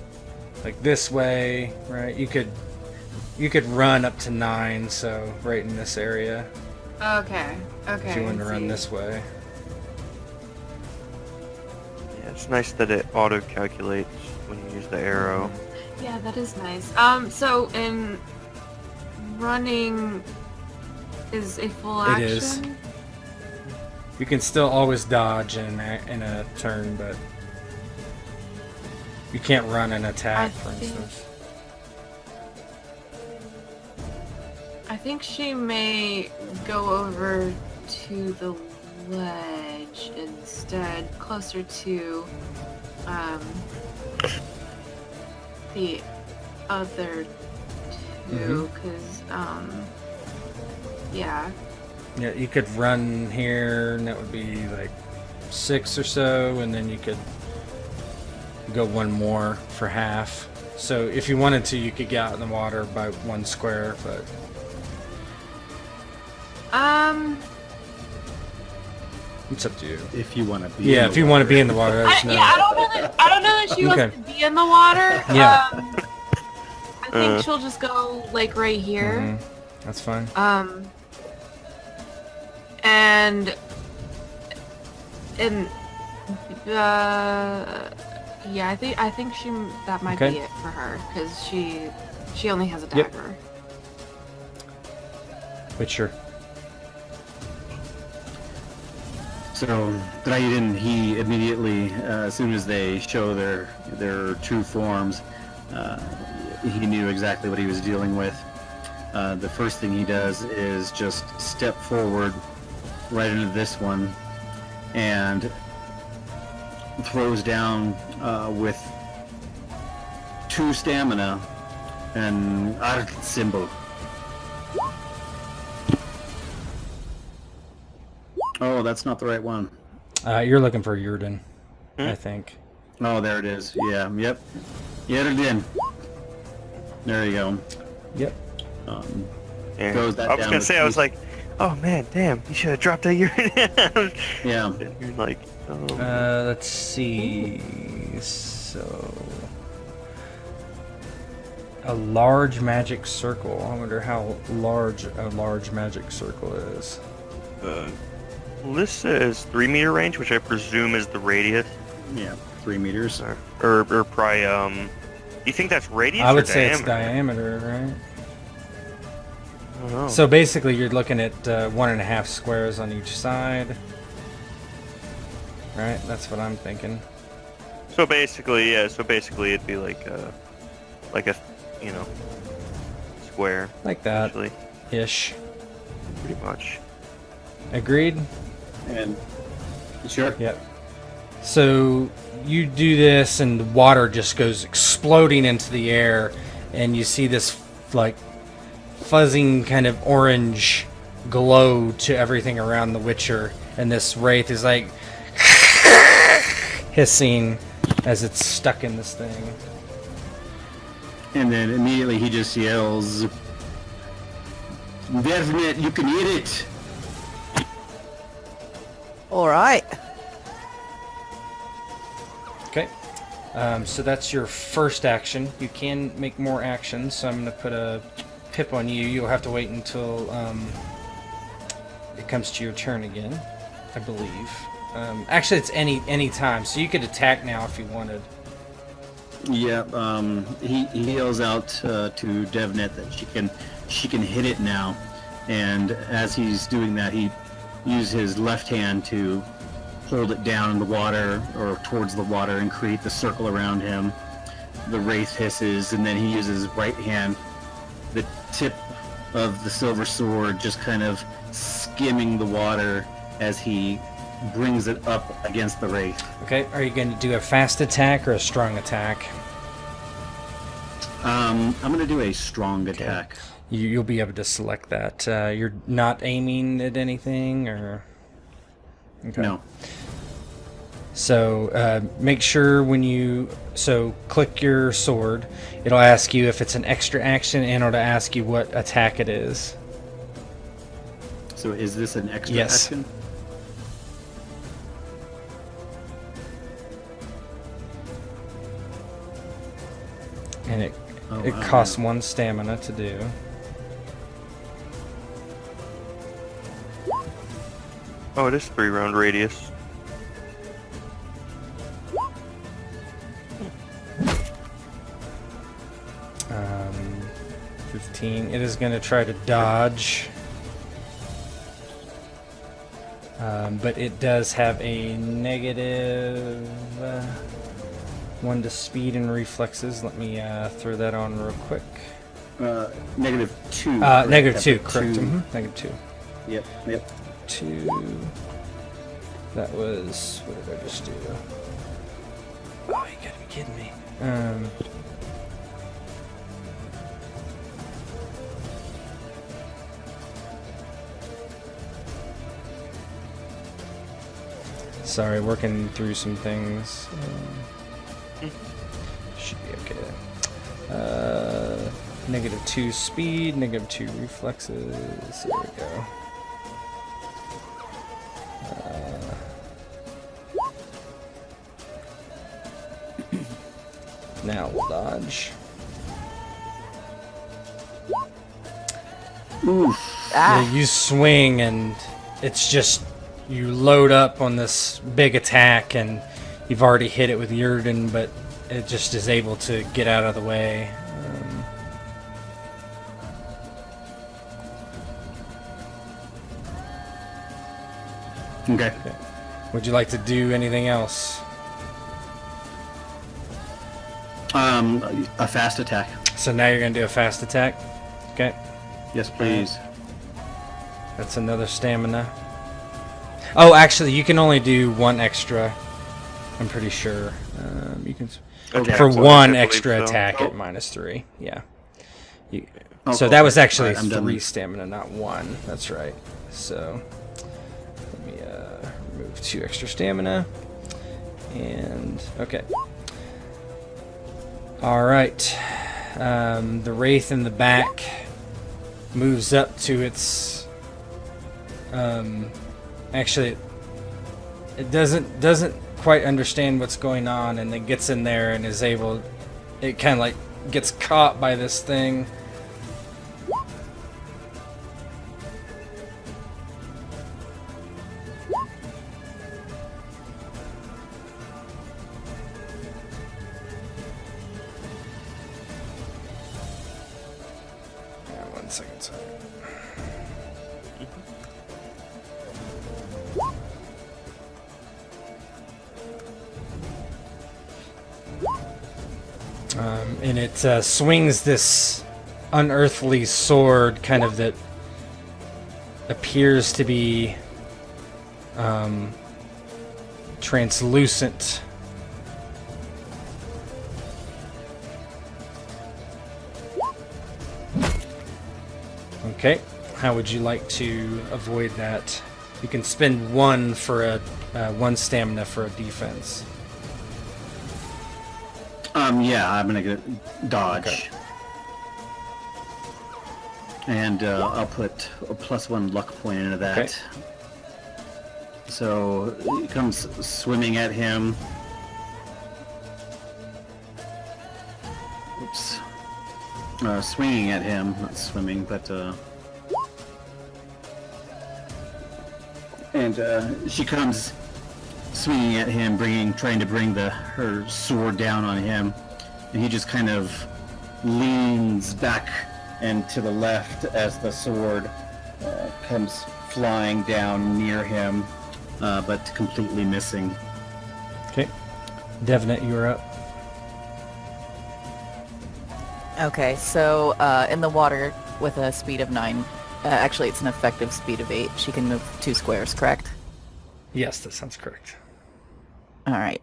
like this way, right? You could run up to 9. So right in this area. okay. If you wanted to I run see. this way. Yeah, it's nice that it auto-calculates when you use the arrow. Yeah, that is nice. So in running is a full It action? is. You can still always dodge in a turn, but you can't run an attack, for instance. I think she may go over to the ledge instead, closer to the other two, because yeah. Yeah, you could run here, and that would be like 6 or so, and then you could go 1 more for half. So if you wanted to, you could get out in the water by 1 square, but it's up to you. If you want to be. Yeah, if you want to be in the water, I there's no. I don't know that she Okay. wants to be in the water. Yeah. I think she'll just go like right here. Mhm. That's fine. And yeah, I think that might Okay. be it for her, because she only has a Yep. dagger. Witcher. So Drÿden, he immediately, as soon as they show their true forms, he knew exactly what he was dealing with. The first thing he does is just step forward right into this one and throws down with 2 stamina and r symbol. Oh, that's not the right one. You're looking for Drÿden, I think. Oh, there it is. Yeah, yep. Drÿden. There you go. Yep. Yeah. Throws that I was down gonna with say, I was 2 like, oh man, damn, you should have dropped that urine. Yeah. You're like, oh. Let's see. So, a large magic circle. I wonder how large a large magic circle is. This says 3 meter range, which I presume is the radius. Yeah, 3 meters. Or probably, you think that's radius I would or say diameter? it's diameter, right? I don't know. So basically, you're looking at 1.5 squares on each side. Right? That's what I'm thinking. So basically, yeah. So basically, it'd be like a, square. Like that. Actually, Ish. pretty much. Agreed? And sure. Yep. So you do this, and the water just goes exploding into the air, and you see this like fuzzing kind of orange glow to everything around the Witcher, and this wraith is like hissing as it's stuck in this thing. And then immediately he just yells, Devnet, you can eat it. All right. Okay. So that's your first action. You can make more actions, so I'm going to put a pip on you. You'll have to wait until it comes to your turn again, I believe. Actually, it's any time, so you could attack now if you wanted. Yeah, he yells out to Devnet that she can hit it now, and as he's doing that, he uses his left hand to hold it down in the water or towards the water and create the circle around him. The wraith hisses, and then he uses his right hand, the tip of the silver sword just kind of skimming the water as he brings it up against the wraith. Okay, are you going to do a fast attack or a strong attack? I'm going to do a strong attack. You'll be able to select that. You're not aiming at anything, or... Okay. No. So make sure when you... So click your sword. It'll ask you if it's an extra action, and it'll ask you what attack it is. So is this an extra Yes. action? And it wow. costs 1 stamina to do. Oh, it is 3-round radius. Um, 15. It is going to try to dodge. But it does have a negative 1 to speed and reflexes. Let me throw that on real quick. Negative 2. Negative 2, correct. 2. Negative 2. Yep. 2. That was... What did I just do? Oh, you gotta be kidding me. Sorry, working through some things. Should be okay. Negative 2 speed, negative 2 reflexes. There we go. Now we'll dodge. Oof. Yeah, you swing and it's just you load up on this big attack and you've already hit it with Drÿden, but it just is able to get out of the way. Okay. Would you like to do anything else? A fast attack. So now you're going to do a fast attack? Okay. Yes, please. That's another stamina. Oh, actually, you can only do 1 extra. I'm pretty sure. You can Okay. for So 1 I believe extra so. attack at -3. Yeah. So cool. that was actually Alright, I'm done. 3 stamina, not 1. That's right. So let me remove 2 extra stamina. And okay. All right. The wraith in the back moves up to its. Actually, it doesn't quite understand what's going on, and then gets in there and is able. It kind of like gets caught by this thing. Yeah, 1 second, sorry. And it swings this unearthly sword, kind of that appears to be translucent. Okay, how would you like to avoid that? You can spend 1 for a 1 stamina for a defense. Yeah, I'm gonna get dodge. Okay. And I'll put a +1 luck point into that. Okay. So he comes swimming at him. Oops. Swinging at him, not swimming, but and she comes swinging at him, trying to bring her sword down on him, and he just kind of leans back and to the left as the sword comes flying down near him, but completely missing. Okay. Devnet, you're up. Okay, so in the water with a speed of 9, actually it's an effective speed of 8. She can move 2 squares, correct? Yes, that sounds correct. All right.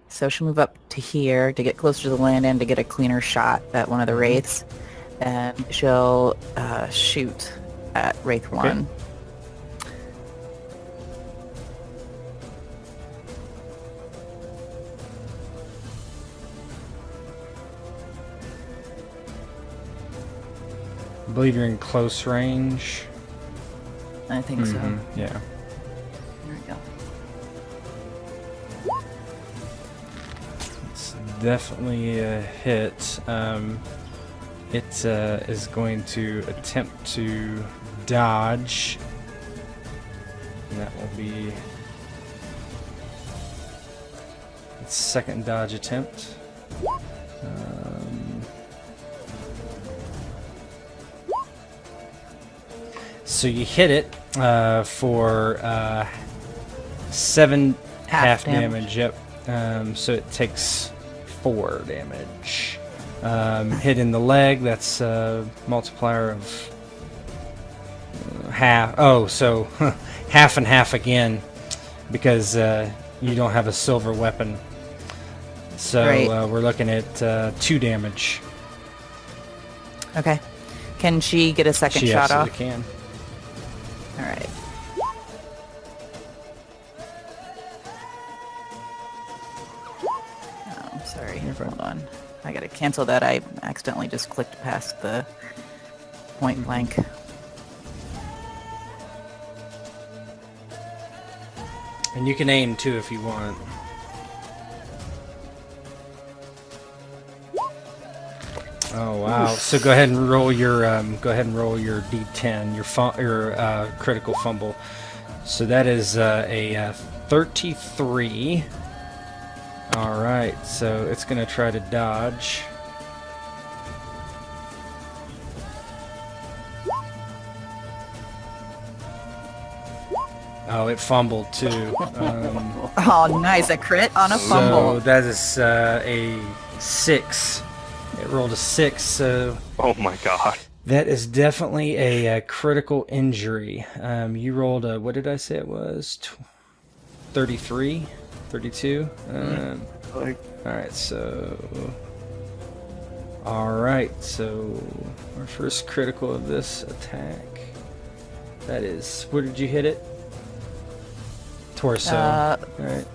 So she'll move up to here to get closer to the land and to get a cleaner shot at one of the wraiths, and she'll shoot at Wraith 1. I believe you're in close range. I think so. Yeah. There we go. It's definitely a hit. It is going to attempt to dodge. And that will be its second dodge attempt. So you hit it for 7 half damage. Yep. So it takes 4 damage. Hit in the leg. That's a multiplier of half. Oh, so half and half again, because you don't have a silver weapon. So Right. We're looking at 2 damage. Okay. Can she get a second She shot off? absolutely can. All right. Oh, I'm sorry. Hold on. I gotta cancel that. I accidentally just clicked past the point blank. And you can aim too if you want. Oh wow! So go ahead and roll your d10, your critical fumble. So that is a 33. All right, so it's gonna try to dodge. Oh, it fumbled too. Oh, nice. A crit on a fumble. So that is a 6. It rolled a 6, so... Oh my god. That is definitely a critical injury. You rolled a... What did I say it was? 33? 32? Alright, so... Alright, so... Our first critical of this attack. That is... Where did you hit it? Torso. Alright.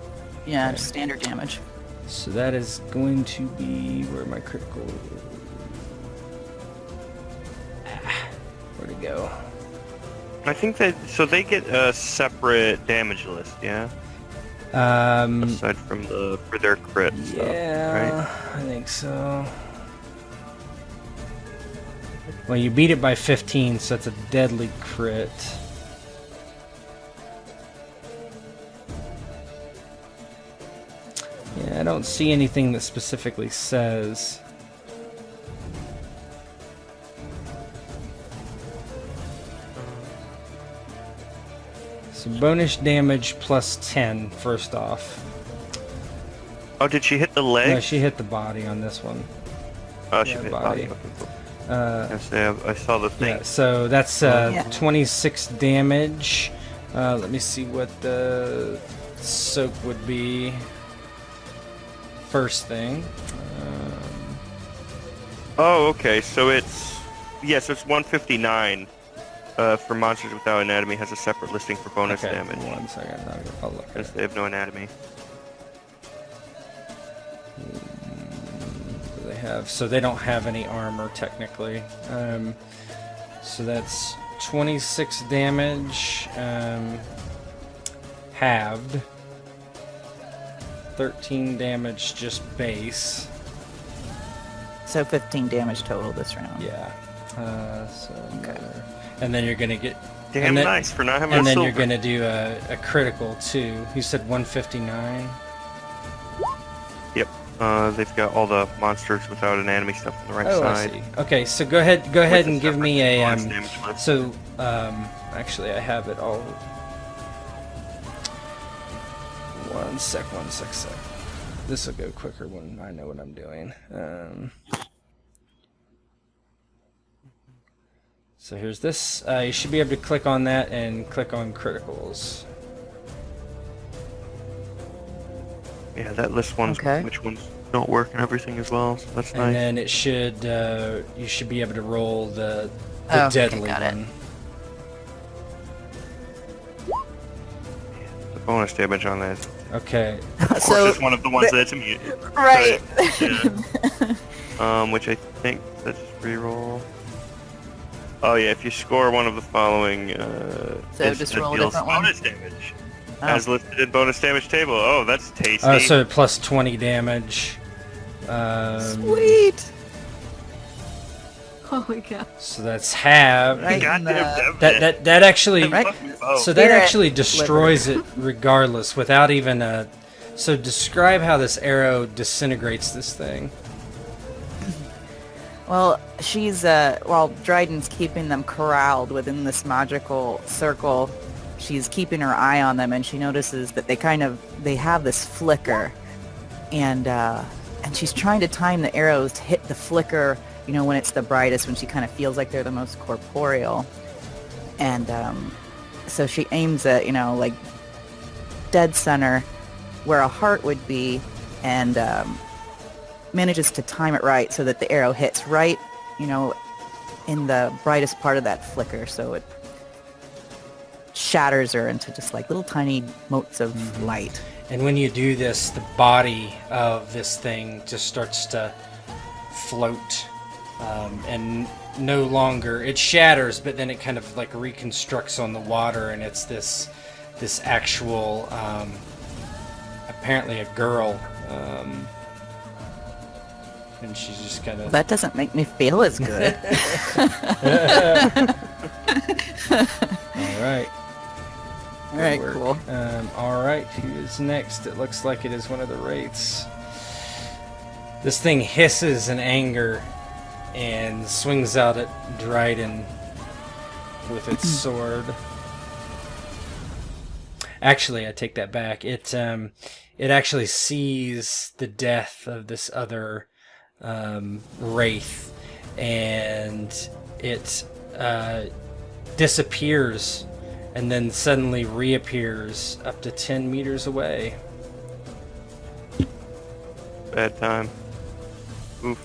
Yeah, Okay. just standard damage. So that is going to be where my critical. Where'd it go? I think that so they get a separate damage list, yeah. Aside from for their crit stuff, Yeah, right? I think so. Well, you beat it by 15, so that's a deadly crit. Yeah, I don't see anything that specifically says. So bonus damage plus 10, first off. Oh, did she hit the leg? No, she hit the body on this one. Oh, she yeah, hit body. body. Okay, cool. I saw the thing. Yeah, so that's 26 damage. Let me see what the soak would be. First thing. Oh, okay. So it's so it's 159 for monsters without anatomy. Has a separate listing for bonus Okay, damage. 1 second. I'll look at Because it. they have no anatomy. They have. So they don't have any armor technically. So that's 26 damage, halved. 13 damage just base. So 15 damage total this round. Yeah. And then you're gonna get. Damn nice for not having a And then silver. you're gonna do a critical too. You said 159. Yep. They've got all the monsters without an enemy stuff on the right Oh, side. I see. Okay, so go ahead and give me a bonus damage list. so actually I have it all. One sec. This will go quicker when I know what I'm doing. So here's this. You should be able to click on that and click on criticals. Yeah, that lists ones, Okay. which ones don't work and everything as well, so that's And nice. then it should you should be able to roll the Oh, okay, deadly got it. one. The bonus damage on that, Okay. of course, So, is one of the ones that's immune. right. Yeah. Which I think that's reroll. Oh yeah, if you score one of the following, So just roll a deals different one? bonus damage. Oh. As listed in bonus damage table. Oh, that's tasty. So plus 20 damage. Sweet. Oh my god. So that's half. Right. Goddamn in That actually. Right. So that Hear it. actually destroys it regardless, without even a. So describe how this arrow disintegrates this thing. Well, she's while Drŷden's keeping them corralled within this magical circle, she's keeping her eye on them, and she notices that they have this flicker, and she's trying to time the arrows to hit the flicker, you know, when it's the brightest, when she kind of feels like they're the most corporeal, and so she aims at, you know, like dead center where a heart would be, and manages to time it right so that the arrow hits right, you know, in the brightest part of that flicker, so it shatters her into just like little tiny motes of light. And when you do this, the body of this thing just starts to float, and no longer it shatters, but then it kind of like reconstructs on the water, and it's this actual apparently a girl. And she's just kind of... That doesn't make me feel as good. Alright. Alright, cool. Alright, who is next? It looks like it is one of the wraiths. This thing hisses in anger and swings out at Drÿden with its sword. Actually, I take that back. It actually sees the death of this other wraith, and it disappears and then suddenly reappears up to 10 meters away. Bad time. Oof.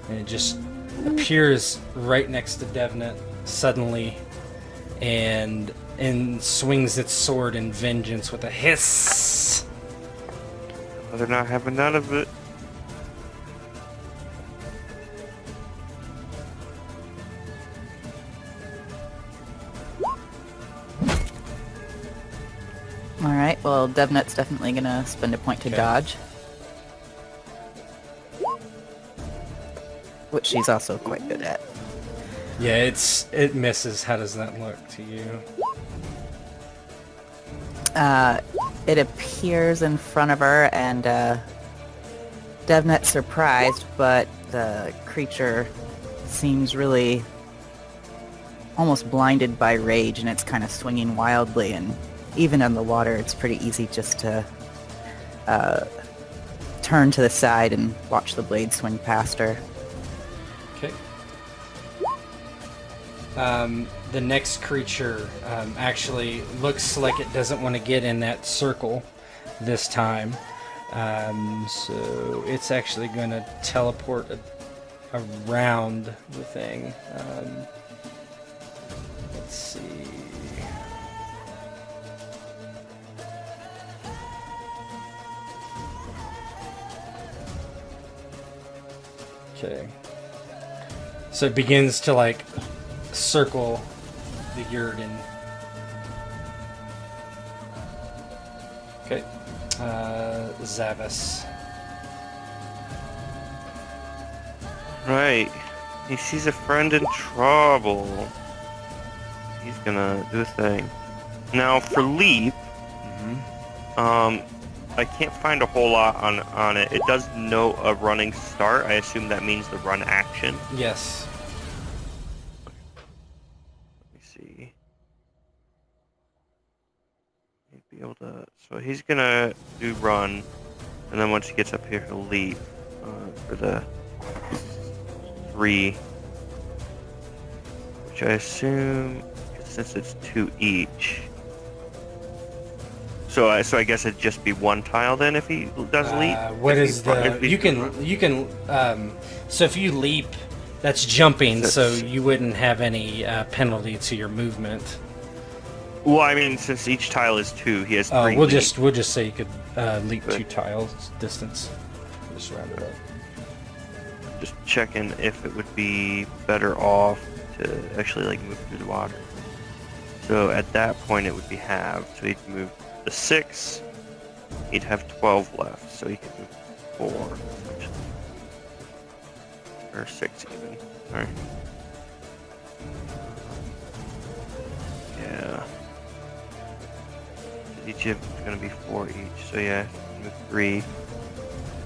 And it just appears right next to Devnet suddenly, and swings its sword in vengeance with a hiss. They're not having none of it. Alright, well, Devnet's definitely gonna spend a point to Okay. dodge. Which she's also quite good at. Yeah, it misses. How does that look to you? It appears in front of her, and Devnet's surprised, but the creature seems really almost blinded by rage, and it's kind of swinging wildly, and even in the water, it's pretty easy just to turn to the side and watch the blade swing past her. Okay. The next creature actually looks like it doesn't want to get in that circle this time. So it's actually going to teleport around the thing. Let's see. Okay. So it begins to like circle the Drÿden. Okay. Zavis. Right. He sees a friend in trouble. He's gonna do a thing. Now for leap, I can't find a whole lot on it. It does note a running start. I assume that means the run action. Yes. Let me see. He'd be able to. So he's gonna do run, and then once he gets up here, he'll leap for the 3, which I assume, since it's 2 each. So I guess it'd just be 1 tile then if he does leap. What is the? You can. So if you leap, that's jumping. So you wouldn't have any penalty to your movement. Well, I mean, since each tile is 2, he has 3. Oh, we'll just say you could leap 2 tiles distance. Just round it up. Just checking if it would be better off to actually like move through the water. So at that point, it would be halved. So he'd move the 6. He'd have 12 left, so he could move 4, or 6 even. All right. Yeah. Each of them is going to be 4 each. So yeah, move 3.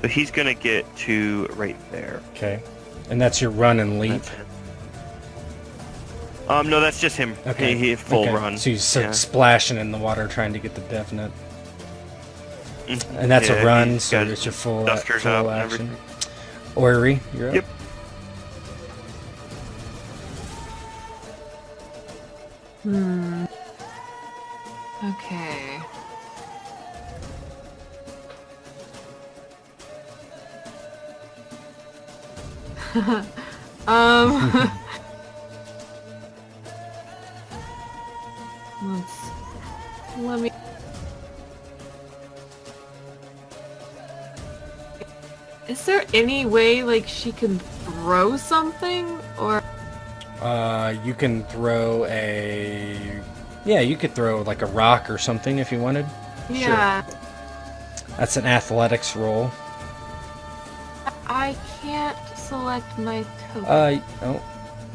So he's going to get to right there. Okay. And that's your run and leap. No, that's just him. Okay. He full run. So he's splashing in the water trying to get the Devnet. And that's a run, so it's your full action. Eiry, you're up. Yep. Okay. Let me. Is there any way, like, she can throw something, or? You can throw a. Yeah, you could throw like a rock or something if you wanted. Yeah. Sure. That's an athletics roll. I can't select my token.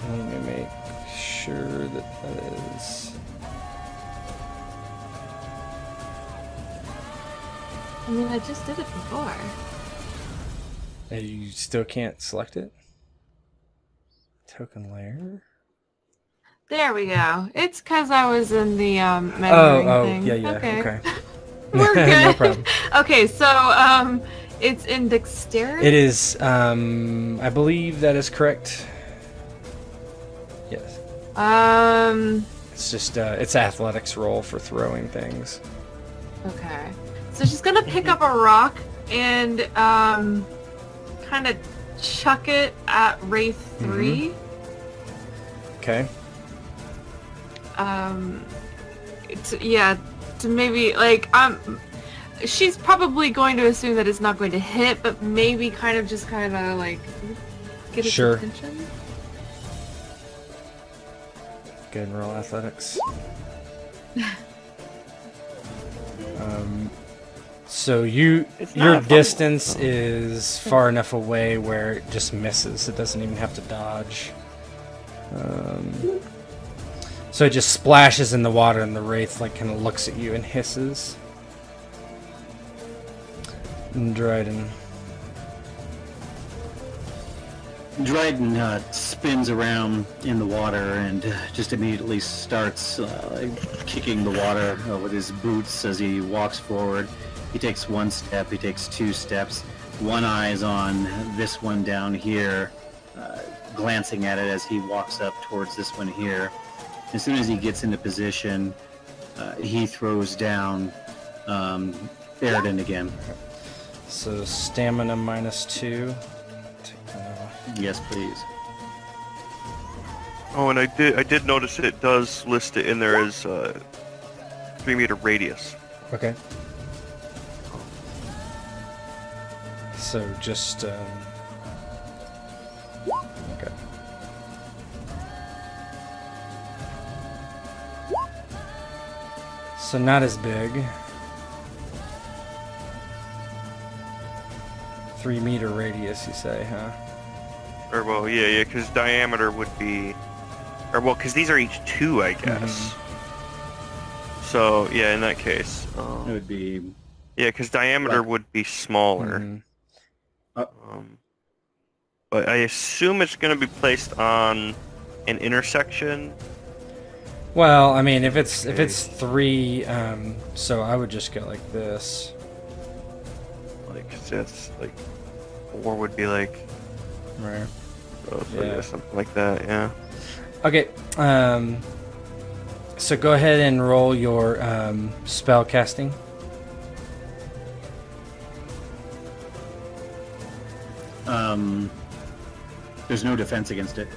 Let me make sure that is. I mean, I just did it before. You still can't select it? Token layer? There we go. It's because I was in the memory thing. Yeah, okay. We're good. No problem. Okay, so it's in dexterity? It is, I believe that is correct. Yes. It's just, it's athletics roll for throwing things. Okay. So she's gonna pick up a rock and kind of chuck it at Wraith 3. Okay. To maybe, like, she's probably going to assume that it's not going to hit, but maybe kind of like get its attention. Go ahead and roll athletics. So your distance is far enough away where it just misses. It doesn't even have to dodge. So it just splashes in the water, and the wraith like kind of looks at you and hisses. And Drÿden. Drÿden spins around in the water and just immediately starts kicking the water with his boots as he walks forward. He takes 1 step, he takes 2 steps. One eye's on this one down here, glancing at it as he walks up towards this one here. As soon as he gets into position, he throws down Drÿden again. So stamina -2. Take that off. Yes, please. Oh, and I did notice it does list it in there as 3-meter radius. Okay. So just So not as big. 3 meter radius, you say, huh? Or, well, yeah, because diameter would be... Or, well, because these are each 2, I guess. So, yeah, in that case... It would be... Yeah, because diameter would be smaller. But I assume it's going to be placed on an intersection. Well, I mean, if it's 3, so I would just go like this. Like, 'cause that's like 4 would be like, Right. so yeah, something like that. Yeah. Okay. So go ahead and roll your spell casting. There's no defense against it.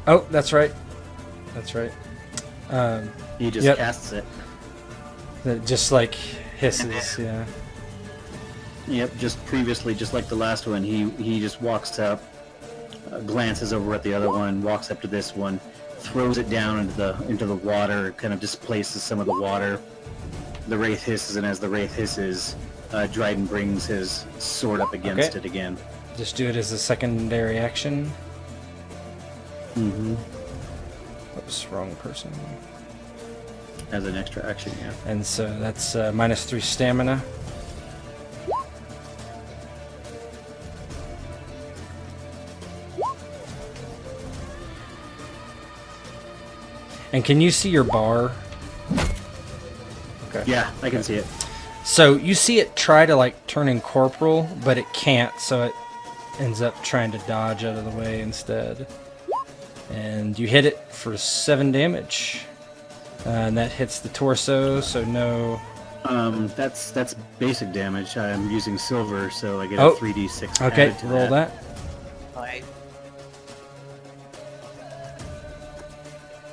Oh, that's right. That's right. He just casts it. It just like hisses, yeah. Yep, just previously, just like the last one, he just walks up, glances over at the other one, walks up to this one, throws it down into the water, kind of displaces some of the water. The wraith hisses, and as the wraith hisses, Drÿden brings his sword up against it again. Just do it as a secondary action. Mm-hmm. Oops, wrong person. As an extra action, yeah. And so that's -3 stamina. And can you see your bar? Okay. Yeah, I can see it. So you see it try to like turn incorporeal, but it can't, so it ends up trying to dodge out of the way instead. And you hit it for 7 damage. And that hits the torso, so no... That's basic damage. I'm using silver, so I get Oh. a 3d6 Okay, added to roll that.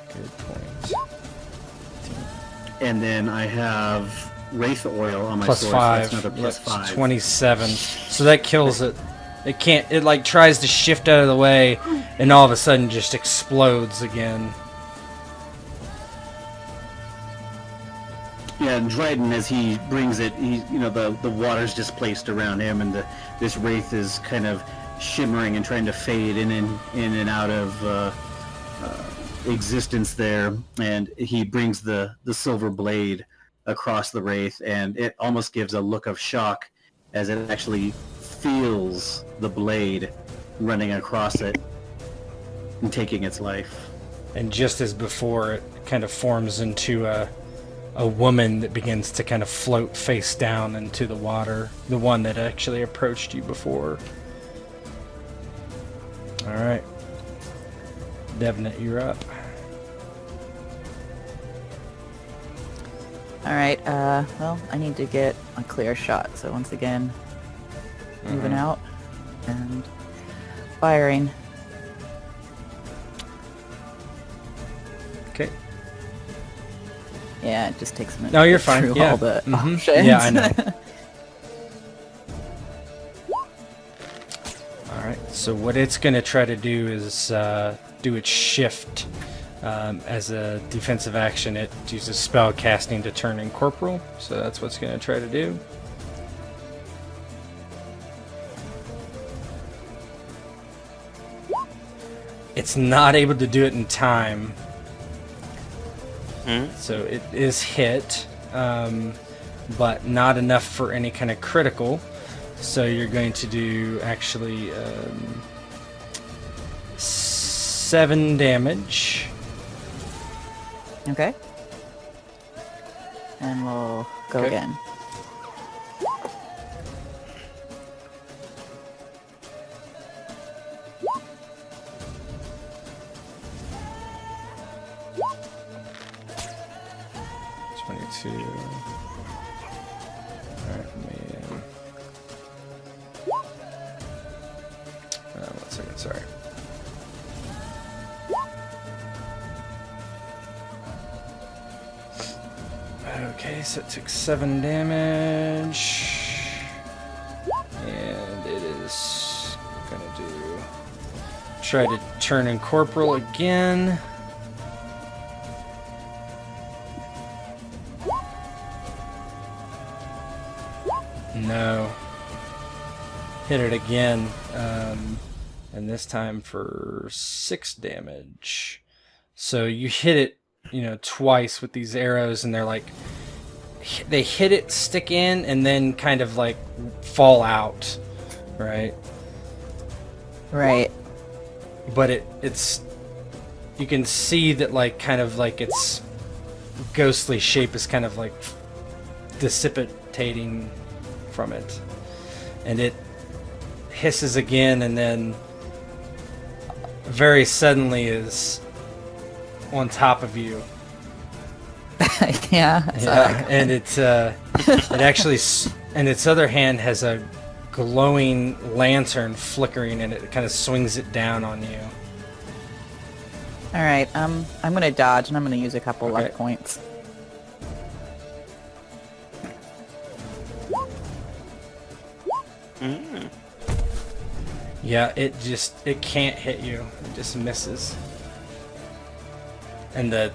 Good point. And then I have wraith oil on my Plus sword, 5. so that's another plus Yep, 5. 27. So that kills it. It can't... It like tries to shift out of the way, and all of a sudden just explodes again. Yeah, and Drÿden, as he brings it, the water's displaced around him, and this wraith is kind of shimmering and trying to fade in and out of existence there. And he brings the silver blade across the wraith, and it almost gives a look of shock as it actually feels the blade running across it and taking its life. And just as before, it kind of forms into a woman that begins to kind of float face down into the water. The one that actually approached you before. Alright. Devnet, you're up. Alright, well, I need to get a clear shot, so once again, moving out and firing. Okay. Yeah, it just takes a minute. No, to you're get fine. through Yeah. all the Mhm. options. Yeah, I know. Alright, so what it's going to try to do is do its shift. As a defensive action, it uses spell casting to turn incorporeal, so that's what's going to try to do. It's not able to do it in time, so it is hit, but not enough for any kind of critical. So you're going to do actually 7 damage. Okay. And we'll go Okay. again. Alright, man. 1 second, sorry. Okay, so it took 7 damage. And it is gonna try to turn incorporeal again. No. Hit it again, and this time for 6 damage. So you hit it, twice with these arrows, and they're like, they hit it, stick in, and then kind of like fall out, right? Right. But it's, you can see that like kind of like its ghostly shape is kind of like dissipating from it, and it hisses again, and then very suddenly is on top of you. Yeah. And it actually, and its other hand has a glowing lantern flickering, and it kind of swings it down on you. All right. I'm gonna dodge, and I'm gonna use a couple luck points. Yeah, it can't hit you. It just misses. And the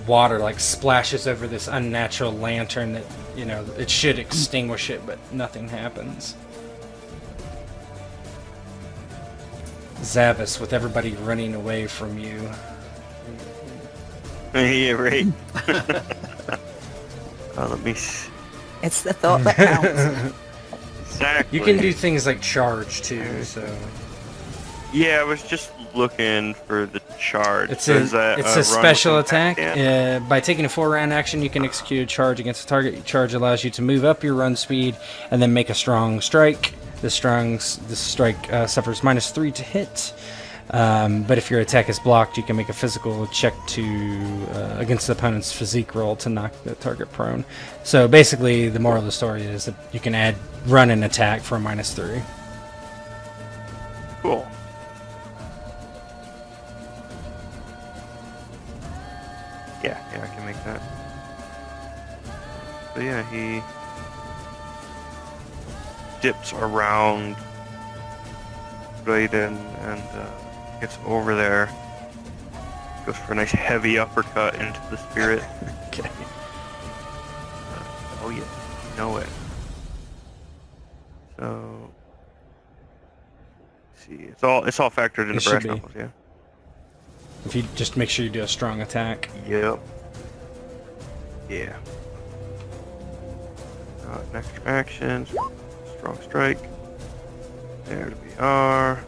water like splashes over this unnatural lantern that, it should extinguish it, but nothing happens. Zavis, with everybody running away from you. Yeah, right. Let me... It's the thought that counts. Exactly. You can do things like charge too, so... Yeah, I was just looking for the charge. It's So a, is that it's a a special attack. Yeah. By taking a 4-round action, you can execute a charge against a target. Charge allows you to move up your run speed and then make a strong strike. This strike suffers -3 to hit. But if your attack is blocked, you can make a physical check against the opponent's physique roll to knock the target prone. So basically, the moral of the story is that you can add run and attack for a -3. Cool. Yeah, I can make that. So yeah, he dips around Drÿden and gets over there. Goes for a nice heavy uppercut into the spirit. Okay. Oh yeah, you know it. So let's see, it's all factored into It should brass be. knuckles, yeah. If you just make sure you do a strong attack. Yep. Yeah. Next action, strong strike. There we are.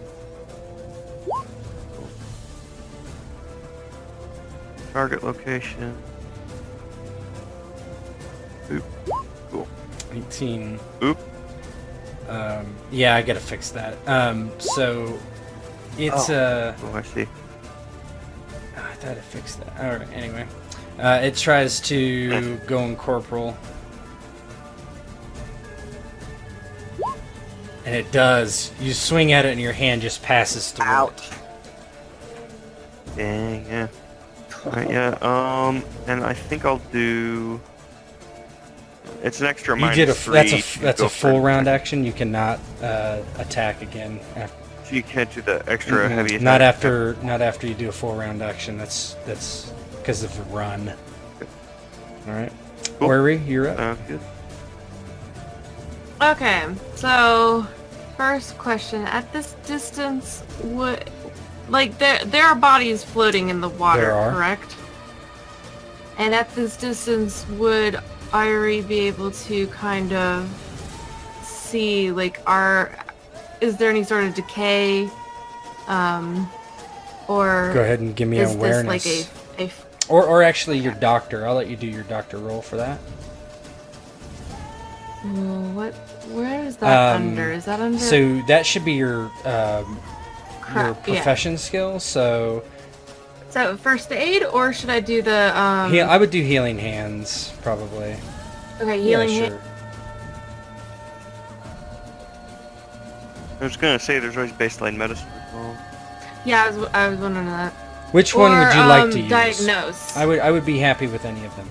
Target location. Oop. Cool. 18. Oop. Yeah, I gotta fix that. So it's Oh, I see. I thought I fixed that. Alright, anyway. It tries to go in corporal. And it does. You swing at it and your hand just passes through. Ouch. Dang, yeah. Alright, yeah, and I think I'll do... It's an extra You did -3. that's a full round action. You cannot attack again. So you can't do the extra heavy attack? Not after you do a full round action. That's because of the run. Alright. Cool. Eiry, you're up. Sounds good. Okay, so first question: at this distance, would there are bodies floating in the water, There are. correct? And at this distance, would Eiry be able to kind of see is there any sort of decay, or Go ahead and give me is awareness. this like a Or actually your doctor. I'll let you do your doctor roll for that. where is that under? Is that under? So that should be your Yeah. profession skill. So So first aid, or should I do the I would do healing hands probably. Okay, healing yeah, hand. sure. I was gonna say there's always baseline medicine as well. Yeah, I was wondering that. Which one would you like to use? Diagnose. I would be happy with any of them.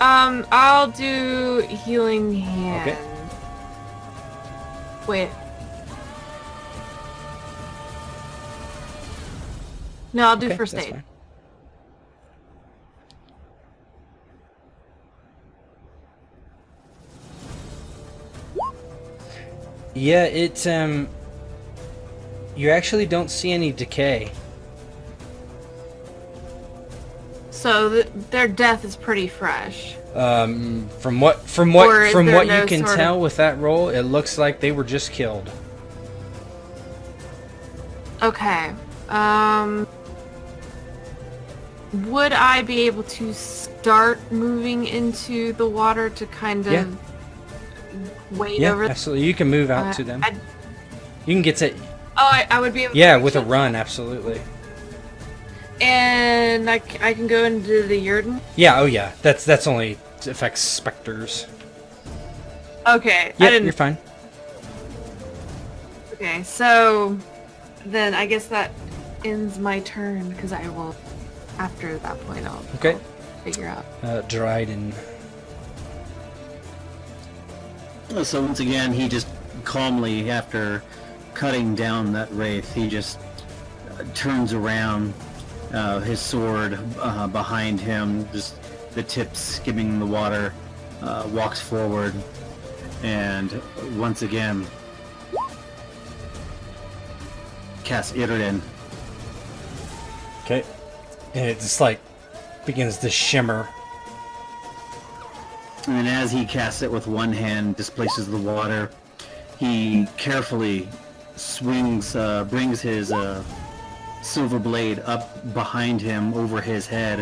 I'll do healing hand. Okay. Wait. No, I'll do Okay, first that's aid. fine. Yeah, it you actually don't see any decay. So their death is pretty fresh. From what Or is there you no can sort tell of- with that roll, it looks like they were just killed. Okay. Would I be able to start moving into the water to kind of Yeah. wade Yeah, over? absolutely. You can move out to them. I'd- You can get to I would be able yeah to with a reach it. run, absolutely. And I can go into the Drÿden? Yeah, oh yeah. That's only affects specters. Okay, Yeah, I didn't... you're fine. Okay, so then I guess that ends my turn, because I will, after that point, I'll figure out. Drÿden. So once again, he just calmly, after cutting down that wraith, he just turns around, his sword behind him, just the tip skimming the water, walks forward, and once again casts Drÿden. Okay. And it just like begins to shimmer. And as he casts it with one hand, displaces the water, he carefully swings, brings his silver blade up behind him over his head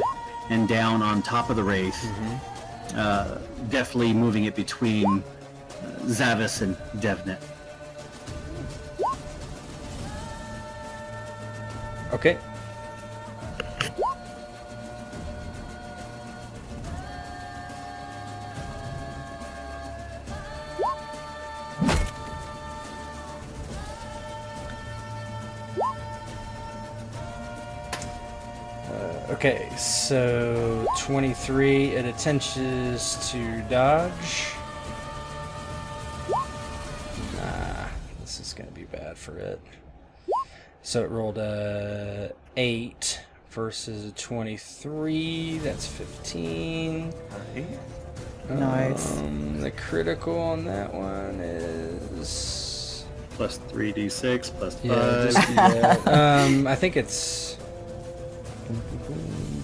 and down on top of the wraith, deftly moving it between Zavis and Devnet. Okay. Okay, so 23, it attempts to dodge. Nah, this is gonna be bad for it. So it rolled a 8 versus a 23, that's 15. Nice. The critical on that one is... Plus 3d6, plus 5. Yeah, just do that. I think it's...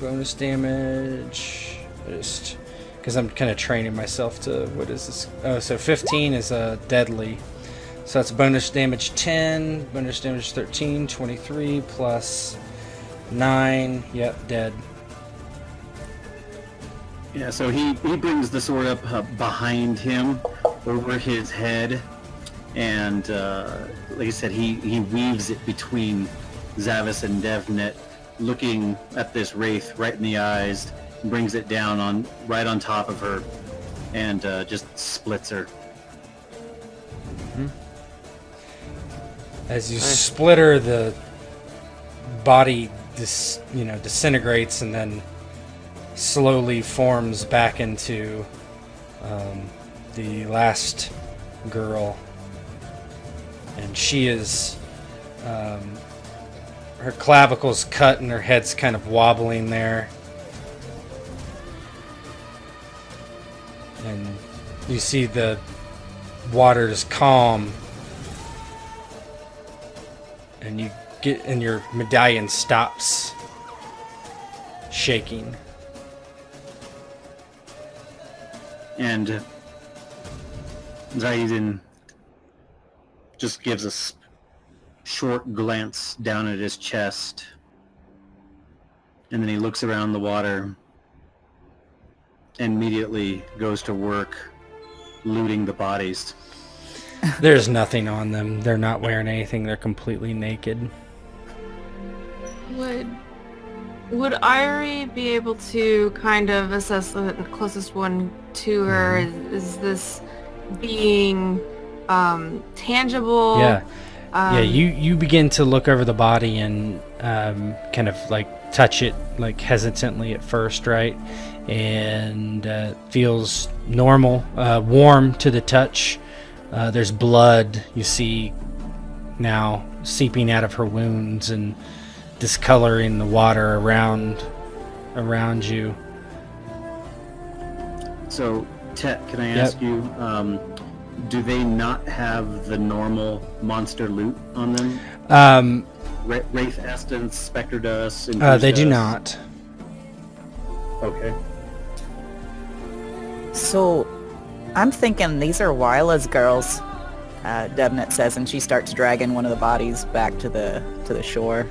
bonus damage, just because I'm kind of training myself to, what is this? Oh, so 15 is a deadly, so that's bonus damage 10, bonus damage 13, 23 plus 9, yep, dead. Yeah, so he brings the sword up behind him, over his head, and like I said, he weaves it between Zavis and Devnet, looking at this wraith right in the eyes, brings it down right on top of her, and just splits her. As you split her, the body disintegrates and then slowly forms back into the last girl, and she is her clavicle's cut and her head's kind of wobbling there. And you see the water's calm. And your medallion stops shaking. And Drÿden just gives a short glance down at his chest, and then he looks around the water and immediately goes to work looting the bodies. There's nothing on them. They're not wearing anything. They're completely naked. Would Eiry be able to kind of assess the closest one to her? Is this being tangible? Yeah. Yeah, you begin to look over the body and kind of like touch it like hesitantly at first, right? And feels normal, warm to the touch. There's blood you see now seeping out of her wounds and discoloring the water around you. So, Tet, can I ask you, Do they not have the normal monster loot on them? Wraith essence, specter dust, They do dust? not. Okay. So, I'm thinking these are Wila's girls, Devnet says, and she starts dragging one of the bodies back to the shore.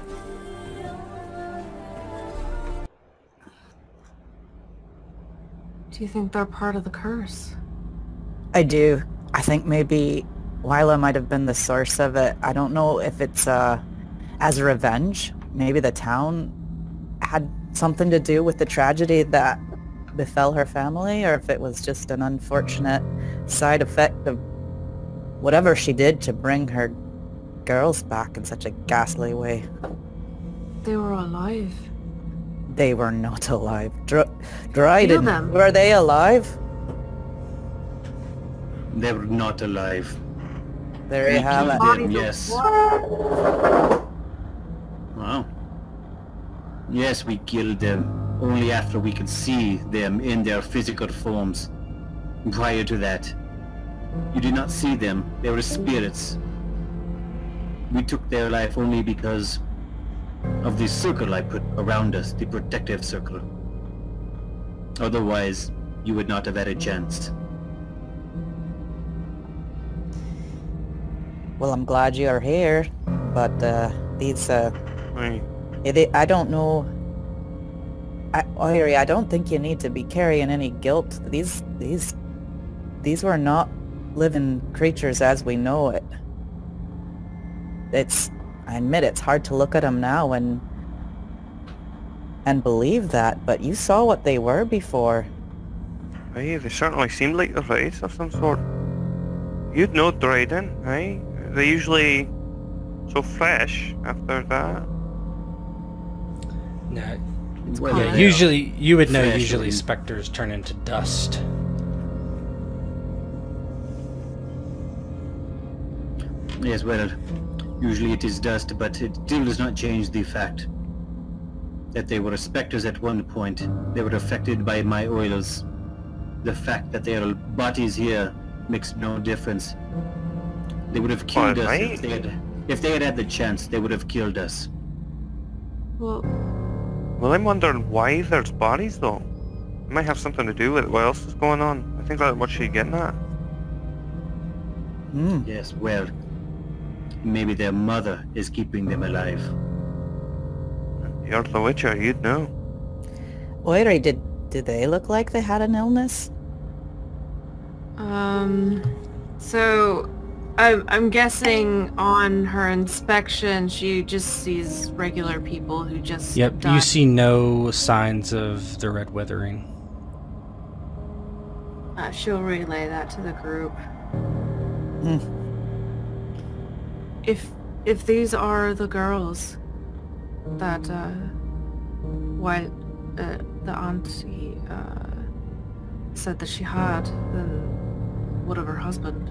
Do you think they're part of the curse? I do. I think maybe Wila might have been the source of it. I don't know if it's as revenge. Maybe the town had something to do with the tragedy that befell her family, or if it was just an unfortunate side effect of whatever she did to bring her girls back in such a ghastly way. They were alive. They were not alive. Feel Drŷden, them. were they alive? They were not alive. There you have it. Them, yes. Wow. Yes, we killed them only after we could see them in their physical forms. Prior to that, you did not see them. They were spirits. We took their life only because of the circle I put around us, the protective circle. Otherwise, you would not have had a chance. Well, I'm glad you're here, but these Right. I don't know. Eiry, I don't think you need to be carrying any guilt. These were not living creatures as we know it. I admit it's hard to look at them now and believe that, but you saw what they were before. Aye, they certainly seemed like a wraiths of some sort. You'd know Drÿden, aye? They're usually so fresh after that. No. Well, Yeah, they usually you would know. fresh Usually and- specters turn into dust. Yes, well, usually it is dust, but it still does not change the fact that they were specters at one point. They were affected by my oils. The fact that their bodies here makes no difference. They would have killed us Right. if they had had the chance. They would have killed us. Well, Well, I'm wondering why there's bodies, though. It might have something to do with what else is going on. I think that's what she's getting at. Yes, well, maybe their mother is keeping them alive. You're the Witcher, you'd know. Eiry, did they look like they had an illness? so I'm guessing on her inspection she just sees regular people who just Yep, died. you see no signs of the Red Withering. She'll relay that to the group. Hmm. If these are the girls that the auntie said that she had, then what of her husband?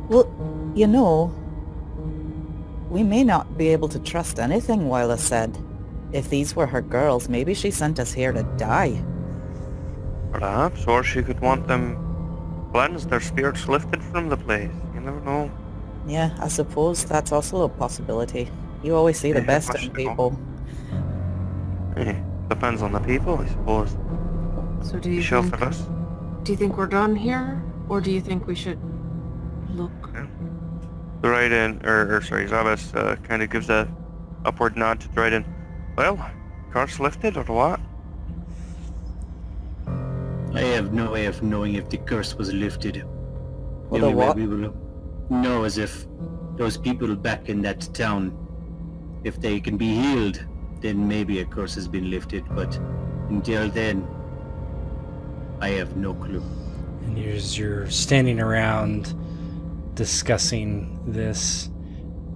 Well, you know, we may not be able to trust anything Wila said. If these were her girls, maybe she sent us here to die. Perhaps, or she could want them cleansed, their spirits lifted from the place. You never know. Yeah, I suppose that's also a possibility. You always see the Yeah, best in questionable. people. Depends on the people, I suppose. So You sure for this? do you think we're done here, or do you think we should look? Drÿden, Zavis kind of gives a upward nod to Drÿden. Well, curse lifted or what? I have no way of knowing if the curse was lifted. Well, the the only way what? we will know is if those people back in that town, if they can be healed, then maybe a curse has been lifted, but until then, I have no clue. And as you're standing around discussing this,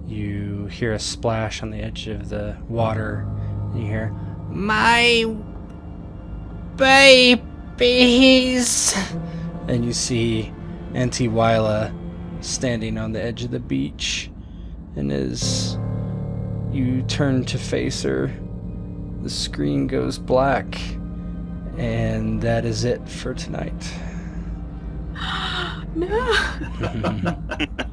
you hear a splash on the edge of the water. And you hear, "My babies!" And you see Auntie Viola standing on the edge of the beach. And as you turn to face her, the screen goes black. And that is it for tonight. No.